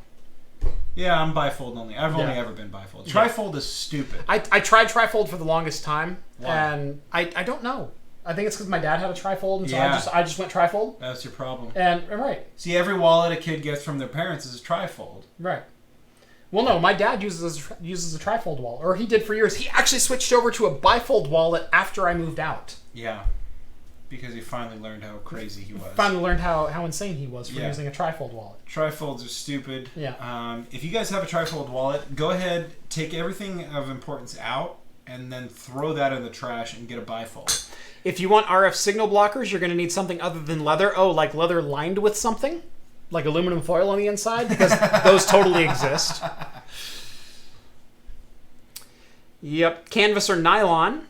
Yeah, I'm bifold only. I've only ever been bifold. Trifold is stupid. I tried trifold for the longest time. Why? And I don't know. I think it's because my dad had a trifold, and so Yeah. I just went trifold. That's your problem. And right. See, every wallet a kid gets from their parents is a trifold. Right. Well, no, my dad uses a trifold wallet, or he did for years. He actually switched over to a bifold wallet after I moved out. Yeah. Because he finally learned how crazy he was. Finally learned how insane he was for using a trifold wallet. Trifolds are stupid. Yeah. If you guys have a trifold wallet, go ahead, take everything of importance out, and then throw that in the trash and get a bifold. If you want RF signal blockers, you're going to need something other than leather. Oh, like leather lined with something? Like aluminum foil on the inside? Because those totally exist. Yep. Canvas or nylon.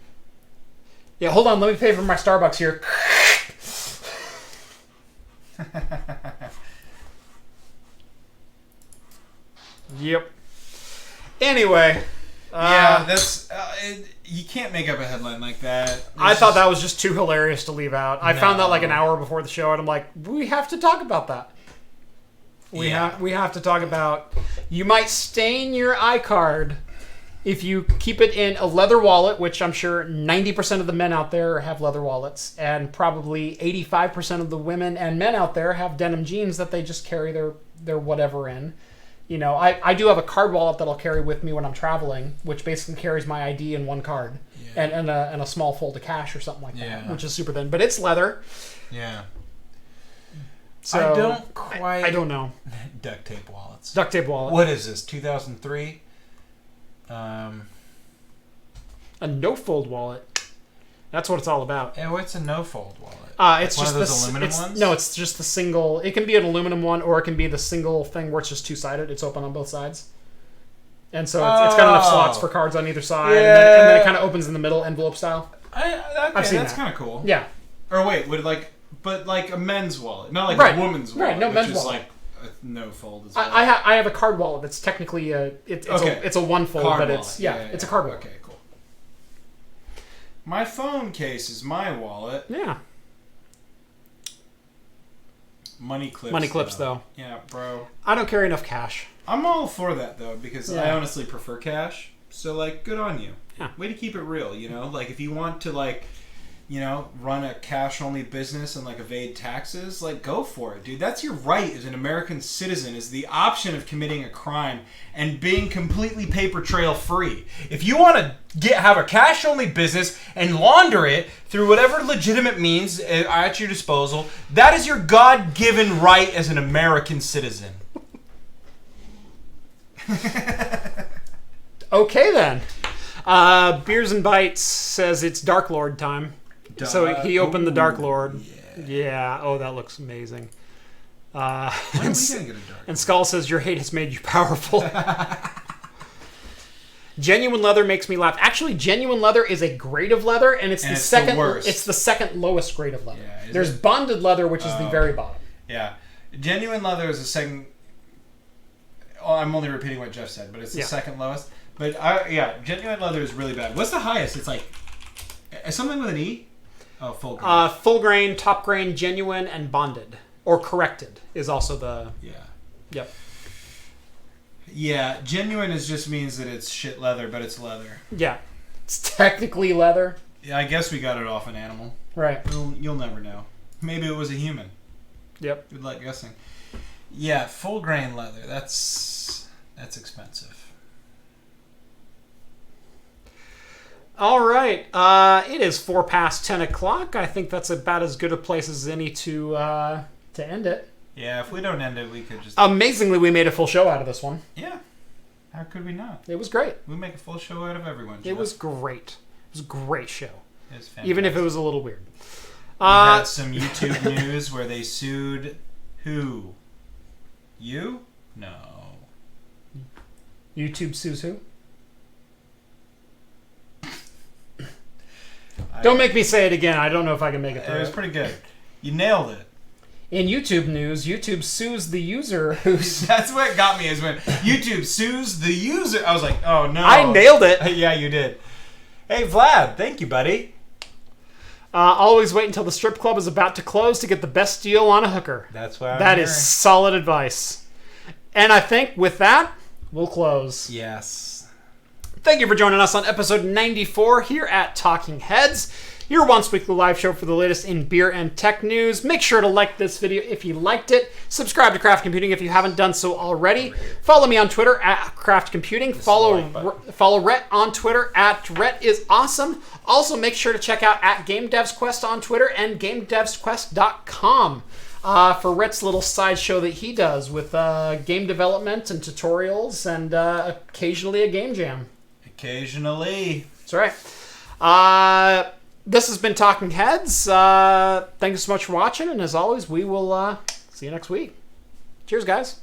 Yeah, hold on. Let me pay for my Starbucks here. Yep. Anyway. Yeah, that's... you can't make up a headline like that. I thought that was just too hilarious to leave out. I found that like an hour before the show, and I'm like, we have to talk about that. We have to talk about... You might stain your iCard if you keep it in a leather wallet, which I'm sure 90% of the men out there have leather wallets, and probably 85% of the women and men out there have denim jeans that they just carry their whatever in. You know, I do have a card wallet that I'll carry with me when I'm traveling, which basically carries my ID in one card and a small fold of cash or something like that, which is super thin. But it's leather. Yeah. So I don't quite... I don't know. Duct tape wallets. Duct tape wallet. What is this, 2003? A no-fold wallet. That's what it's all about. Yeah, what's a no-fold wallet? It's one just of those aluminum ones? No, it's just the single. It can be an aluminum one, or it can be the single thing where it's just two-sided. It's open on both sides, and so it's got enough slots for cards on either side, and then it kind of opens in the middle, envelope style. I've seen that's kind of cool. Yeah. Or wait, would but like a men's wallet, not like a woman's wallet. Right, no men's wallet. Like a no fold as well. I have a card wallet that's technically it's a one fold, card but wallet. it's it's a card wallet. Okay, cool. My phone case is my wallet. Yeah. Money clips, though. Yeah, bro. I don't carry enough cash. I'm all for that, though, because I honestly prefer cash. So, like, good on you. Yeah. Way to keep it real, you know? Like, if you want to, like, you know, run a cash-only business and, like, evade taxes, like, go for it, dude. That's your right as an American citizen, is the option of committing a crime and being completely paper trail free. If you want to have a cash-only business and launder it through whatever legitimate means at your disposal, that is your God-given right as an American citizen. Okay, then. Beers and Bites says it's Dark Lord time. So he opened the Dark Lord. Yeah. Oh, that looks amazing. When are we gonna get a Dark Lord? And Skull says your hate has made you powerful. Genuine leather makes me laugh. Actually, genuine leather is a grade of leather, and it's the second lowest grade of leather. Yeah, There's bonded leather, which is the very bottom. Yeah, genuine leather is the second. Oh, I'm only repeating what Jeff said, but it's the second lowest. But genuine leather is really bad. What's the highest? It's like something with an E. Oh, full grain. Full grain, top grain, genuine, and bonded. Or corrected is also the... Yeah. Yep. Yeah, genuine just means that it's shit leather, but it's leather. Yeah. It's technically leather. Yeah, I guess we got it off an animal. Right. You'll never know. Maybe it was a human. Yep. Good luck guessing. Yeah, full grain leather. That's expensive. All right. It is 10 o'clock. I think that's about as good a place as any to end it. Yeah, if we don't end it, we could just... Amazingly, we made a full show out of this one. Yeah. How could we not? It was great. We make a full show out of everyone. It was great. It was a great show. It was fantastic. Even if it was a little weird. We had some YouTube news where they sued who? You? No. YouTube sues who? Don't make me say it again. I don't know if I can make it through. It was pretty good. You nailed it. In YouTube news, YouTube sues the user who's... That's what got me, is when YouTube sues the user. I was like, oh no. I nailed it. Yeah, you did. Hey, Vlad. Thank you, buddy. Always wait until the strip club is about to close to get the best deal on a hooker. That's what I'm That hearing. is solid advice. And I think with that, we'll close. Yes. Thank you for joining us on episode 94 here at Talking Heads, your once weekly live show for the latest in beer and tech news. Make sure to like this video if you liked it. Subscribe to Craft Computing if you haven't done so already. Follow me on Twitter at Craft Computing. Follow Rhett on Twitter at Rhett is awesome. Also, make sure to check out at Game Devs Quest on Twitter and GameDevsQuest.com for Rhett's little sideshow that he does with game development and tutorials and occasionally a game jam. Occasionally. That's right. This has been Talking Heads. Thank you so much for watching, and as always, we will see you next week. Cheers, guys.